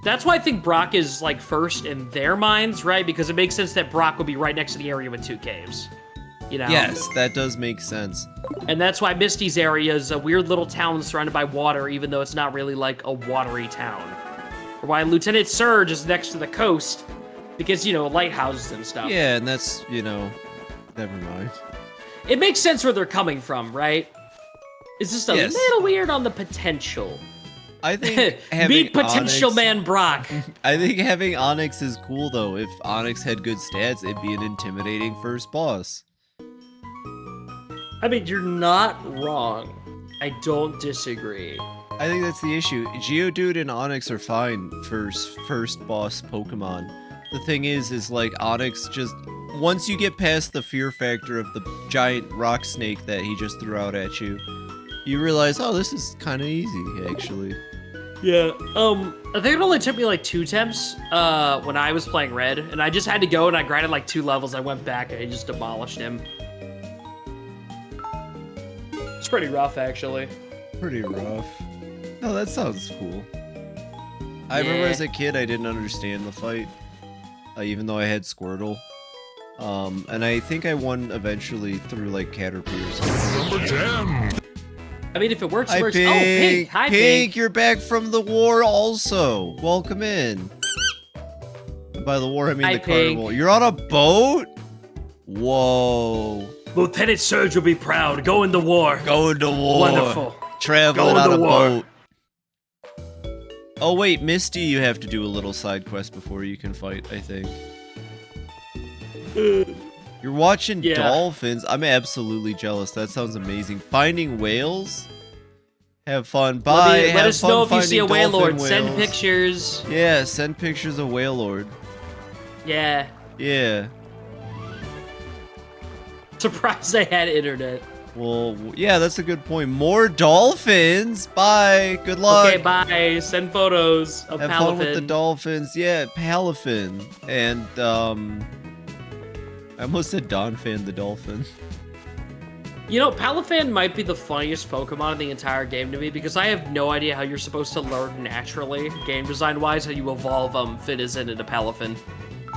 That's why I think Brock is, like, first in their minds, right? Because it makes sense that Brock would be right next to the area with 2 caves. You know? Yes, that does make sense. And that's why Misty's area is a weird little town surrounded by water, even though it's not really, like, a watery town. Or why Lieutenant Surge is next to the coast, because, you know, lighthouses and stuff. Yeah, and that's, you know, never mind. It makes sense where they're coming from, right? It's just a Yes. little weird on the potential. I think having Meet Potential Onyx, Man Brock. I think having Onyx is cool though. If Onyx had good stats, it'd be an intimidating first boss. I mean, you're not wrong. I don't disagree. I think that's the issue. Geodude and Onyx are fine for first boss Pokemon. The thing is like Onyx just, once you get past the fear factor of the giant rock snake that he just threw out at you, you realize, oh, this is kind of easy, actually. Yeah, I think it only took me like 2 attempts, when I was playing Red, and I just had to go and I grinded like 2 levels, I went back and I just demolished him. It's pretty rough, actually. Pretty rough. Oh, that sounds cool. I remember as a kid, I didn't understand the fight, even though I had Squirtle. And I think I won eventually through like Caterpie or something. Number 10. I mean, if it works, it Hi, works. Pink. Oh, Pink! Hi, Pink! You're back from the war also. Welcome in. And by the war, I mean Hi, the Pink. carnival. You're on a boat? Whoa. Lieutenant Surge will be proud. Going to war. Going to war. Wonderful. Traveling Going on to a war. boat. Oh wait, Misty, you have to do a little side quest before you can fight, I think. You're watching Yeah. dolphins. I'm absolutely jealous. That sounds amazing. Finding whales? Have fun. Bye. Let Have us fun know if you see a finding dolphin Wailord. Send whales. pictures. Yeah, send pictures of Wailord. Yeah. Yeah. Surprised I had internet. Well, yeah, that's a good point. More dolphins. Bye. Good luck. Okay, bye. Send photos of Have Palafin. fun with the dolphins. Yeah, Palafin. And, I almost said Donphan the dolphin. You know, Palafin might be the funniest Pokemon in the entire game to me because I have no idea how you're supposed to learn naturally, game design-wise, how you evolve Finizen into Palafin.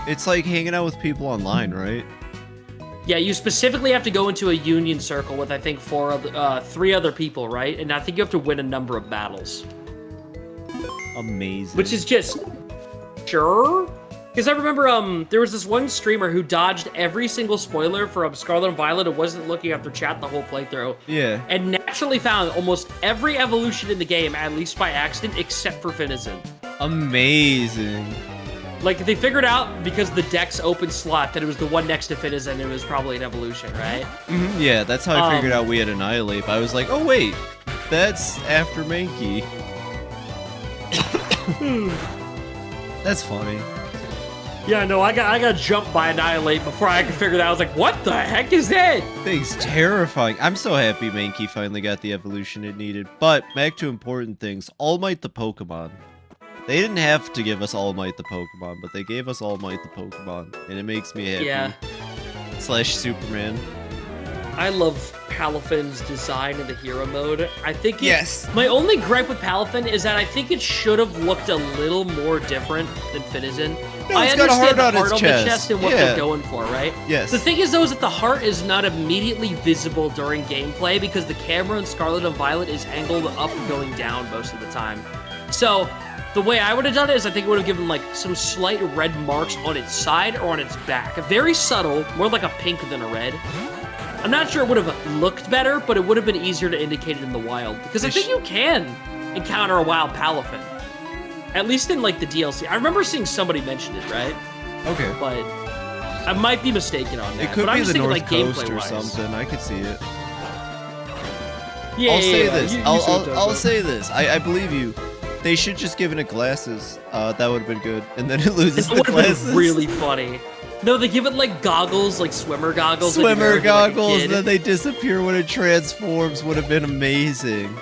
It's like hanging out with people online, right? Yeah, you specifically have to go into a union circle with, I think, 3 other people, right? And I think you have to win a number of battles. Amazing. Which is just... Sure? Because I remember there was this one streamer who dodged every single spoiler for Scarlet and Violet and wasn't looking after chat the whole playthrough. Yeah. And naturally found almost every evolution in the game, at least by accident, except for Finizen. Amazing. Like, they figured out, because the deck's open slot, that it was the one next to Finizen, it was probably an evolution, right? Yeah, that's how I figured out we had Annihilate. I was like, oh wait, that's after Mankey. That's funny. Yeah, no, I got jumped by Annihilate before I could figure that out. I was like, what the heck is that? Thing's terrifying. I'm so happy Mankey finally got the evolution it needed. But back to important things. All Might the Pokemon. They didn't have to give us All Might the Pokemon, but they gave us All Might the Pokemon, and it makes me happy. Yeah. / Superman. I love Palafin's design in the hero mode. I think Yes. My only gripe with Palafin is that I think it should have looked a little more different than Finizen. No, I it's got a understand heart the on its heart chest. and what Yeah. they're going for, right? Yes. The thing is, though, is that the heart is not immediately visible during gameplay because the camera in Scarlet and Violet is angled up and going down most of the time. So, the way I would have done it is I think it would have given, like, some slight red marks on its side or on its back. Very subtle, more like a pink than a red. I'm not sure it would have looked better, but it would have been easier to indicate it in the wild. Because I think you can encounter a wild Palafin. At least in, like, the DLC. I remember seeing somebody mention it, right? Okay. But I might be mistaken on that. It could but I'm be just the thinking, North like, Coast or gameplay-wise. something. I could see it. Yeah, I'll say this. You see what I'm talking I'll about. say this. I believe you. They should just given it glasses. That would have been good. And then it loses That the would have glasses. been really funny. No, they give it, like, goggles, like swimmer goggles. that you wear Swimmer when you're, like, a goggles, kid. then they disappear when it transforms. Would have been amazing.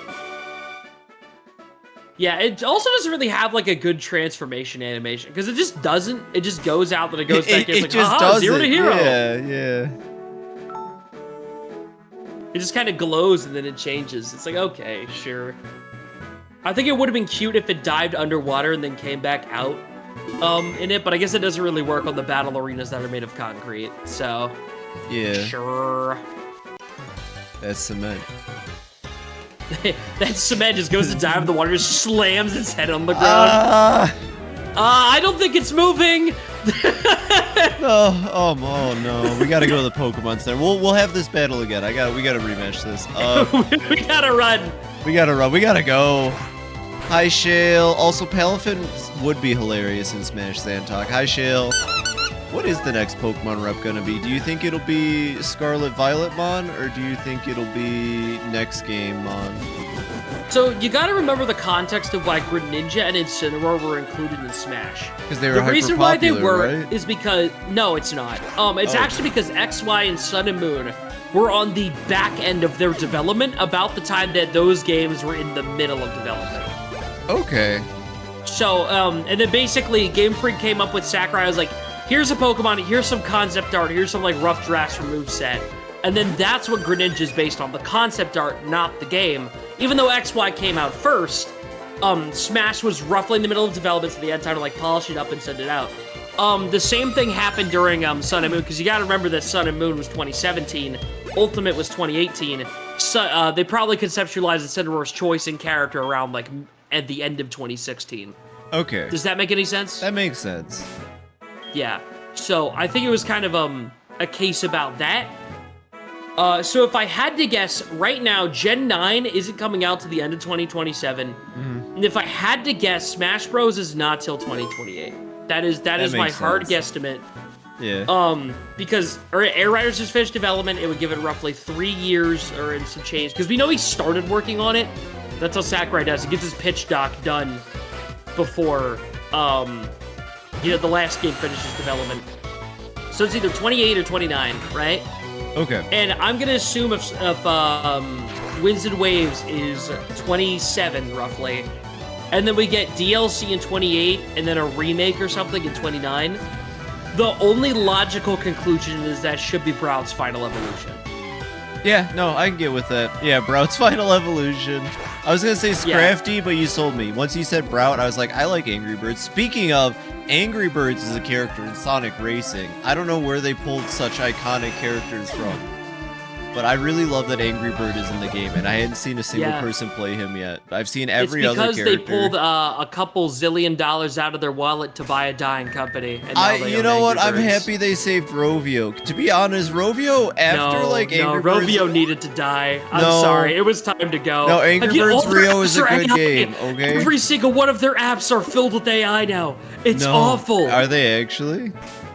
Yeah, it also doesn't really have like a good transformation animation because it just doesn't. It just goes out, then it goes back in. It's like, just haha, does 0 to it. hero. Yeah. It just kind of glows and then it changes. It's like, okay, sure. I think it would have been cute if it dived underwater and then came back out in it, but I guess it doesn't really work on the battle arenas that are made of concrete, so... Yeah. Sure. That's cement. That cement just goes to dive in the water, just slams its head on the ground. I don't think it's moving! Oh no, we gotta go to the Pokemon Center. We'll have this battle again. We gotta rematch this. We gotta run. We gotta go. Hi Shale. Also, Palafin would be hilarious in Smash Sandtalk. Hi Shale. What is the next Pokemon rep gonna be? Do you think it'll be Scarlet Violet Mon, or do you think it'll be next game Mon? So you gotta remember the context of why Greninja and Incineroar were included in Smash. Because they were The reason why they hyper-popular, were right? is because no, it's not. It's actually because X, Y, and Sun and Moon were on the back end of their development about the time that those games were in the middle of development. Okay. So, and then basically Game Freak came up with Sakurai. I was like, here's a Pokemon, here's some concept art, here's some like rough drafts for moveset. And then that's what Greninja is based on, the concept art, not the game. Even though XY came out first, Smash was roughly in the middle of development, so they had time to like polish it up and send it out. The same thing happened during Sun and Moon, because you gotta remember that Sun and Moon was 2017, Ultimate was 2018. So, they probably conceptualized Incineroar's choice in character around like at the end of 2016. Okay. Does that make any sense? That makes sense. Yeah. So I think it was kind of a case about that. So if I had to guess, right now, Gen 9 isn't coming out to the end of 2027. And if I had to guess, Smash Bros. Is not till 2028. That is my makes hard sense. guesstimate. Yeah. Because Air Riders just finished development, it would give it roughly 3 years or in some change. Because we know he started working on it. That's how Sakurai does. He gets his pitch doc done before, the last game finishes development. So it's either 28 or 29, right? Okay. And I'm gonna assume if Winds and Waves is 27 roughly, and then we get DLC in 28, and then a remake or something in 29. The only logical conclusion is that should be Brown's final evolution. Yeah, no, I can get with that. Yeah, Brout's final evolution. I was gonna say Scrafty, but you sold me. Once you said Brout, I was like, I like Angry Birds. Speaking of, Angry Birds is a character in Sonic Racing. I don't know where they pulled such iconic characters from, but I really love that Angry Bird is in the game, and I hadn't seen a single person play him yet. I've seen every other character. It's because they pulled a couple zillion dollars out of their wallet to buy a dying company. And now they you own know what? Angry I'm Birds. happy they saved Rovio. To be honest, Rovio after Angry Birds. Rovio needed to die. I'm No. sorry, it was time to go. No, Angry Again, Birds all their Rio is a apps are good AI. game, okay? Every single one of their apps are filled with AI now. It's No. awful. Are they actually?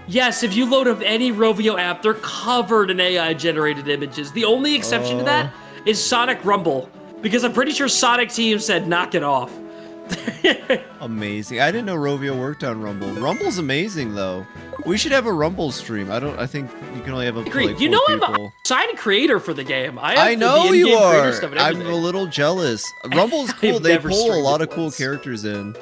Yes, if you load up any Rovio app, they're covered in AI-generated images. The only exception to that is Sonic Rumble, because I'm pretty sure Sonic Team said knock it off. Amazing. I didn't know Rovio worked on Rumble. Rumble's amazing though. We should have a Rumble stream. I think you can only have a Agreed. like You know 4 I'm people. a signed creator for the game. I have know the you in-game creator are. stuff and I'm everything. a little jealous. Rumble's cool. I've They never pull a streamed lot it of cool once. characters in.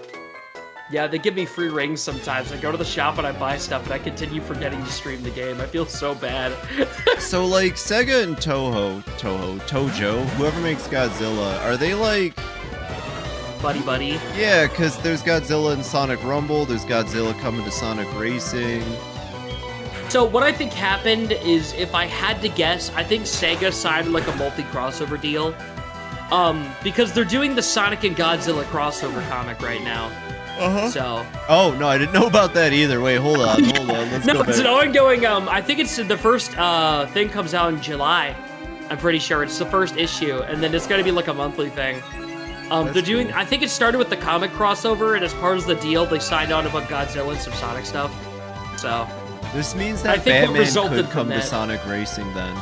Yeah, they give me free rings sometimes. I go to the shop and I buy stuff, and I continue forgetting to stream the game. I feel so bad. So like Sega and Tojo, whoever makes Godzilla, are they like? Buddy. Yeah, because there's Godzilla in Sonic Rumble. There's Godzilla coming to Sonic Racing. So what I think happened is, if I had to guess, I think Sega signed like a multi-crossover deal. Because they're doing the Sonic and Godzilla crossover comic right now. So. Oh no, I didn't know about that either. Wait, hold on. Let's No, go it's back. an ongoing. I think it's the first thing comes out in July. I'm pretty sure it's the first issue, and then it's gonna be like a monthly thing. They're doing. cool. I think it started with the comic crossover, and as part of the deal, they signed on about Godzilla and some Sonic stuff. So. This means I that think what Batman resulted could from come to that- Sonic Racing then.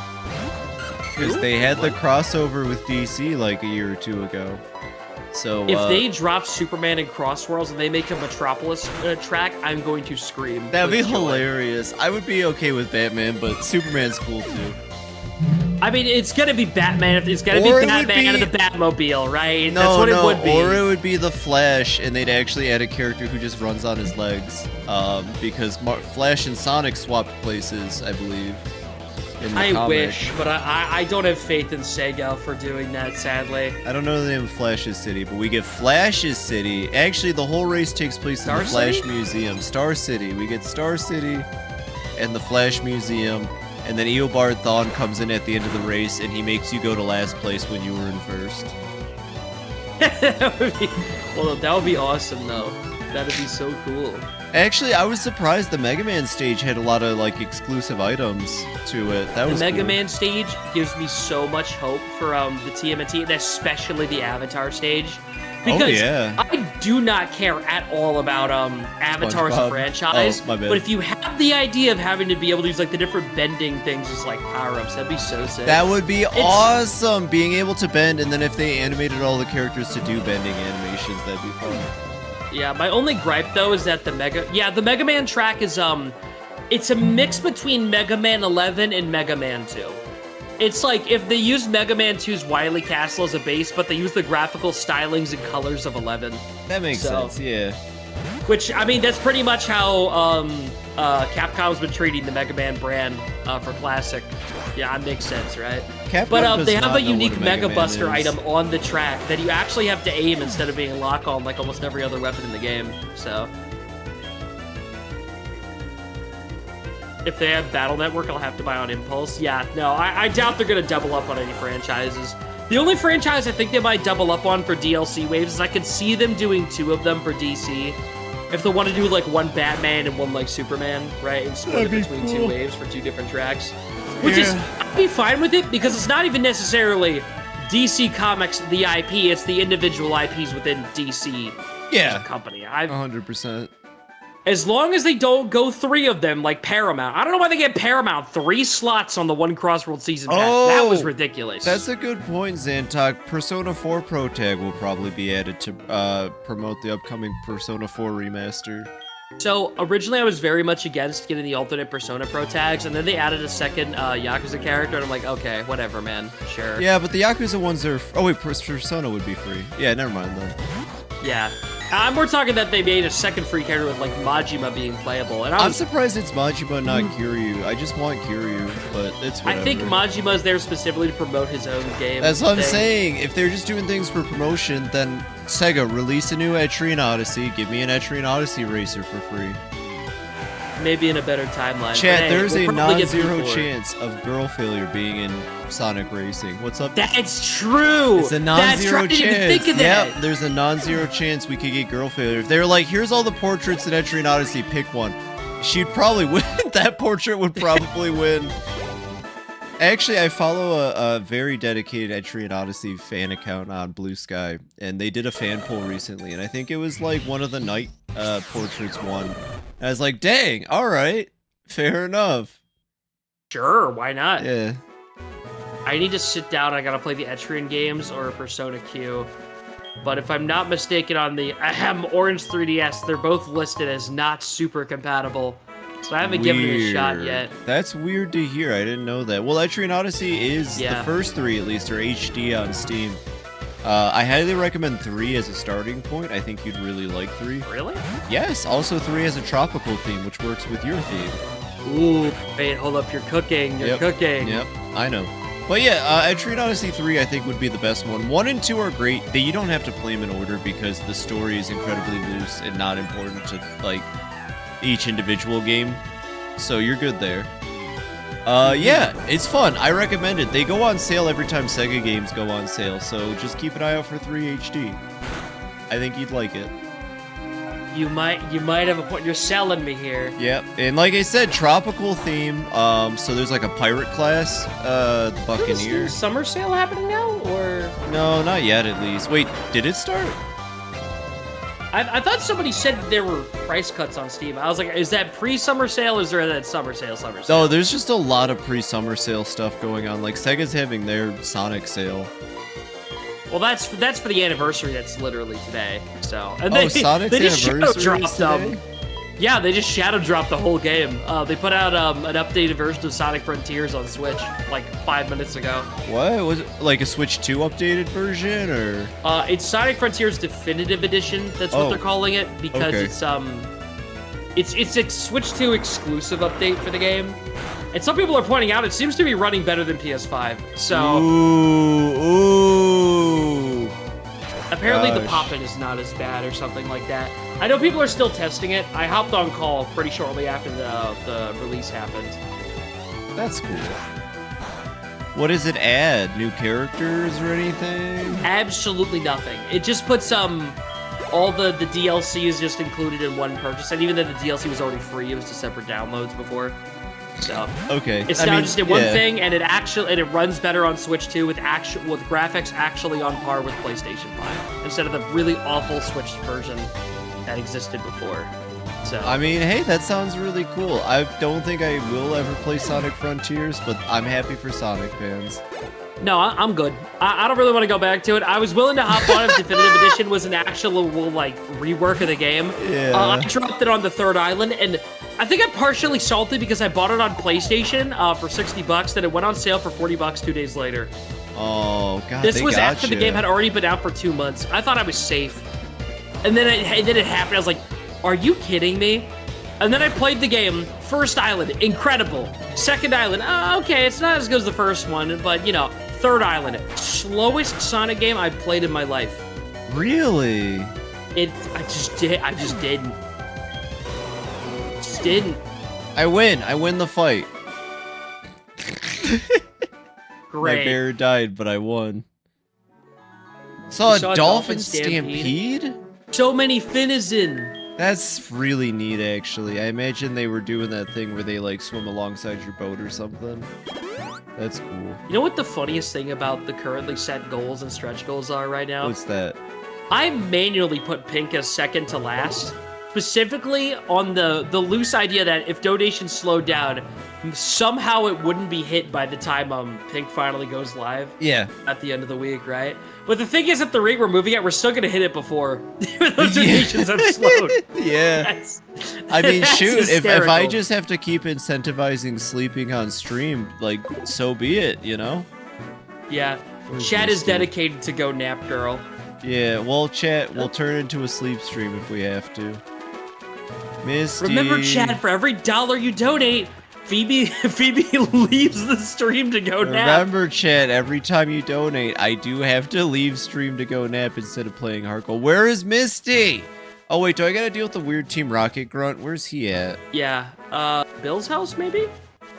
Because they had the crossover with DC like a year or two ago. So If they drop Superman in Crossworlds and they make a Metropolis track, I'm going to scream. that'd be with joy. hilarious. I would be okay with Batman, but Superman's cool too. I mean, it's gonna be Batman. It's gonna Or be it would Batman be- and the Batmobile, right? No, That's what no, it would be. or it would be the Flash, and they'd actually add a character who just runs on his legs. Because Flash and Sonic swapped places, I believe. In the I comic. wish, but I don't have faith in Sega for doing that, sadly. I don't know the name of Flash's City, but we get Flash's City. Actually, the whole race takes place in Star the Flash City? Museum. Star City. We get Star City and the Flash Museum. And then Eobard Thawne comes in at the end of the race, and he makes you go to last place when you were in first. Well, that would be awesome, though. That'd be so cool. Actually, I was surprised the Mega Man stage had a lot of like exclusive items to it. That The was Mega cool. Man stage gives me so much hope for the TMNT, and especially the Avatar stage. Because yeah. I do not care at all about Avatar as a SpongeBob. franchise. Oh, my bad. But if you have the idea of having to be able to use like the different bending things as like power-ups, that'd be so sick. That would be awesome, being able to bend, and then if they animated all the characters to do bending animations, that'd be fun. Yeah, my only gripe though is that the Mega Man track is it's a mix between Mega Man 11 and Mega Man 2. It's like if they use Mega Man 2's Wily Castle as a base, but they use the graphical stylings and colors of 11. That makes sense, yeah. Which, I mean, that's pretty much how Capcom's been treating the Mega Man brand for Classic. Yeah, it makes sense, right? Capcom But does they have not a know unique what a Mega Mega Man Buster is. item on the track that you actually have to aim instead of being lock on like almost every other weapon in the game. So if they have Battle Network, I'll have to buy on Impulse. Yeah, no, I doubt they're gonna double up on any franchises. The only franchise I think they might double up on for DLC waves is I could see them doing 2 of them for DC. If they want to do like one Batman and one like Superman, right, and split it between 2 waves for 2 different tracks, which is I'd be fine with it because it's not even necessarily DC Comics the IP; it's the individual IPs within DC Yeah, company. 100%. As long as they don't go 3 of them like Paramount. I don't know why they get Paramount 3 slots on the One Crossworld season pass. That was ridiculous. That's a good point, Zantok. Persona 4 Pro Tag will probably be added to promote the upcoming Persona 4 remaster. So originally I was very much against getting the alternate Persona Pro tags, and then they added a second Yakuza character, and I'm like, okay, whatever, man, sure. Yeah, but the Yakuza ones are... Oh wait, Persona would be free. Yeah, never mind then. Yeah. We're talking that they made a second free character with like Majima being playable, and I'm surprised it's Majima, not Kiryu. I just want Kiryu, but it's whatever. I think Majima's there specifically to promote his own game. That's what I'm thing. saying. If they're just doing things for promotion, then Sega, release a new Etrian Odyssey. Give me an Etrian Odyssey racer for free. Maybe in a better timeline. Chat, But hey, there's we'll a probably get non-zero people for it. chance of girl failure being in Sonic Racing. What's up? That's true. It's a That's true. non-zero I didn't chance. even think of that. Yep, there's a non-zero chance we could get girl failure. If they're like, here's all the portraits in Etrian Odyssey, pick one. She'd probably win. That portrait would probably win. Actually, I follow a very dedicated Etrian Odyssey fan account on Blue Sky, and they did a fan poll recently, and I think it was like one of the night portraits won. And I was like, dang, all right, fair enough. Sure, why not? Yeah. I need to sit down. I gotta play the Etrian games or Persona Q. But if I'm not mistaken, on the Orange 3DS, they're both listed as not super compatible. So I haven't given it a shot Weird. yet. That's weird to hear. I didn't know that. Well, Etrian Odyssey is the first 3 at least are HD on Steam. I highly recommend 3 as a starting point. I think you'd really like 3. Really? Yes. Also, 3 has a tropical theme, which works with your theme. Ooh, wait, hold up. You're cooking. You're cooking. Yep. I know. But yeah, Etrian Odyssey 3 I think would be the best one. 1 and 2 are great. You don't have to play them in order because the story is incredibly loose and not important to like each individual game. So you're good there. Yeah, it's fun. I recommend it. They go on sale every time Sega games go on sale, so just keep an eye out for 3 HD. I think you'd like it. You might have a point. You're selling me here. Yep, and like I said, tropical theme. So there's like a pirate class, the Buccaneer. Is summer sale happening now, or No, not yet at least. Wait, did it start? I thought somebody said there were price cuts on Steam. I was like, is that pre-summer sale? Or is there that summer sale? No, there's just a lot of pre-summer sale stuff going on. Like Sega's having their Sonic sale. Well, that's for the anniversary. That's literally today. So, and they, Sonic's they just anniversary shadow is dropped today? Yeah, they just shadow dropped the whole game. They put out an updated version of Sonic Frontiers on Switch like 5 minutes ago. What? Was it like a Switch 2 updated version, or? It's Sonic Frontiers Definitive Edition. That's what Oh, they're calling it because okay. it's a Switch 2 exclusive update for the game. And some people are pointing out it seems to be running better than PS5. So Ooh. apparently the Gosh. pop-in is not as bad or something like that. I know people are still testing it. I hopped on call pretty shortly after the release happened. That's cool. What does it add? New characters or anything? Absolutely nothing. It just puts all the DLC is just included in one purchase, and even though the DLC was already free, it was just separate downloads before. So Okay. it's now just in one thing, and it runs better on Switch 2 with graphics actually on par with PlayStation 5 instead of the really awful Switch version that existed before. So I mean, hey, that sounds really cool. I don't think I will ever play Sonic Frontiers, but I'm happy for Sonic fans. no, I'm good. I don't really want to go back to it. I was willing to hop on if Definitive Edition was an actual like rework of the game. Yeah. I dropped it on the third island, and I think I'm partially salty because I bought it on PlayStation for $60, then it went on sale for $40 2 days later. Oh god. This they was gotcha. after the game had already been out for 2 months. I thought I was safe. And then it happened. I was like, are you kidding me? And then I played the game. First island, incredible. Second island, okay, it's not as good as the first one, but you know, third island, slowest Sonic game I've played in my life. Really? I just didn't. Just didn't. I win the fight. Great. My bear died, but I won. Saw saw a a dolphin dolphin stampede? So many Finizen. That's really neat, actually. I imagine they were doing that thing where they like swim alongside your boat or something. That's cool. You know what the funniest thing about the currently set goals and stretch goals are right now? What's that? I manually put Pink as second to last, specifically on the loose idea that if donations slowed down, somehow it wouldn't be hit by the time Pink finally goes live Yeah. at the end of the week, right? But the thing is, at the rate we're moving at, we're still gonna hit it before those donations have slowed. Yeah. That's- I mean, that's shoot, if I hysterical. just have to keep incentivizing sleeping on stream, like, so be it, you know? Yeah, Where's Chad is Misty? dedicated to go nap, girl. Yeah, well, chat, we'll turn into a sleep stream if we have to. Misty. Remember, Chad, for every $1 you donate, Phoebe leaves the stream to go nap. Remember, chat, every time you donate, I do have to leave stream to go nap instead of playing hardcore. Where is Misty? Oh, wait, do I gotta deal with the weird Team Rocket grunt? Where's he at? Yeah, Bill's house, maybe?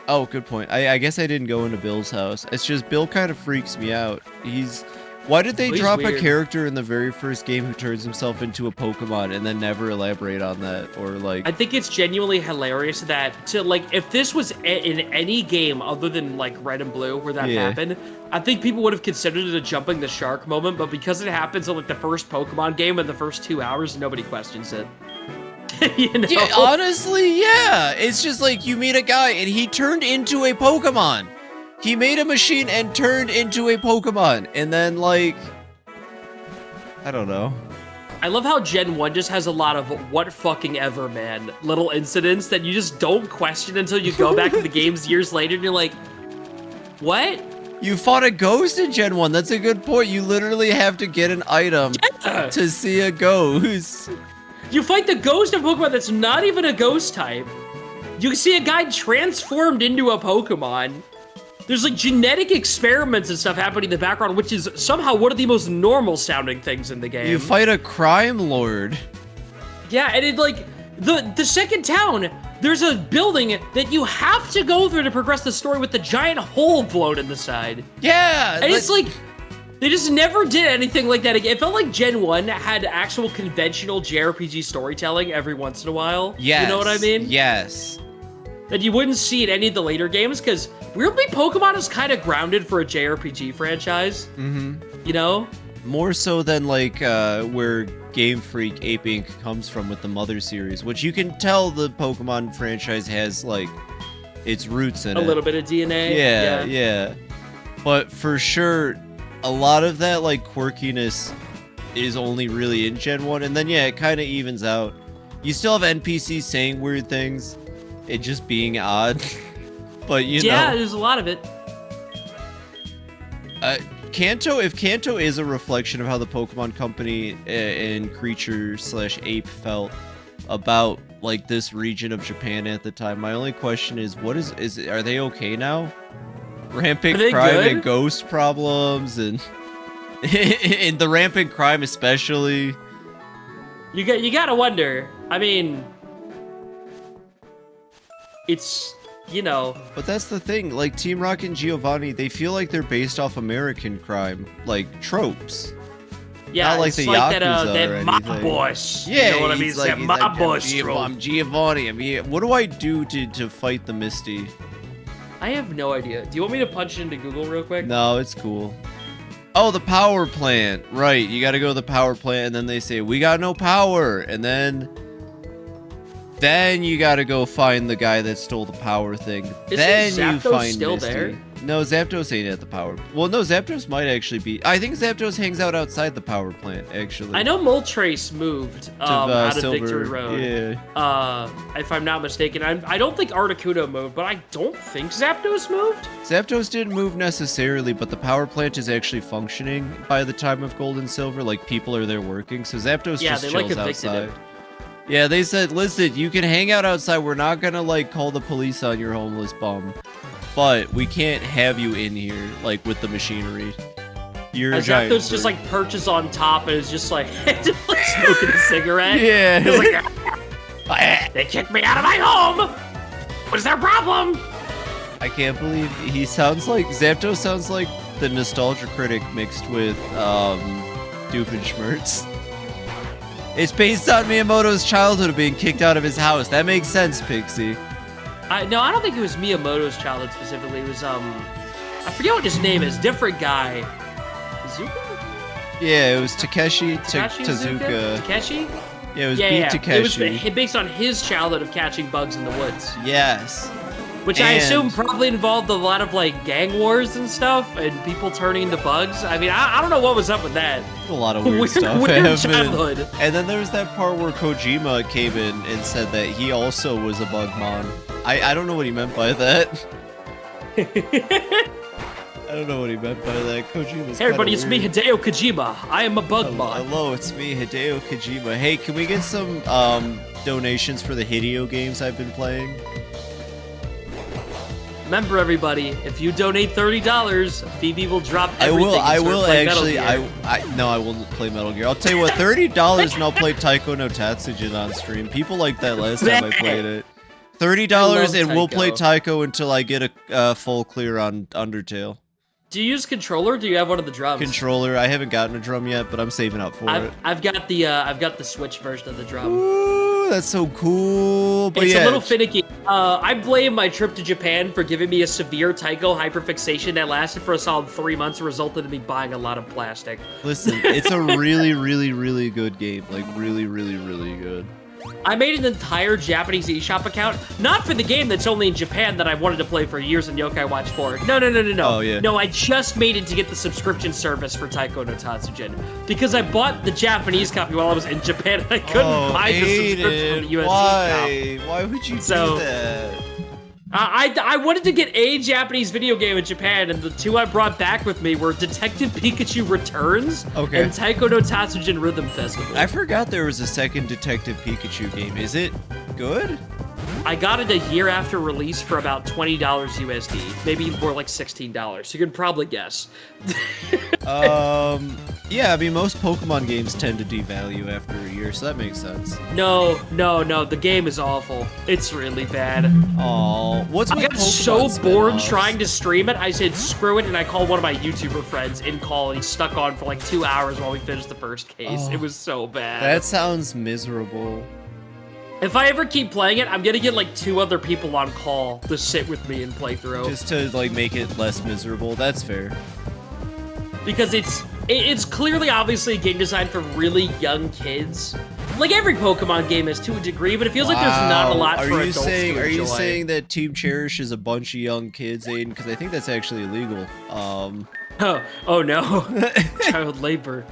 Oh, good point. I guess I didn't go into Bill's house. It's just Bill kind of freaks me out. Why did they He's drop a weird. character in the very first game who turns himself into a Pokemon and then never elaborate on that? Or like, I think it's genuinely hilarious that if this was in any game other than like Red and Blue where that Yeah. happened, I think people would have considered it a jumping the shark moment, but because it happens in like the first Pokemon game in the first 2 hours, nobody questions it. You know? yeah, honestly, yeah. It's just like you meet a guy and he turned into a Pokemon. He made a machine and turned into a Pokemon. And then like, I don't know. I love how Gen 1 just has a lot of what fucking ever, man. Little incidents that you just don't question until you go back to the games years later and you're like, what? You fought a ghost in Gen 1. That's a good point. You literally have to get an item Yeah. to see a ghost. You fight the ghost of Pokemon that's not even a ghost type. You see a guy transformed into a Pokemon. There's like genetic experiments and stuff happening in the background, which is somehow one of the most normal sounding things in the game. You fight a crime lord. Yeah, and it like the second town, there's a building that you have to go through to progress the story with the giant hole blown in the side. Yeah. And it's like they just never did anything like that again. It felt like Gen 1 had actual conventional JRPG storytelling every once in a while. Yes. You know what I mean? Yes. That you wouldn't see in any of the later games, because weirdly, Pokemon is kind of grounded for a JRPG franchise. Mm-hmm. You know? More so than like where Game Freak Ape Inc. comes from with the Mother series, which you can tell the Pokemon franchise has like its roots in A it. little bit of DNA. Yeah. But for sure, a lot of that like quirkiness is only really in Gen 1, and then yeah, it kind of evens out. You still have NPCs saying weird things, it just being odd. But you Yeah, know, there's a lot of it. Kanto. If Kanto is a reflection of how the Pokemon Company and creature / ape felt about like this region of Japan at the time, my only question is, are they okay now? Rampant Are they crime good? and ghost problems, and and the rampant crime especially. You gotta wonder. I mean, it's, you know. But that's the thing, like Team Rocket and Giovanni, they feel like they're based off American crime, like tropes. Yeah, Not like it's the like Yakuza that or mob anything. boss. Yeah, You know what I mean? he's It's like, that he's mob like, boss I'm trope. Giovanni. What do I do to fight the Misty? I have no idea. Do you want me to punch it into Google real quick? No, it's cool. Oh, the power plant. Right, you gotta go to the power plant, and then they say, we got no power. And then you gotta go find the guy that stole the power thing. Isn't then you Zapdos find still Misty. there? No, Zapdos ain't at the power. Well, no, Zapdos might actually be. I think Zapdos hangs out outside the power plant, actually. I know Moltres moved To, out of Silver. Victory Road. Yeah. If I'm not mistaken. I don't think Articuno moved, but I don't think Zapdos moved. Zapdos didn't move necessarily, but the power plant is actually functioning by the time of Gold and Silver. Like, people are there working, so Zapdos Yeah, just they, chills like, evicted outside. him. Yeah, they said, listen, you can hang out outside. We're not gonna, like, call the police on your homeless bum. But we can't have you in here, like, with the machinery. You're a giant Zapdos just, bird. like, perches on top and is just, like, just, like smoking a cigarette. Yeah. He's like, they kicked me out of my home! What's their problem? I can't believe he sounds like Zapdos sounds like the nostalgia critic mixed with Doofenshmirtz. It's based on Miyamoto's childhood of being kicked out of his house. That makes sense, Pixie. No, I don't think it was Miyamoto's childhood specifically. It was, I forget what his name is. Different guy. Izuka? Yeah, it was Takeshi Takashi Tezuka. Takeshi? Yeah, it was Yeah, Beat yeah. It was Takeshi. based on his childhood of catching bugs in the woods. Yes. Which I And- assume probably involved a lot of, like, gang wars and stuff, and people turning into bugs. I mean, I don't know what was up with that. A lot of weird, Weird- stuff weird happened. childhood. And then there was that part where Kojima came in and said that he also was a bugmon. I don't know what he meant by that. I don't know what he meant by that. Kojima's Hey everybody, it's kinda me, weird. Hideo Kojima. I am a bug mod. Hello, it's me, Hideo Kojima. Hey, can we get some donations for the Hideo games I've been playing? Remember everybody, if you donate $30, Phoebe will drop I everything. will. and I start will playing Metal actually. Gear. No, I will play Metal Gear. I'll tell you what. $30 and I'll play Taiko no Tatsujin on stream. People liked that last time I played it. $30 and we'll play Taiko until I get a full clear on Undertale. Do you use controller? Or do you have one of the drums? Controller. I haven't gotten a drum yet, but I'm saving up for it. I've got the Switch version of the drum. Ooh, that's so cool. But It's yeah, a little finicky. I blame my trip to Japan for giving me a severe Taiko hyperfixation that lasted for a solid 3 months and resulted in me buying a lot of plastic. listen, it's a really, really, really good game. Like really, really, really good. I made an entire Japanese eShop account, not for the game that's only in Japan that I've wanted to play for years in Yokai Watch 4. No. Oh, yeah. No, I just made it to get the subscription service for Taiko no Tatsujin. Because I bought the Japanese copy while I was in Japan and I couldn't buy the subscription from the US eShop. Why would you So- do that? I wanted to get a Japanese video game in Japan, and the two I brought back with me were Detective Pikachu Returns Okay. and Taiko no Tatsujin Rhythm Festival. I forgot there was a second Detective Pikachu game. Is it good? I got it a year after release for about $20 USD, maybe more like $16. You can probably guess. Yeah, I mean, most Pokemon games tend to devalue after a year, so that makes sense. No, the game is awful. It's really bad. Aw, what's I with got so Pokemon bored spin-offs? trying to stream it, I said screw it, and I called one of my YouTuber friends in call, and he stuck on for like 2 hours while we finished the first case. Oh. It was so bad. That sounds miserable. If I ever keep playing it, I'm gonna get like 2 other people on call to sit with me and play through. Just to, like, make it less miserable. That's fair. Because it's clearly obviously a game designed for really young kids. Like every Pokemon game is to a degree, but it feels like there's not a lot Are for you adults saying, to Are you enjoy. saying that Team Cherish is a bunch of young kids, Aiden? Because I think that's actually illegal. Oh no. Child labor.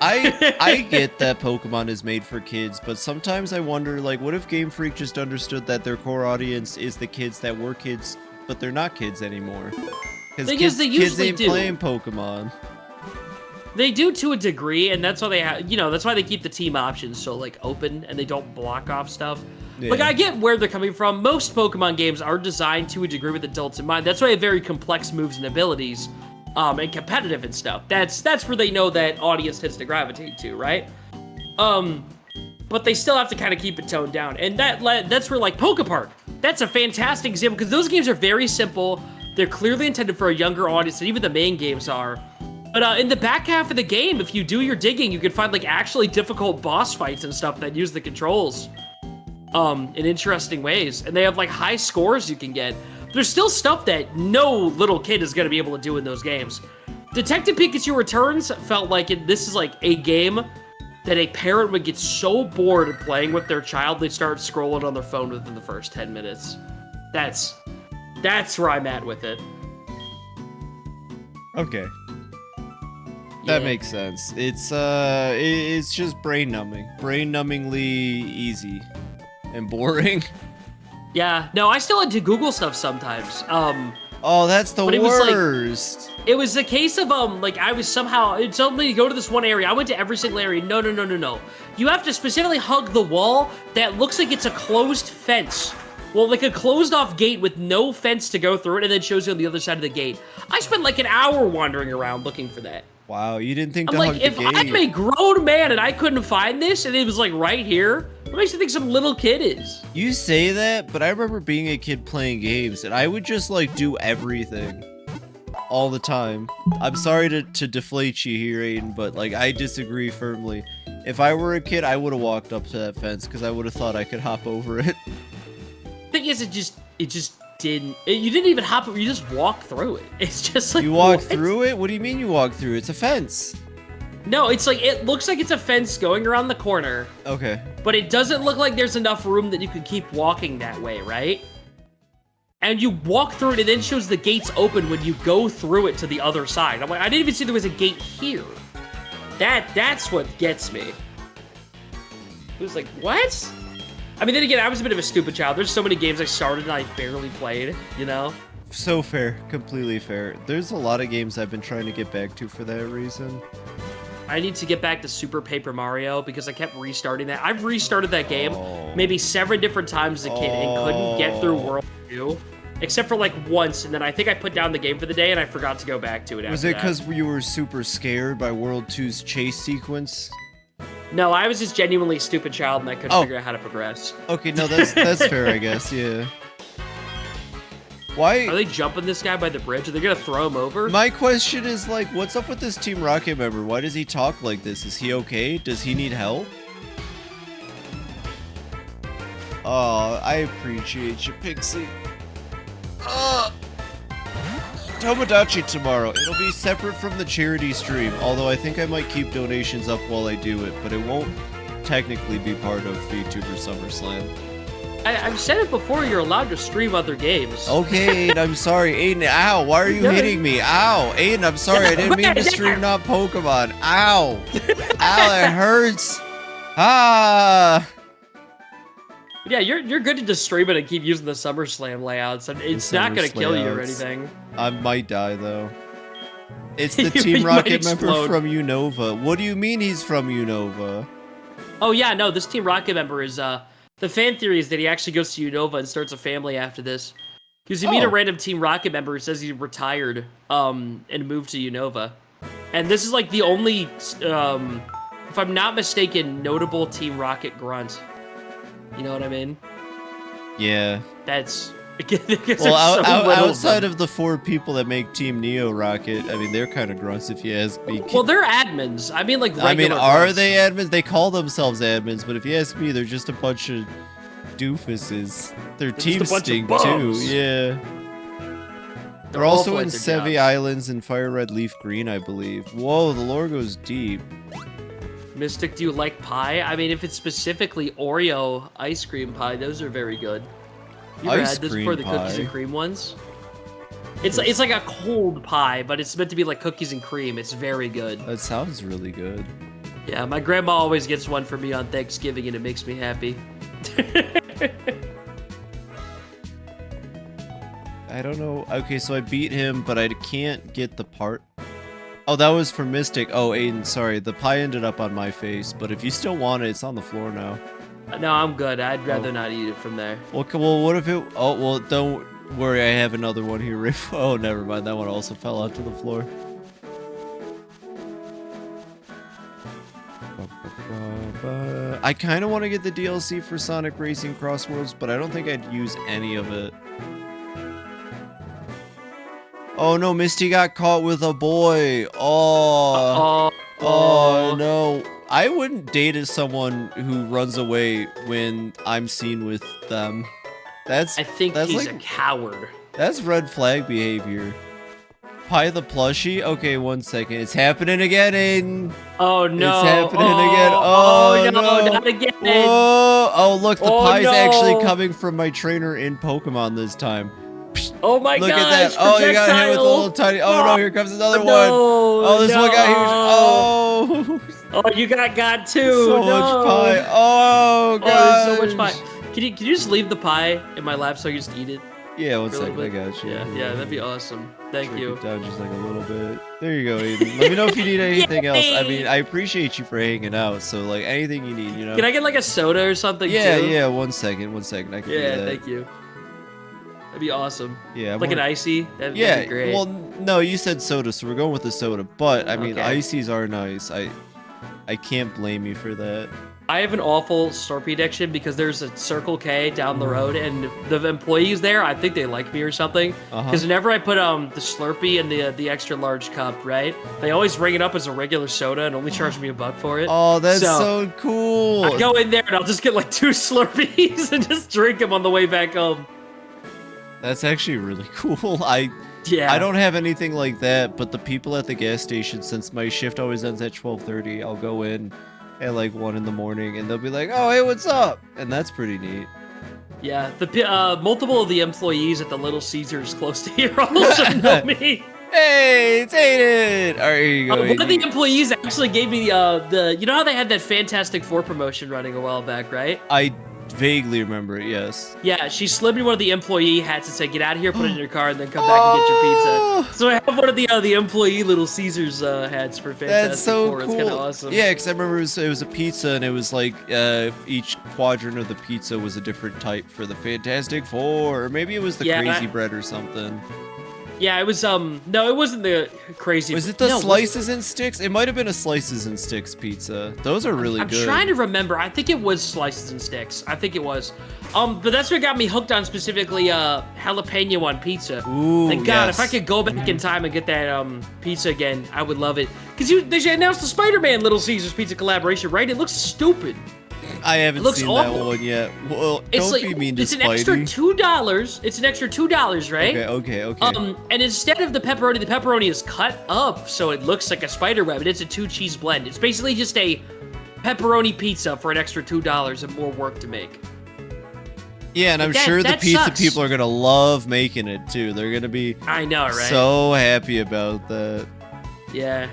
I get that Pokemon is made for kids, but sometimes I wonder, like, what if Game Freak just understood that their core audience is the kids that were kids, but they're not kids anymore? Because kids usually ain't do. playing Pokemon. They do to a degree, and that's why they have, that's why they keep the team options so like open and they don't block off stuff. Yeah. Like I get where they're coming from. Most Pokemon games are designed to a degree with adults in mind. That's why they have very complex moves and abilities, and competitive and stuff. That's where they know that audience tends to gravitate to, right? But they still have to kind of keep it toned down, and that's where like Pokepark. That's a fantastic example because those games are very simple. They're clearly intended for a younger audience, and even the main games are. But in the back half of the game, if you do your digging, you can find like actually difficult boss fights and stuff that use the controls in interesting ways. And they have like high scores you can get. There's still stuff that no little kid is going to be able to do in those games. Detective Pikachu Returns felt like this is like a game that a parent would get so bored of playing with their child, they'd start scrolling on their phone within the first 10 minutes. That's where I'm at with it. Okay. That Yeah. makes sense. It's just brain-numbingly easy and boring. Yeah, no, I still had to Google stuff sometimes. Oh, that's the But it was like- worst. It was a case of, like, I was somehow, it told me to go to this one area. I went to every single area. No. You have to specifically hug the wall that looks like it's a closed fence. Well, like a closed-off gate with no fence to go through it, and then shows you on the other side of the gate. I spent like an hour wandering around looking for that. Wow, you didn't think I'm to like, hug the if gate. I'm a grown man and I couldn't find this, and it was like right here, what makes you think some little kid is? You say that, but I remember being a kid playing games, and I would just, like, do everything. All the time. I'm sorry to deflate you here, Aiden, but, like, I disagree firmly. If I were a kid, I would have walked up to that fence, because I would have thought I could hop over it. Thing is, it just didn't. You didn't even hop. You just walk through it. It's just like You walk what? through it? What do you mean you walk through it? It's a fence. No, it's like it looks like it's a fence going around the corner, Okay. but it doesn't look like there's enough room that you could keep walking that way, right? And you walk through it, and then shows the gates open when you go through it to the other side. I'm like, I didn't even see there was a gate here. That's what gets me. It was like, what? I mean, then again, I was a bit of a stupid child. There's so many games I started and I barely played, you know? So fair. Completely fair. There's a lot of games I've been trying to get back to for that reason. I need to get back to Super Paper Mario because I kept restarting that. I've restarted that game maybe 7 different times as a kid and couldn't get through World 2. Except for like once, and then I think I put down the game for the day and I forgot to go back to it after Was it that. because you were super scared by World 2's chase sequence? No, I was just genuinely a stupid child and I couldn't figure out how to progress. Okay, no, that's fair, I guess, yeah. Why? Are they jumping this guy by the bridge? Are they gonna throw him over? My question is, like, what's up with this Team Rocket member? Why does he talk like this? Is he okay? Does he need help? Oh, I appreciate you, Pixie. Tomodachi tomorrow. It'll be separate from the charity stream, although I think I might keep donations up while I do it, but it won't technically be part of VTuber SummerSlam. I've said it before, you're allowed to stream other games. Okay, Aiden, I'm sorry. Aiden, ow, why are you hitting me? Ow, Aiden, I'm sorry. I didn't mean to stream not Pokemon. Ow. Ow, it hurts. Ah. Yeah, you're good to just stream it and keep using the SummerSlam layouts. And it's not gonna kill you or layouts. anything. I might die, though. It's the You Team might Rocket member explode. from Unova. What do you mean he's from Unova? Oh yeah, no, this Team Rocket member is the fan theory is that he actually goes to Unova and starts a family after this. Because you meet a random Team Rocket member who says he retired and moved to Unova. And this is like the only if I'm not mistaken, notable Team Rocket grunt. You know what I mean? Yeah. That's Well, outside of the 4 people that make Team Neo Rocket, I mean, they're kind of grunts if you ask me. Well, they're admins. I mean, like regular I mean, are grunts. they admins? They call themselves admins, but if you ask me, they're just a bunch of doofuses. Their team just a bunch of stink too. bums. Yeah. They're awful also at in their Sevi jobs. Islands and Fire Red Leaf Green, I believe. Whoa, the lore goes deep. Mystic, do you like pie? I mean, if it's specifically Oreo ice cream pie, those are very good. You ever Ice had this cream before, the cookies pie? and cream ones? It's like a cold pie, but it's meant to be like cookies and cream. It's very good. That sounds really good. Yeah, my grandma always gets one for me on Thanksgiving, and it makes me happy. I don't know. Okay, so I beat him, but I can't get the part. Oh, that was for Mystic. Oh, Aiden, sorry. The pie ended up on my face, but if you still want it, it's on the floor now. No, I'm good. I'd rather not eat it from there. Well, what if it... Oh, well, don't worry. I have another one here, Riff. Oh, never mind. That one also fell onto the floor. I kind of want to get the DLC for Sonic Racing Cross Worlds, but I don't think I'd use any of it. Oh no, Misty got caught with a boy. Oh. Oh no. I wouldn't date as someone who runs away when I'm seen with them. I think that's he's like, a coward. That's red flag behavior. Pie the plushie? Okay, 1 second. It's happening again, Aiden. Oh no. It's happening again. Oh no, no. not again. Whoa. Oh look, the pie's no. actually coming from my trainer in Pokemon this time. Oh my Look gosh, at that. Oh, you got hit with a little tiny. Oh no, here comes another one. Oh, this one got huge. Oh. Oh, you got too. So much pie. Oh, God. Oh, there's so much pie. Can you just leave the pie in my lap so I can just eat it? Yeah, 1 really second. I quick? got you. Yeah, that'd be awesome. Thank Shrink you. it down just like a little bit. There you go, Aiden. Let me know if you need anything else. I mean, I appreciate you for hanging out. So, like, anything you need, you know? Can I get like a soda or something Yeah, too? yeah. 1 second. I can do Yeah, that. thank you. That'd be awesome. Yeah. Like an icy. That'd Yeah. be great. Well, no, you said soda, so we're going with the soda. But I mean, Okay. ices are nice. I can't blame you for that. I have an awful Slurpee addiction because there's a Circle K down the road, and the employees there, I think they like me or something. Because whenever I put the Slurpee in the extra large cup, right, they always ring it up as a regular soda and only charge me $1 for it. Oh, that's so cool. I go in there and I'll just get like 2 Slurpees and just drink them on the way back home. That's actually really cool. Yeah. I don't have anything like that, but the people at the gas station, since my shift always ends at 12:30, I'll go in at like 1 in the morning and they'll be like, "Oh, hey, what's up?" And that's pretty neat. Yeah, the multiple of the employees at the Little Caesars close to here also know me. Hey, it's Aiden! All right, here you go. One of Aiden. the employees actually gave me the you know how they had that Fantastic Four promotion running a while back, right? I vaguely remember it, yes. Yeah, she slid me one of the employee hats and said, "Get out of here, put it in your car, and then come back and get your pizza." So I have one of the employee Little Caesars hats for Fantastic That's so Four. cool. It's kind of awesome. Yeah, because I remember it was a pizza, and it was like each quadrant of the pizza was a different type for the Fantastic Four, or maybe it was the crazy bread or something. Yeah, it was no, it wasn't the crazy. Was it the no, slices and sticks? It might have been a slices and sticks pizza. Those are really I'm good. trying to remember. I think it was slices and sticks. I think it was. But that's what got me hooked on specifically jalapeno on pizza. Ooh, Thank God, yes. if I could go back in time and get that pizza again, I would love it. Cause they announced the Spider-Man Little Caesars pizza collaboration, right? It looks stupid. I haven't looks seen awful. that one yet. Well, It's don't like be mean to it's an extra Spidey. $2. It's an extra $2, right? Okay. And instead of the pepperoni is cut up so it looks like a spider web, and it's a 2-cheese blend. It's basically just a pepperoni pizza for an extra $2 and more work to make. Yeah, and I'm That- sure the that pizza sucks. people are gonna love making it too. They're gonna be I know, right? so happy about that. Yeah.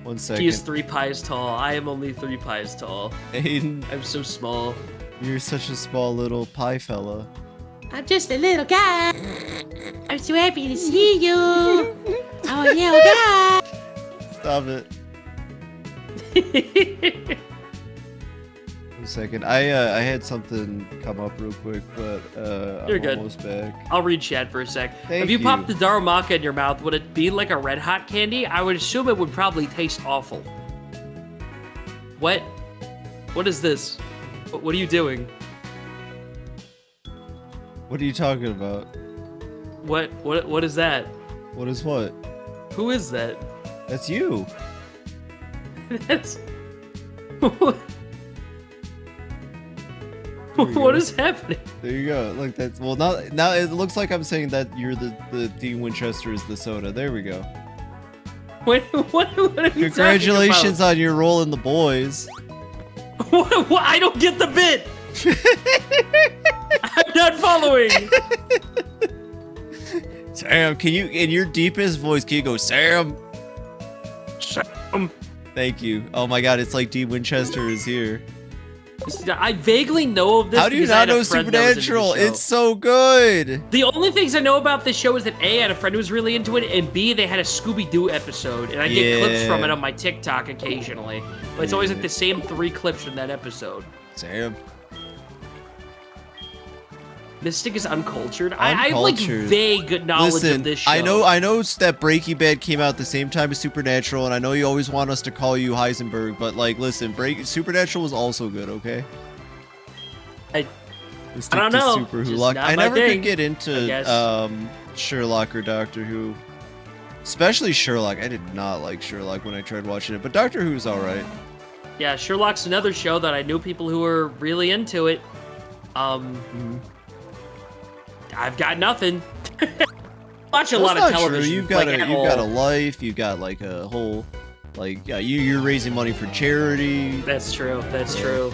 1 He is second. 3 pies tall. I am only 3 pies tall. Aiden, I'm so small. you're such a small little pie fella. I'm just a little guy. I'm so happy to see you. I'm a little guy. Stop it. 1 second. I had something come up real quick, but You're I'm good. almost back. I'll read chat for a sec. Thank if you you. popped the Darumaka in your mouth, would it be like a red hot candy? I would assume it would probably taste awful. What? What is this? What are you doing? What are you talking about? What is that? What is what? Who is that? That's you. That's There you what go. is happening? There you go. Look, that's well. Now it looks like I'm saying that you're the Dean Winchester is the soda. There we go. What are you Congratulations on your role in The Boys. What? I don't get the bit. I'm not following. Sam, can you, in your deepest voice, can you go, Sam? Sam, Thank you. Oh my god, it's like D. Winchester is here. I vaguely know of this. How do you because I not had a know friend that was into the Supernatural? show. It's so good. The only things I know about this show is that A, I had a friend who was really into it, and B, they had a Scooby-Doo episode, and I get clips from it on my TikTok occasionally. But it's always like the same 3 clips from that episode. Damn. Mystic is uncultured. I have like Uncultured. vague knowledge Listen, of this show. I know that Breaking Bad came out the same time as Supernatural, and I know you always want us to call you Heisenberg, but like, listen, Supernatural was also good, okay? I Stick don't to know. Super Who Just Lock. not I my never thing, could get I into guess. Sherlock or Doctor Who. Especially Sherlock. I did not like Sherlock when I tried watching it, but Doctor Who's alright. Yeah, Sherlock's another show that I knew people who were really into it. I've got nothing. Watch a lot of television. True. You've got like, a life. You've got like a whole, like, yeah, you're raising money for charity. That's true. That's true.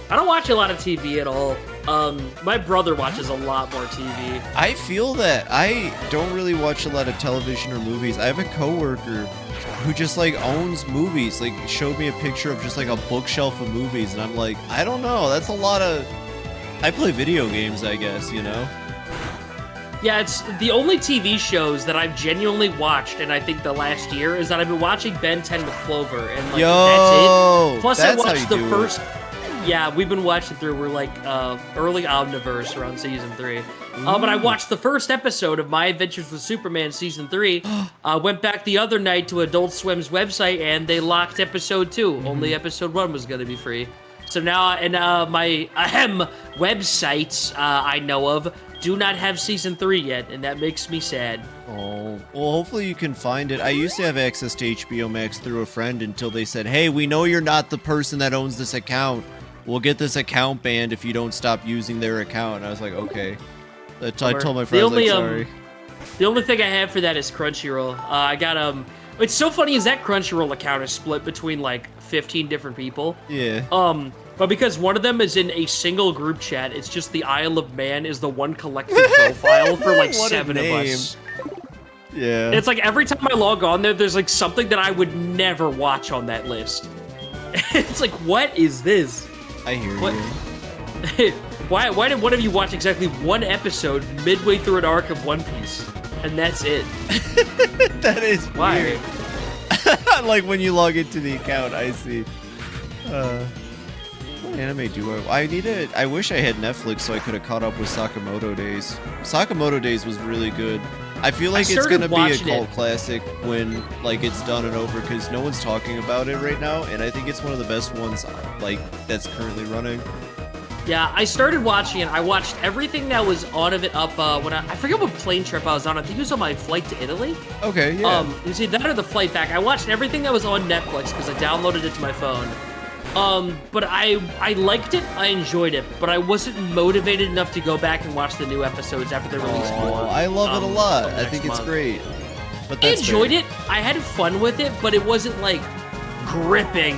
I don't watch a lot of TV at all. My brother watches a lot more TV. I feel that I don't really watch a lot of television or movies. I have a coworker who just like owns movies. Like, showed me a picture of just like a bookshelf of movies, and I'm like, I don't know. That's a lot of. I play video games, I guess, you know. Yeah, it's the only TV shows that I've genuinely watched, and I think the last year is that I've been watching Ben 10 with Clover, and like that's it. Plus, I watched the first. Yeah, we've been watching through. We're like early Omniverse around season 3. But I watched the first episode of My Adventures with Superman season 3. Went back the other night to Adult Swim's website, and they locked episode 2. Only episode 1 was gonna be free. So now, and my websites I know of do not have season 3 yet, and that makes me sad. Oh, well, hopefully you can find it. I used to have access to HBO Max through a friend until they said, hey, we know you're not the person that owns this account. We'll get this account banned if you don't stop using their account. And I was like, okay. I told my friends, like, sorry. The only thing I have for that is Crunchyroll. I got, what's so funny is that Crunchyroll account is split between, like, 15 different people. Yeah. But because one of them is in a single group chat, it's just the Isle of Man is the one collective profile for like What a 7 of name. us. Yeah. And it's like every time I log on there, there's like something that I would never watch on that list. It's like, what is this? I hear What? you. Why did one of you watch exactly 1 episode midway through an arc of One Piece? And that's it. That is Why? weird. Like when you log into the account, I see. What anime do I wish I had Netflix so I could have caught up with Sakamoto Days. Sakamoto Days was really good. I feel like it's gonna be a cult classic when like it's done and over because no one's talking about it right now, and I think it's one of the best ones like that's currently running. Yeah, I started watching it. I watched everything that was on of it up when I forget what plane trip I was on. I think it was on my flight to Italy. Okay, yeah. You see that or the flight back. I watched everything that was on Netflix because I downloaded it to my phone. But I liked it. I enjoyed it, but I wasn't motivated enough to go back and watch the new episodes after they released more. I love it a lot. I next think it's month. great. But I that's enjoyed fair. it. I had fun with it, but it wasn't like gripping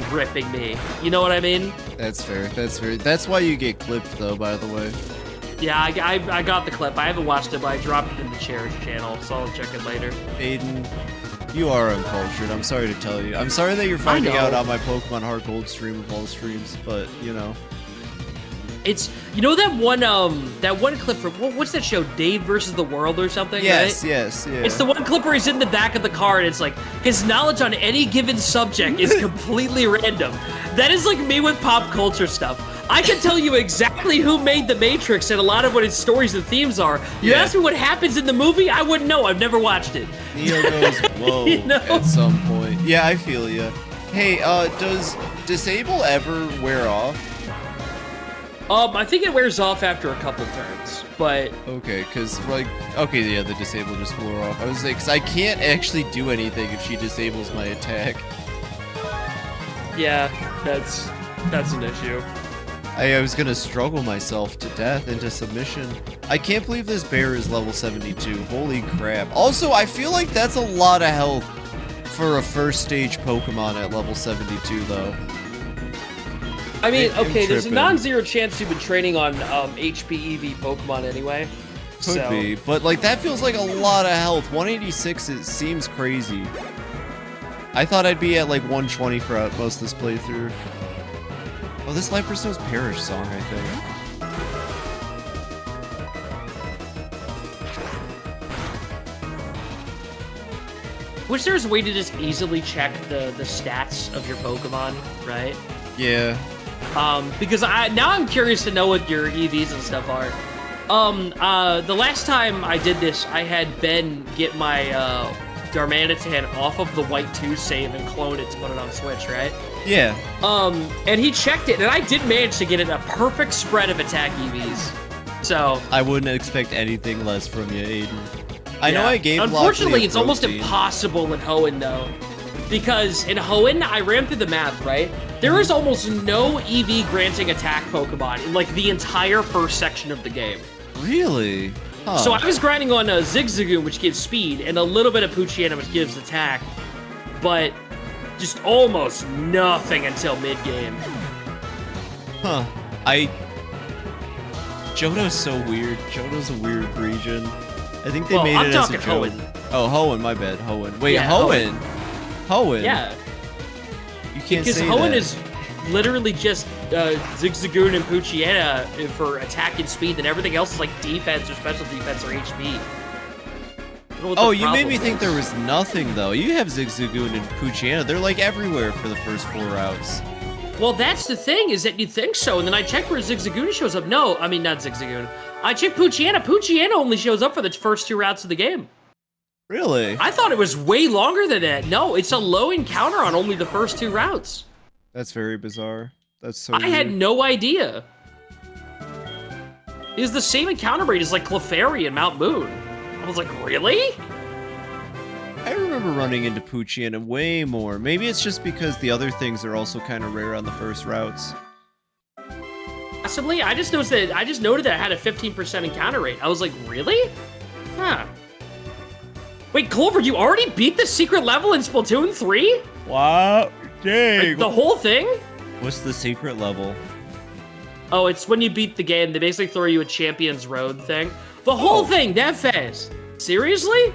me. You know what I mean? That's fair. That's fair. That's why you get clipped, though. By the way. Yeah, I got the clip. I haven't watched it, but I dropped it in the Cherish channel, so I'll check it later. Aiden, you are uncultured. I'm sorry to tell you. I'm sorry that you're finding out on my Pokemon Heart Gold stream of all streams, but you know. It's that one clip from what's that show, Dave versus the World or something? Yes, right? yes, yeah. It's the one clip where he's in the back of the car and it's like his knowledge on any given subject is completely random. That is like me with pop culture stuff. I can tell you exactly who made The Matrix and a lot of what its stories and themes are. You ask me what happens in the movie, I wouldn't know. I've never watched it. Neo goes, whoa, at some point. Yeah, I feel ya. Hey, does Disable ever wear off? I think it wears off after a couple turns, but... Okay, yeah, the Disable just wore off. I was like, 'cause I can't actually do anything if she disables my attack. Yeah, that's an issue. I was gonna struggle myself to death into submission. I can't believe this bear is level 72. Holy crap. Also, I feel like that's a lot of health for a first stage Pokemon at level 72, though. I mean, I'm okay, there's a tripping. non-zero chance you've been training on HP EV Pokemon anyway. Could be, but like that feels like a lot of health. 186 seems crazy. I thought I'd be at like 120 for most of this playthrough. Oh, this Light Pursues Perish song, I think. Wish there was a way to just easily check the stats of your Pokemon, right? Yeah. Because now I'm curious to know what your EVs and stuff are. The last time I did this, I had Ben get my Darmanitan off of the White 2 save and clone it to put it on Switch, right? Yeah. And he checked it, and I did manage to get it a perfect spread of attack EVs. So I wouldn't expect anything less from you, Aiden. I know yeah. I gave Unfortunately, Lockley a it's almost protein. impossible in Hoenn, though. Because in Hoenn, I ran through the map, right? There is almost no EV granting attack Pokemon in like the entire first section of the game. Really? Huh. So I was grinding on a Zigzagoon, which gives speed, and a little bit of Poochyena, which gives attack. But just almost nothing until mid-game. Huh. Johto's so weird. Johto's a weird region. I think they made I'm it as a talking joke. Hoenn. Oh, Hoenn, my bad. Hoenn. Wait, Yeah, Hoenn. Hoenn. Yeah, You can't because say Hoenn that. is literally just Zigzagoon and Poochyena for attack and speed, and everything else is like defense or special defense or HP. Oh, you made me think there was nothing, though. You have Zigzagoon and Poochyena. They're, like, everywhere for the first 4 routes. Well, that's the thing, is that you think so, and then I check where Zigzagoon shows up. No, I mean, not Zigzagoon. I checked Poochyena. Poochyena only shows up for the first 2 routes of the game. Really? I thought it was way longer than that. No, it's a low encounter on only the first 2 routes. That's very bizarre. That's so I had weird. no idea. It was the same encounter rate as, like, Clefairy and Mount Moon. I was like, really? I remember running into Poochyena way more. Maybe it's just because the other things are also kind of rare on the first routes. Possibly. I just noted that it had a 15% encounter rate. I was like, really? Huh. Wait, Clover, you already beat the secret level in Splatoon 3? Wow. Dang. Like, the whole thing? What's the secret level? Oh, it's when you beat the game. They basically throw you a Champions Road thing. The whole thing, that fast? Seriously?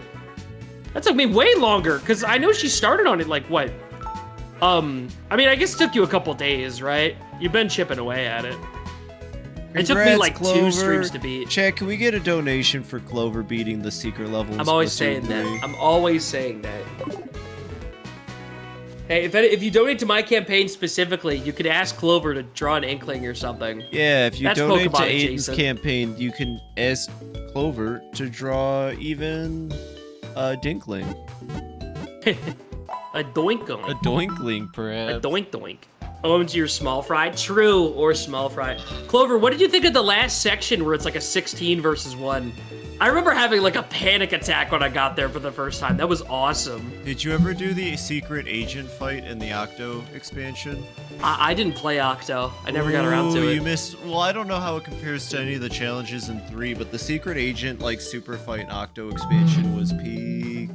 That took me way longer, because I know she started on it, like, what? I mean, I guess it took you a couple days, right? You've been chipping away at it. It took me, Congrats, like, Clover. 2 streams to beat. Chat, can we get a donation for Clover beating the secret level in I'm always Splatoon saying 3? that. I'm always saying that. Hey, if you donate to my campaign specifically, you could ask Clover to draw an Inkling or something. Yeah, if you That's donate to Pokemon Aiden's adjacent. campaign, you can ask Clover to draw even a Dinkling. A doinkling. A Doinkling, A perhaps. doink doink. Oh, to your small fry? True, or small fry. Clover, what did you think of the last section where it's like a 16 versus 1? I remember having like a panic attack when I got there for the first time. That was awesome. Did you ever do the secret agent fight in the Octo expansion? I didn't play Octo. I never got around to Ooh, it. You missed. Well, I don't know how it compares to any of the challenges in 3, but the secret agent like super fight in Octo expansion was peak.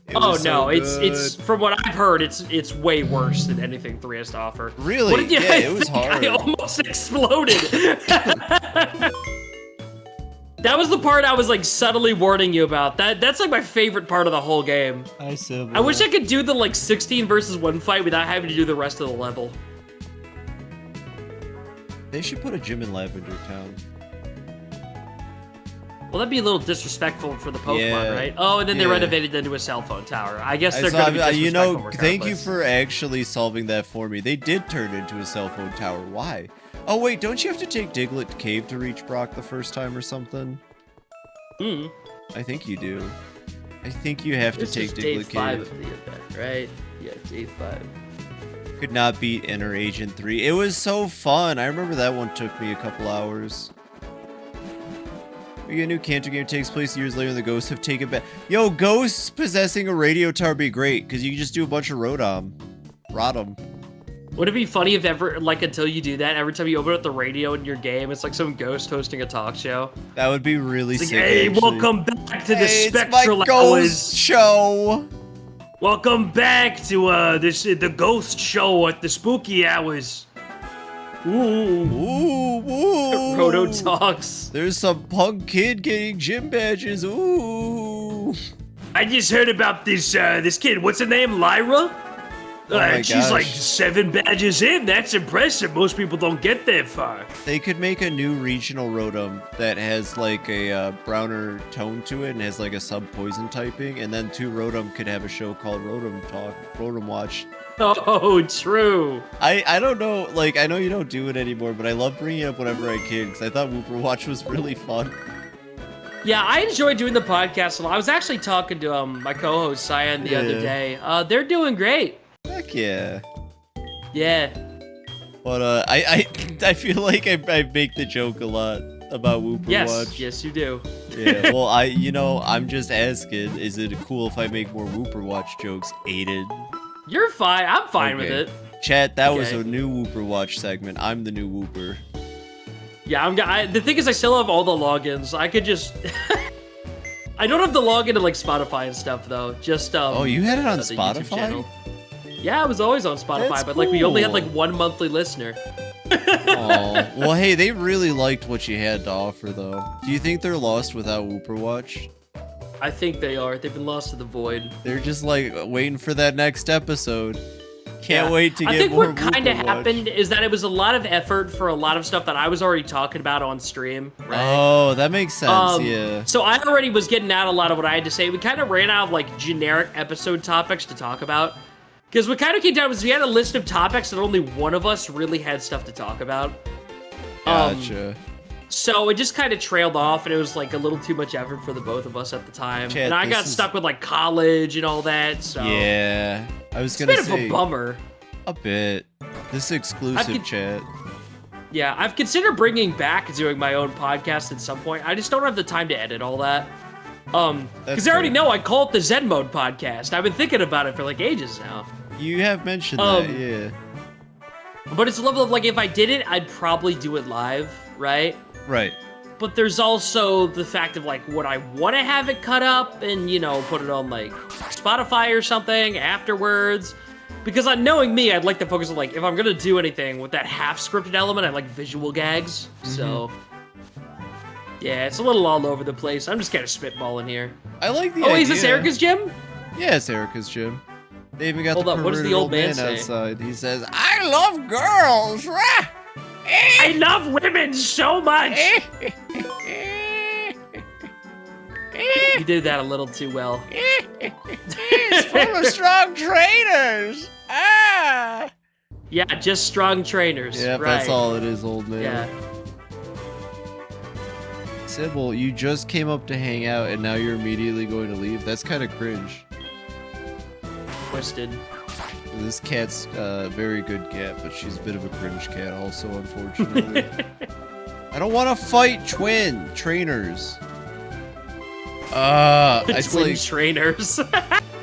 It Oh was no, so it's good. from what I've heard, it's way worse than anything 3 has to offer. Really? What did you Yeah, it was think? hard. I almost exploded. That was the part I was like subtly warning you about. That's like my favorite part of the whole game. I said. I wish I could do the like 16 versus 1 fight without having to do the rest of the level. They should put a gym in Lavender Town. Well, that'd be a little disrespectful for the Pokemon, Yeah, right? Oh, and then they yeah. renovated it into a cell phone tower. I guess I they're saw- gonna be disrespectful you know, regardless. thank you for actually solving that for me. They did turn it into a cell phone tower. Why? Oh wait, don't you have to take Diglett Cave to reach Brock the first time or something? Hmm. I think you do. I think you have to This take is day Diglett 5 Cave. of the event, right? Yeah, day 5. Could not beat Enter Agent 3. It was so fun. I remember that one took me a couple hours. We get a new Kanto game takes place years later and the ghosts have taken back. Yo, ghosts possessing a radio tower would be great, because you can just do a bunch of Rotom. Would it be funny if ever, like, until you do that, every time you open up the radio in your game, it's like some ghost hosting a talk show? That would be really It's like, sick. hey, actually. welcome back to the Hey, Spectral it's my ghost Hours. show. Welcome back to the ghost show at the spooky hours. Ooh. Ooh, ooh. Proto Talks. There's some punk kid getting gym badges. Ooh. I just heard about this kid. What's her name? Lyra? Oh my She's like gosh. 7 badges in. That's impressive. Most people don't get that far. They could make a new regional Rotom that has like a browner tone to it and has like a sub-poison typing, and then 2 Rotom could have a show called Rotom Talk, Rotom Watch. Oh, true. I don't know, like, I know you don't do it anymore, but I love bringing it up whenever I can, because I thought Wooper Watch was really fun. Yeah, I enjoy doing the podcast a lot. I was actually talking to my co-host Cyan the other day. They're doing great. Heck yeah. Yeah. But I feel like I make the joke a lot about Wooper Watch. Yes, you do. Yeah, well, I'm just asking, is it cool if I make more Wooper Watch jokes, Aiden? You're fine. I'm fine with it. Chat, that was Okay. a new Wooper Watch segment. I'm the new Wooper. Yeah, the thing is, I still have all the logins. I could just... I don't have the login to, like, Spotify and stuff, though. Just, Oh, you had it on the YouTube Spotify? channel. Yeah, it was always on Spotify, That's but, like, we only had, cool. like, 1 monthly listener. Oh, well, hey, they really liked what you had to offer, though. Do you think they're lost without Wooper Watch? I think they are. They've been lost to the void. They're just, like, waiting for that next episode. Can't Yeah. wait to get I think more what kind Wooper of Watch. happened is that it was a lot of effort for a lot of stuff that I was already talking about on stream, right? Oh, that makes sense, yeah. So I already was getting out a lot of what I had to say. We kind of ran out of, like, generic episode topics to talk about. Because what kind of came down was we had a list of topics and only one of us really had stuff to talk about. Gotcha. So it just kind of trailed off, and it was, like, a little too much effort for the both of us at the time. Chat, and I this got is- stuck with, like, college and all that, so... Yeah, I was It's a gonna bit say of a bummer. a bit. This exclusive chat. Yeah, I've considered bringing back doing my own podcast at some point. I just don't have the time to edit all that. Because I already know I call it the Zen Mode podcast. I've been thinking about it for like ages now. You have mentioned that, yeah. But it's a level of like, if I did it, I'd probably do it live, right? Right. But there's also the fact of like, would I want to have it cut up and, you know, put it on like Spotify or something afterwards? Because on knowing me, I'd like to focus on like, if I'm going to do anything with that half scripted element, I like visual gags. So, yeah, it's a little all over the place. I'm just kind of spitballing here. I like the Oh, idea. is this Erica's gym? Yeah, it's Erica's gym. They even got Hold the up, what does the perverted old man say? outside. He says, I love girls. Rah! I love women so much. You did that a little too well. It's full of strong trainers. Ah! Yeah, just strong trainers. "Yep, right. that's all it is, old man." Yeah. Sybil, you just came up to hang out and now you're immediately going to leave. That's kind of cringe. Twisted. This cat's a very good cat, but she's a bit of a cringe cat also, unfortunately. I don't want to fight trainers. It's Twin like, trainers.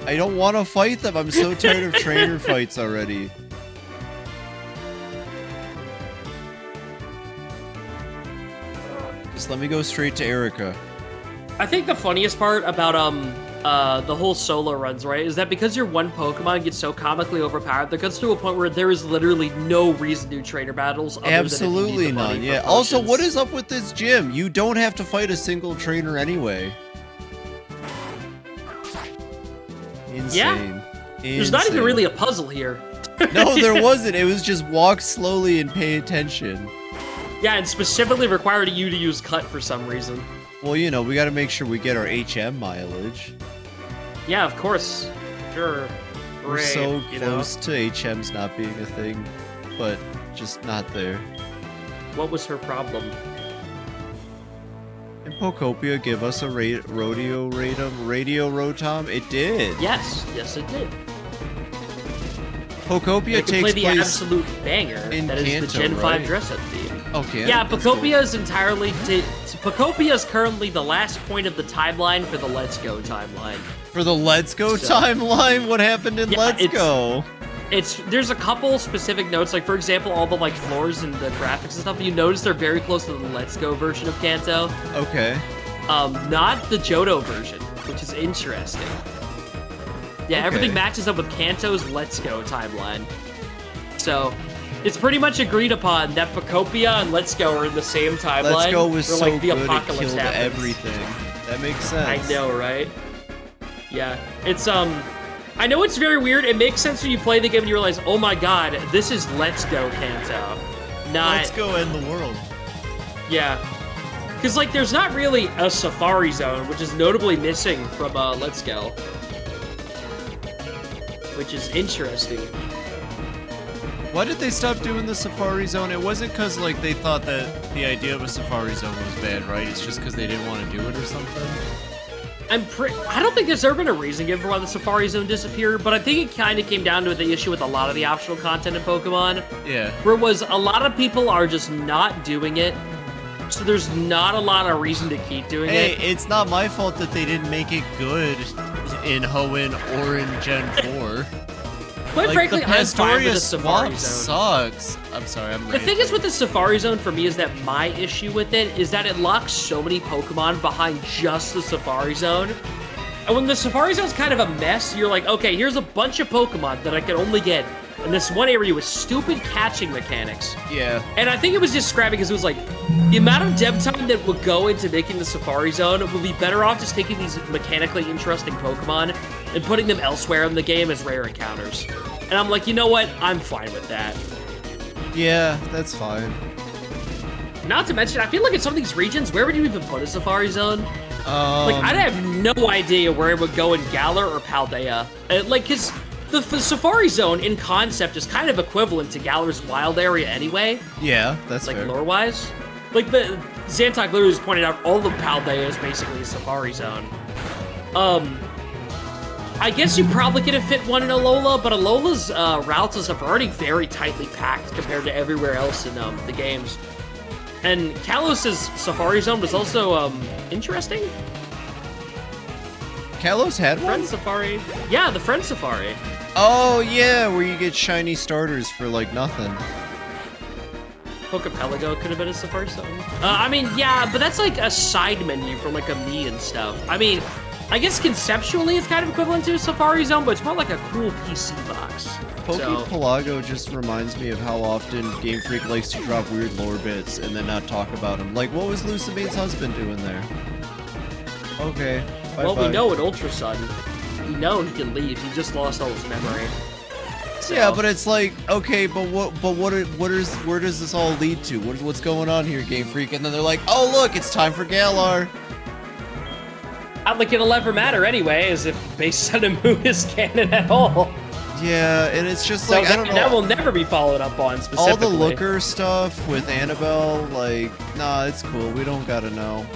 I don't want to fight them. I'm so tired of trainer fights already. Just let me go straight to Erica. I think the funniest part about the whole solo runs, right, is that because your one Pokemon gets so comically overpowered, there comes to a point where there is literally no reason to do trainer battles. Other Absolutely than if you need the money none. for Yeah. Also, potions. what is up with this gym? You don't have to fight a single trainer anyway. Insane. There's not even Insane. really a puzzle here. No, there wasn't. It was just walk slowly and pay attention. Yeah, and specifically required you to use cut for some reason. Well, you know, we got to make sure we get our HM mileage. Yeah, of course. Sure. We're Great, so you know? close to HMs not being a thing, but just not there. What was her problem? Did Pokopia give us a radio Rotom? It did. Yes, it did. Pokopia It could takes play the place absolute banger in that is Kanto, the Gen 5 right? dress-up theme. Okay. Yeah, Pokopia is entirely... Pokopia is currently the last point of the timeline for the Let's Go timeline. For the Let's Go So- timeline? What happened in Yeah, Let's it's- Go? There's a couple specific notes, like for example, all the like floors and the graphics and stuff. You notice they're very close to the Let's Go version of Kanto. Okay. Not the Johto version, which is interesting. Yeah, Okay. everything matches up with Kanto's Let's Go timeline. So, it's pretty much agreed upon that Pokopia and Let's Go are in the same timeline. Let's Go was where, so like, the good it apocalypse killed happens. everything. That makes sense. I know, right? Yeah, it's I know it's very weird. It makes sense when you play the game and you realize, oh my god, this is Let's Go Kanto. Not... Let's go end the world. Yeah. Because, like, there's not really a Safari Zone, which is notably missing from Let's Go. Which is interesting. Why did they stop doing the Safari Zone? It wasn't because, like, they thought that the idea of a Safari Zone was bad, right? It's just because they didn't want to do it or something? I don't think there's ever been a reason given for why the Safari Zone disappeared, but I think it kind of came down to the issue with a lot of the optional content in Pokemon. Yeah. Where it was a lot of people are just not doing it, so there's not a lot of reason to keep doing it. Hey, it's not my fault that they didn't make it good in Hoenn or in Gen 4. Quite Like, frankly, the I'm fine with Pastoria the Safari swamp Zone. sucks. I'm sorry, I'm The thing is with the Safari Zone for me is that my issue with it is that it locks so many Pokemon behind just the Safari Zone. And when the Safari Zone's kind of a mess, you're like, okay, here's a bunch of Pokemon that I can only get in this one area with stupid catching mechanics. Yeah. And I think it was just scrappy because it was like, the amount of dev time that would go into making the Safari Zone would be better off just taking these mechanically interesting Pokemon and putting them elsewhere in the game as rare encounters. And I'm like, you know what? I'm fine with that. Yeah, that's fine. Not to mention, I feel like in some of these regions, where would you even put a Safari Zone? Like, I'd have no idea where it would go in Galar or Paldea. Like, because the Safari Zone, in concept, is kind of equivalent to Galar's wild area anyway. Yeah, that's like, fair. lore-wise. Like, the Zantok literally just pointed out all of Paldea is basically a Safari Zone. I guess you probably could have fit one in Alola, but Alola's routes and stuff are already very tightly packed compared to everywhere else in the games. And Kalos's Safari Zone was also interesting. Kalos had one? Friend Safari. Yeah, the Friend Safari. Oh, yeah, where you get shiny starters for, like, nothing. Pokepelago could have been a Safari Zone. I mean, yeah, but that's like a side menu for like a me and stuff. I mean, I guess conceptually it's kind of equivalent to a Safari Zone, but it's more like a cool PC box. Pokepelago just reminds me of how often Game Freak likes to drop weird lore bits and then not talk about them. Like, what was Lucimane's husband doing there? Okay, bye-bye. Well, we know in Ultra Sun, we know he can leave. He just lost all his memory. So. Yeah, but it's like, okay, but where does this all lead to? What's going on here, Game Freak? And then they're like, oh look, it's time for Galar. Not like it'll ever matter anyway, as if Base Sun and Moon is canon at all. Yeah, and it's just So like, I don't know. That will never be followed up on specifically. All the Looker stuff with Annabelle, like, nah, it's cool. We don't gotta know.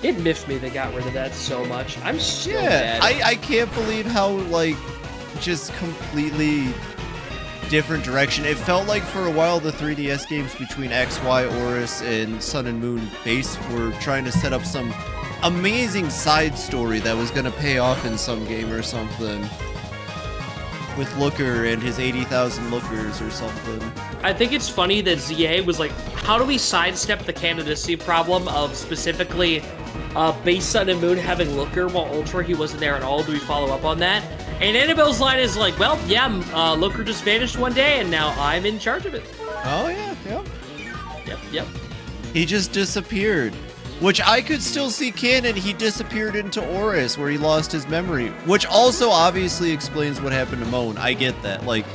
It miffed me they got rid of that so much. I'm so Yeah, mad. I can't believe how, like, just completely different direction. It felt like for a while the 3DS games between X, Y, Oris, and Sun and Moon Base were trying to set up some amazing side story that was going to pay off in some game or something. With Looker and his 80,000 Lookers or something. I think it's funny that ZA was like, how do we sidestep the candidacy problem of specifically Base Sun and Moon having Looker while Ultra he wasn't there at all? Do we follow up on that? And Annabelle's line is like, well, yeah, Looker just vanished one day and now I'm in charge of it. Oh, yeah, yeah. Yep. He just disappeared. Which I could still see canon. He disappeared into Oris where he lost his memory. Which also obviously explains what happened to Moan. I get that. Like,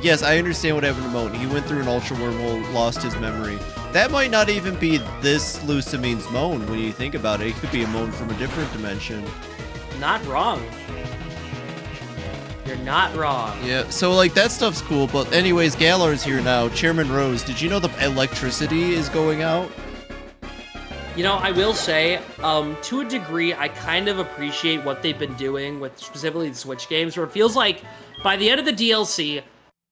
yes, I understand what happened to Moan. He went through an Ultra Wormhole, lost his memory. That might not even be this Lucamine's Moan when you think about it. It could be a Moan from a different dimension. Not wrong. You're not wrong. Yeah, so like that stuff's cool. But anyways, Galar's here now. Chairman Rose, did you know the electricity is going out? You know, I will say, to a degree, I kind of appreciate what they've been doing with specifically the Switch games, where it feels like by the end of the DLC,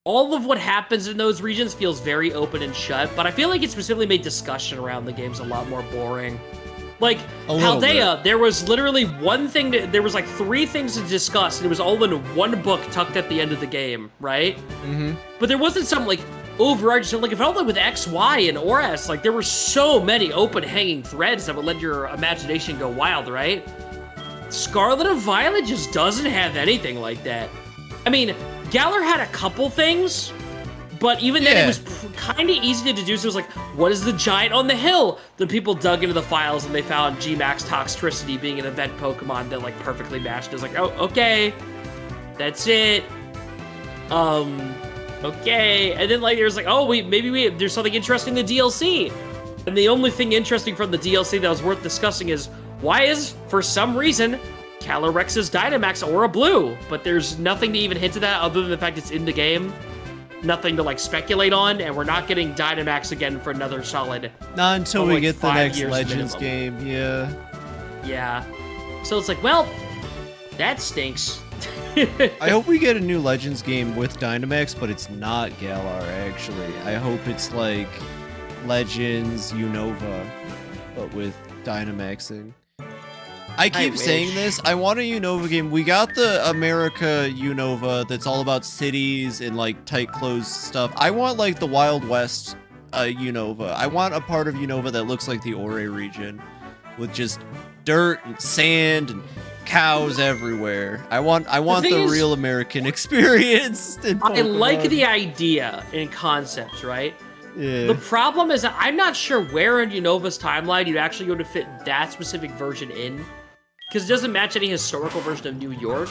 all of what happens in those regions feels very open and shut, but I feel like it specifically made discussion around the games a lot more boring. Like, Paldea, there was literally one thing, there was like 3 things to discuss, and it was all in one book tucked at the end of the game, right? Mm-hmm. But there wasn't some, like, overarching, like, it felt like with X, Y, and Oris, like, there were so many open hanging threads that would let your imagination go wild, right? Scarlet and Violet just doesn't have anything like that. I mean, Galar had a couple things, but even then it was kind of easy to deduce. It was like, what is the giant on the hill? Then people dug into the files and they found G-Max Toxtricity being an event Pokemon that, like, perfectly matched. It was like, oh, okay. That's it. Okay. And then like there's like, oh wait, maybe there's something interesting in the DLC. And the only thing interesting from the DLC that was worth discussing is why is, for some reason, Calorex's Dynamax aura blue? But there's nothing to even hint at that other than the fact it's in the game. Nothing to like speculate on, and we're not getting Dynamax again for another solid. Not until we like get the 5 next years Legends minimum. game, yeah. Yeah. So it's like, well, that stinks. I hope we get a new Legends game with Dynamax, but it's not Galar, actually. I hope it's like Legends Unova, but with Dynamaxing. I keep saying this. I want a Unova game. We got the America Unova that's all about cities and like tight closed stuff. I want like the Wild West Unova. I want a part of Unova that looks like the Ore region with just dirt and sand and cows everywhere. I want the real American experience. I like the idea and concepts, right? Yeah. The problem is that I'm not sure where in Unova's timeline you'd actually go to fit that specific version in. Because it doesn't match any historical version of New York.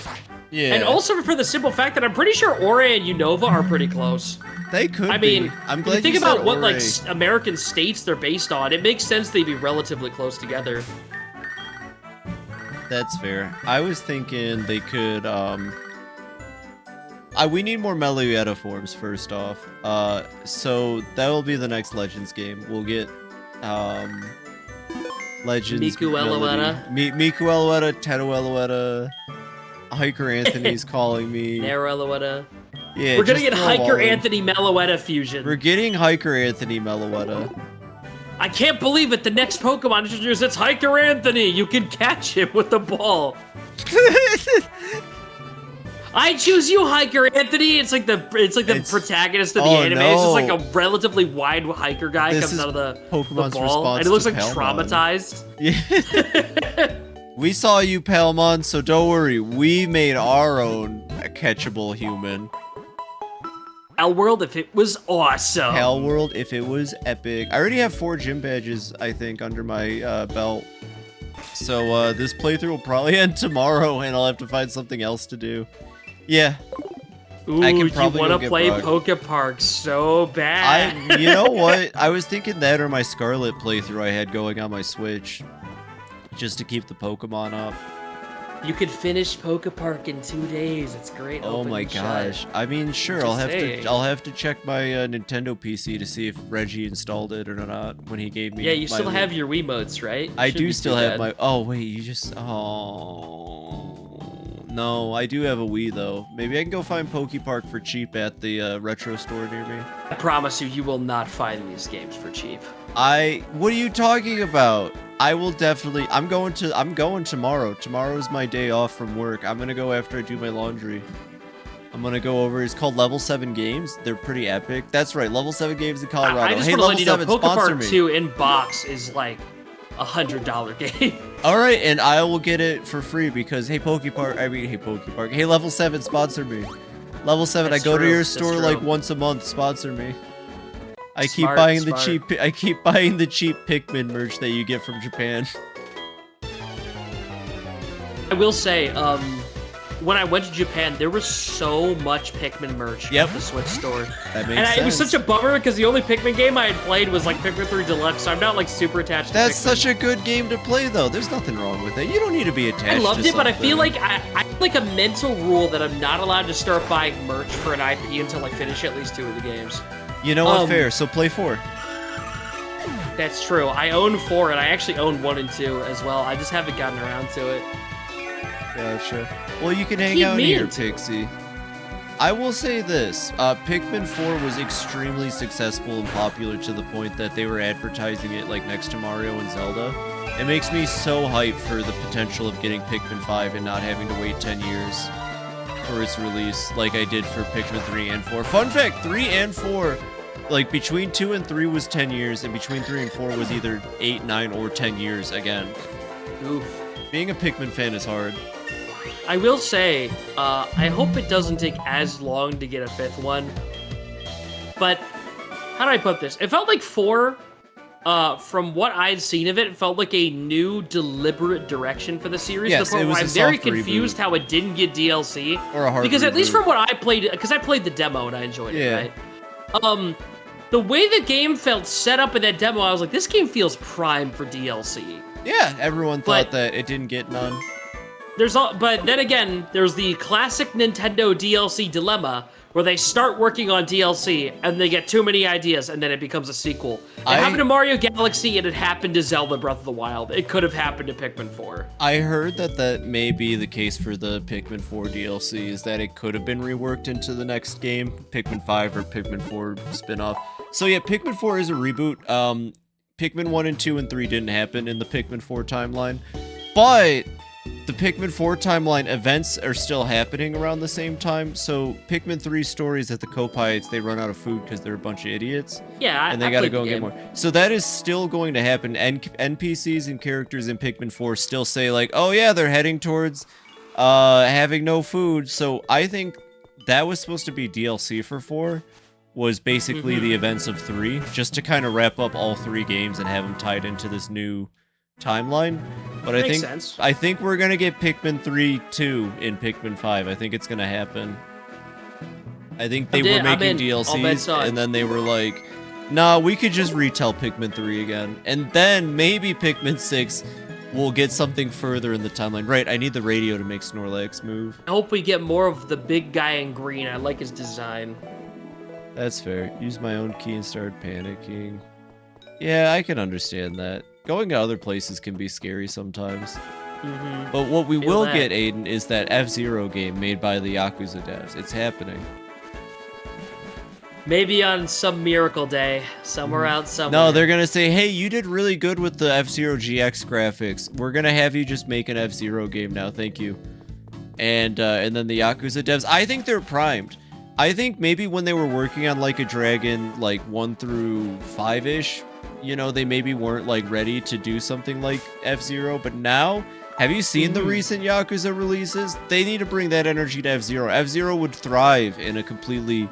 Yeah. And also for the simple fact that I'm pretty sure Ore and Unova are pretty close. They could I mean, I'm glad if you think you said about what Ore. like American states they're based on, it makes sense they'd be relatively close together. That's fair. I was thinking they could, we need more Meloetta forms, first off. So that will be the next Legends game. We'll get, Legends... Miku Eloetta. Miku Eloetta, Teto Eloetta, Hiker Anthony's calling me. Nero Eloetta. Yeah, We're gonna just get throw 'em all Hiker in. Anthony Meloetta fusion. We're getting Hiker Anthony Meloetta. I can't believe it. The next Pokemon introduced, it's Hiker Anthony. You can catch him with the ball. I choose you, Hiker Anthony. It's like the protagonist of the anime. no. It's just like a relatively wide hiker guy This comes is out of the Pokemon's ball, response and it looks to like Palmon. traumatized. Yeah. We saw you, Palmon, so don't worry. We made our own catchable human. Hell World, if it was awesome. Hell World, if it was epic. I already have 4 gym badges, I think, under my belt. So this playthrough will probably end tomorrow, and I'll have to find something else to do. Yeah. Ooh, I can you probably want go to get play Brock. Poke Park so bad. You know what? I was thinking that or my Scarlet playthrough I had going on my Switch. Just to keep the Pokemon up. You could finish Poke Park in 2 days. It's great. Oh open my and shut. gosh. I mean, sure, Just I'll have saying. to check my Nintendo PC to see if Reggie installed it or not when he gave me Yeah, you my still Wii. have your Wiimotes, right? I Shouldn't do be still too have bad. my Oh, wait, you just No, I do have a Wii though. Maybe I can go find Pokepark for cheap at the retro store near me. I promise you, you will not find these games for cheap. What are you talking about? I will definitely I'm going tomorrow. Tomorrow is my day off from work. I'm gonna go after I do my laundry. I'm gonna go over. It's called Level 7 Games. They're pretty epic. That's right, Level 7 Games in Colorado. I just Hey, want to let Level you know, 7, sponsor Pokepark me. 2 in box is like $100 game. All right, and I will get it for free because hey Pokepark, hey Level 7, sponsor me. Level 7, That's I go to true, your that's store true. like once a month. Sponsor me. I keep Smart, buying smart. I keep buying the cheap Pikmin merch that you get from Japan. I will say, when I went to Japan, there was so much Pikmin merch Yep. at the Switch store. That makes And sense. it was such a bummer because the only Pikmin game I had played was like Pikmin 3 Deluxe, so I'm not like super attached to That's Pikmin. such a good game to play though. There's nothing wrong with it. You don't need to be attached I loved to it, but I something. feel like I have like a mental rule that I'm not allowed to start buying merch for an IP until I finish at least 2 of the games. You know what? Fair. So play 4. That's true. I own 4, and I actually own 1 and 2 as well. I just haven't gotten around to it. Gotcha. Well, you can hang Keep out me here, into it. Pixie. I will say this. Pikmin 4 was extremely successful and popular to the point that they were advertising it like next to Mario and Zelda. It makes me so hyped for the potential of getting Pikmin 5 and not having to wait 10 years for its release like I did for Pikmin 3 and 4. Fun fact, 3 and 4, like between 2 and 3 was 10 years, and between 3 and 4 was either 8, 9, or 10 years again. Oof. Being a Pikmin fan is hard. I will say, I hope it doesn't take as long to get a 5th one. But, how do I put this? It felt like 4 from what I'd seen of it, it felt like a new, deliberate direction for the series. Yes, to the point it was where a I'm very soft confused reboot. how it didn't get DLC. Or a hard Because at least reboot. from what I played, because I played the demo and I enjoyed Yeah. it, right? The way the game felt set up in that demo, I was like, this game feels prime for DLC. Yeah, everyone But- thought that it didn't get none. But then again, there's the classic Nintendo DLC dilemma where they start working on DLC and they get too many ideas and then it becomes a sequel. It happened to Mario Galaxy and it happened to Zelda Breath of the Wild. It could have happened to Pikmin 4. I heard that may be the case for the Pikmin 4 DLC, is that it could have been reworked into the next game, Pikmin 5 or Pikmin 4 spin-off. So yeah, Pikmin 4 is a reboot. Pikmin 1 and 2 and 3 didn't happen in the Pikmin 4 timeline, but the Pikmin 4 timeline events are still happening around the same time. So Pikmin 3 stories at the Copites, they run out of food because they're a bunch of idiots. Yeah, And they gotta go and get more. So that is still going to happen. NPCs and characters in Pikmin 4 still say like, oh yeah, they're heading towards having no food. So I think that was supposed to be DLC for 4, was basically the events of 3, just to kind of wrap up all 3 games and have them tied into this new timeline. But I think we're gonna get Pikmin 3 2 in Pikmin 5. I think it's gonna happen. I think they were making DLCs and then they were like, nah, we could just retell Pikmin 3 again. And then maybe Pikmin 6 will get something further in the timeline. Right, I need the radio to make Snorlax move. I hope we get more of the big guy in green. I like his design. That's fair. Use my own key and started panicking. Yeah, I can understand that. Going to other places can be scary sometimes. But what we will get, Aiden, is that F-Zero game made by the Yakuza devs. It's happening. Maybe on some miracle day, somewhere out somewhere. No, they're gonna say, hey, you did really good with the F-Zero GX graphics. We're gonna have you just make an F-Zero game now, thank you. And then the Yakuza devs, I think they're primed. I think maybe when they were working on Like a Dragon, like 1 through 5-ish, you know, they maybe weren't like ready to do something like F-Zero, but now, have you seen the recent Yakuza releases? They need to bring that energy to F-Zero. F-Zero would thrive in a completely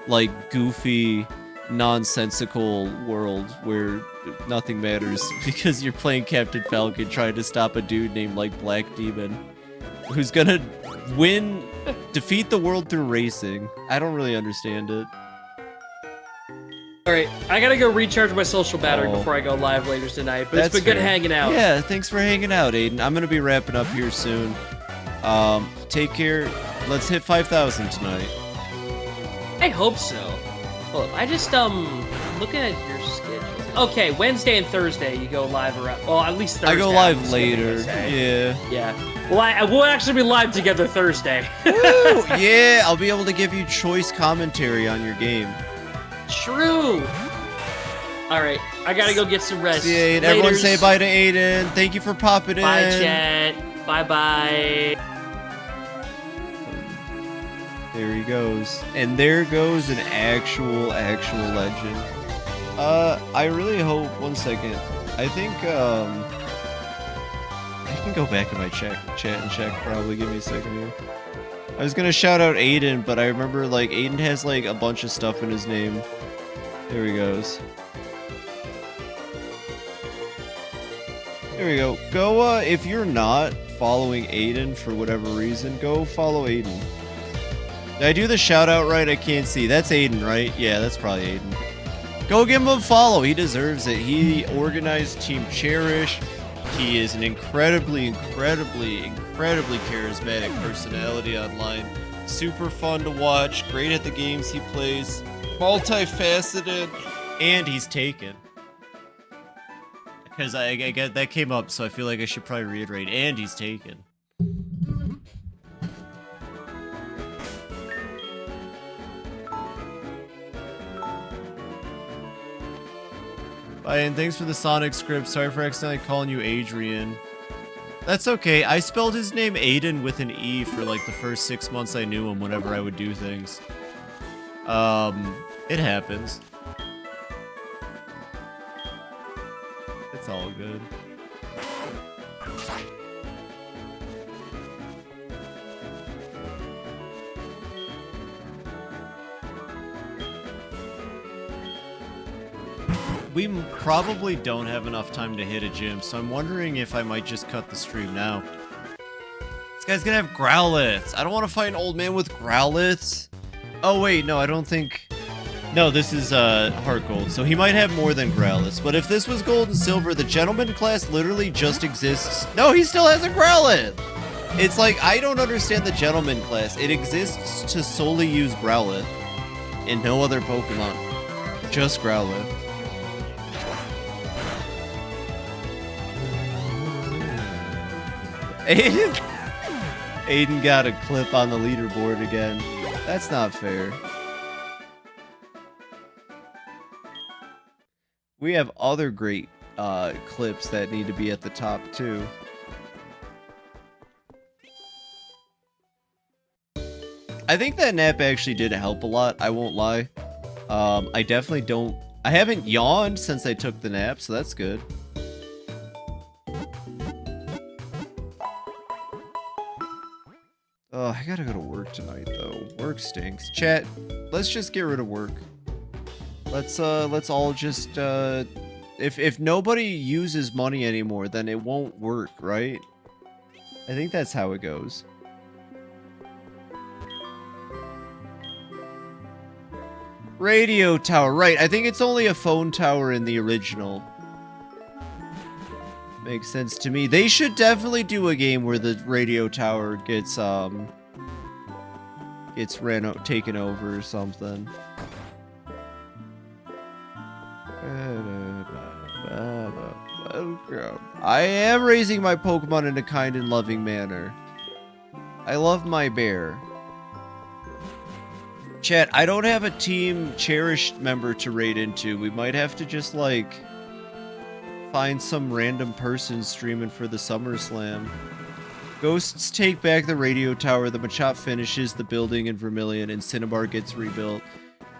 like goofy, nonsensical world where nothing matters because you're playing Captain Falcon trying to stop a dude named like Black Demon who's gonna defeat the world through racing. I don't really understand it. Alright, I gotta go recharge my social battery before I go live later tonight, but it's been good hanging out. Yeah, thanks for hanging out, Aiden. I'm gonna be wrapping up here soon. Take care. Let's hit 5,000 tonight. I hope so. Well, I just, looking at your schedule. Okay, Wednesday and Thursday you go live around, well, at least Thursday. I go live later, yeah. Yeah. Well, we'll actually be live together Thursday. Woo! Yeah, I'll be able to give you choice commentary on your game. True. Alright, I gotta go get some rest. See you, Aiden. Everyone say bye to Aiden. Thank you for popping in. Bye, chat. Bye-bye. There he goes. And there goes an actual legend. I really hope, one second. I think, I can go back in my chat and check, probably. Give me a second here. I was gonna shout out Aiden, but I remember, like, Aiden has, like, a bunch of stuff in his name. There he goes. There we go. Go, if you're not following Aiden for whatever reason, go follow Aiden. Did I do the shout out right? I can't see. That's Aiden, right? Yeah, that's probably Aiden. Go give him a follow. He deserves it. He organized Team Cherish. He is an incredibly charismatic personality online. Super fun to watch. Great at the games he plays. Multifaceted. And he's taken. Because I get that came up, so I feel like I should probably reiterate. And he's taken. Bye, and thanks for the Sonic script. Sorry for accidentally calling you Adrian. That's okay. I spelled his name Aiden with an E for like the first 6 months I knew him whenever I would do things. It happens. It's all good. we probably don't have enough time to hit a gym, so I'm wondering if I might just cut the stream now. This guy's gonna have Growliths. I don't want to fight an old man with Growliths. Oh wait, no, I don't think... No, this is Heart Gold, so he might have more than Growlithe. But if this was Gold and Silver, the Gentleman class literally just exists. No, he still has a Growlithe! It's like, I don't understand the Gentleman class. It exists to solely use Growlithe and no other Pokemon. Just Growlithe. Aiden got a clip on the leaderboard again. That's not fair. We have other great clips that need to be at the top too. I think that nap actually did help a lot, I won't lie. I definitely don't... I haven't yawned since I took the nap, so that's good. Oh, I gotta go to work tonight though. Work stinks. Chat, let's just get rid of work. Let's all just, if nobody uses money anymore, then it won't work, right? I think that's how it goes. Radio tower, right. I think it's only a phone tower in the original. Makes sense to me. They should definitely do a game where the radio tower gets taken over or something. I am raising my Pokemon in a kind and loving manner. I love my bear. Chat, I don't have a Team Cherished member to raid into. We might have to just, like, find some random person streaming for the SummerSlam. Ghosts take back the radio tower, the Machop finishes the building in Vermilion, and Cinnabar gets rebuilt.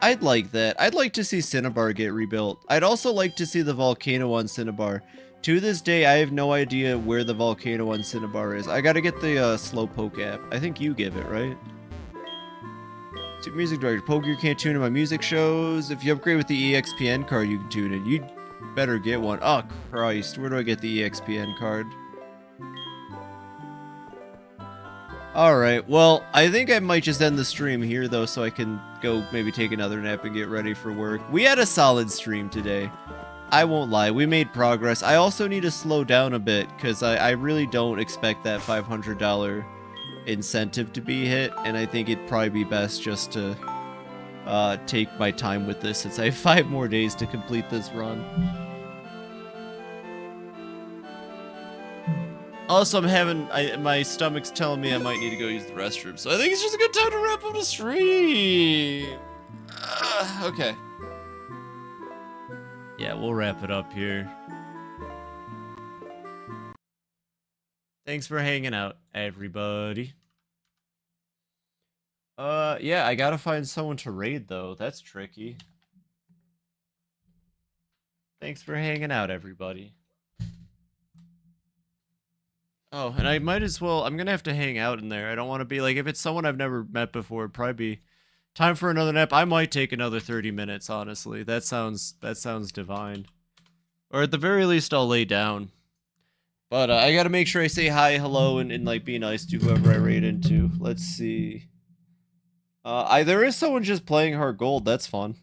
I'd like that. I'd like to see Cinnabar get rebuilt. I'd also like to see the volcano on Cinnabar. To this day, I have no idea where the volcano on Cinnabar is. I gotta get the Slowpoke app. I think you give it, right? Super Music Director. Poker can't tune in my music shows. If you upgrade with the EXPN card, you can tune in. You'd better get one. Oh, Christ. Where do I get the EXPN card? Alright, well, I think I might just end the stream here, though, so I can go maybe take another nap and get ready for work. We had a solid stream today. I won't lie, we made progress. I also need to slow down a bit, because I really don't expect that $500 incentive to be hit, and I think it'd probably be best just to take my time with this, since I have 5 more days to complete this run. Also, I'm having, my stomach's telling me I might need to go use the restroom, so I think it's just a good time to wrap up the stream. Okay. Yeah, we'll wrap it up here. Thanks for hanging out, everybody. Yeah, I gotta find someone to raid, though. That's tricky. Thanks for hanging out, everybody. Oh, and I might as well, I'm gonna have to hang out in there. I don't want to be like, if it's someone I've never met before, it'd probably be time for another nap. I might take another 30 minutes, honestly. That sounds divine. Or at the very least, I'll lay down. But I gotta make sure I say hi, hello, and like be nice to whoever I raid into. Let's see. There is someone just playing Heart Gold. That's fun.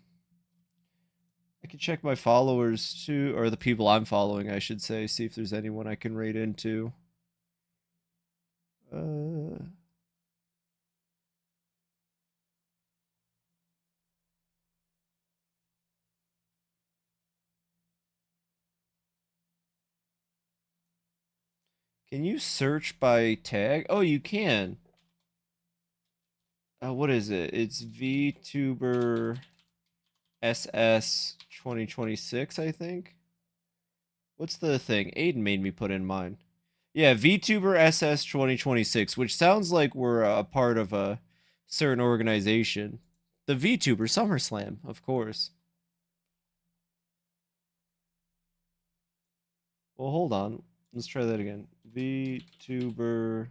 I can check my followers too, or the people I'm following, I should say. See if there's anyone I can raid into. Can you search by tag? Oh, you can. What is it? It's Vtuber SS 2026, I think. What's the thing? Aiden made me put in mine. Yeah, Vtuber SS 2026, which sounds like we're a part of a certain organization. The Vtuber SummerSlam, of course. Well, hold on. Let's try that again. Vtuber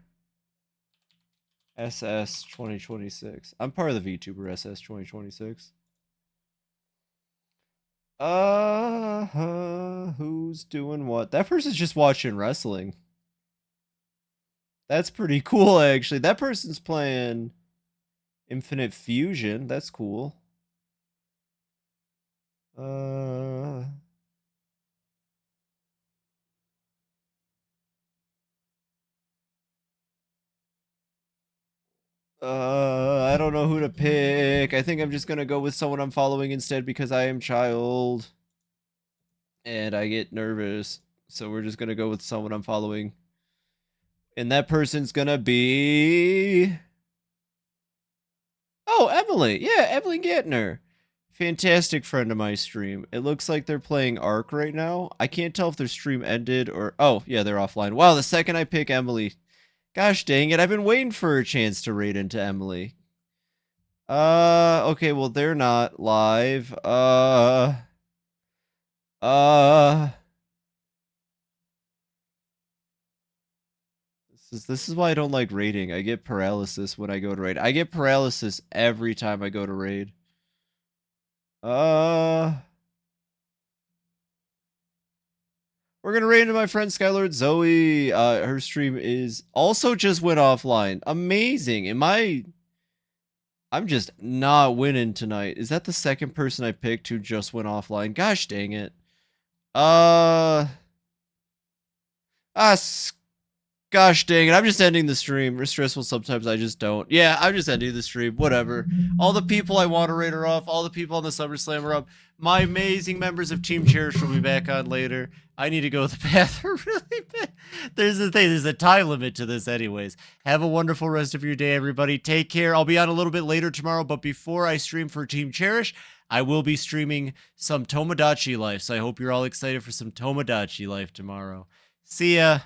SS 2026. I'm part of the Vtuber SS 2026. Who's doing what? That person's just watching wrestling. That's pretty cool, actually. That person's playing Infinite Fusion. That's cool. I don't know who to pick. I think I'm just gonna go with someone I'm following instead because I am child. And I get nervous. So we're just gonna go with someone I'm following. And that person's gonna be... Oh, Emily. Yeah, Emily Gantner. Fantastic friend of my stream. It looks like they're playing Ark right now. I can't tell if their stream ended or... Oh, yeah, they're offline. Wow, the second I pick Emily... Gosh dang it, I've been waiting for a chance to raid into Emily. Okay, well, they're not live. This is why I don't like raiding. I get paralysis when I go to raid. I get paralysis every time I go to raid. We're gonna raid into my friend Skylord Zoe. Her stream is also just went offline. Amazing. I'm just not winning tonight. Is that the second person I picked who just went offline? Gosh dang it. Gosh dang it, I'm just ending the stream. It's stressful sometimes, I just don't. Yeah, I'm just ending the stream, whatever. All the people I want to raid are off. All the people on the SummerSlam are up. My amazing members of Team Cherish will be back on later. I need to go to the bathroom really bad. There's a time limit to this anyways. Have a wonderful rest of your day, everybody. Take care. I'll be on a little bit later tomorrow, but before I stream for Team Cherish, I will be streaming some Tomodachi Life, so I hope you're all excited for some Tomodachi Life tomorrow. See ya.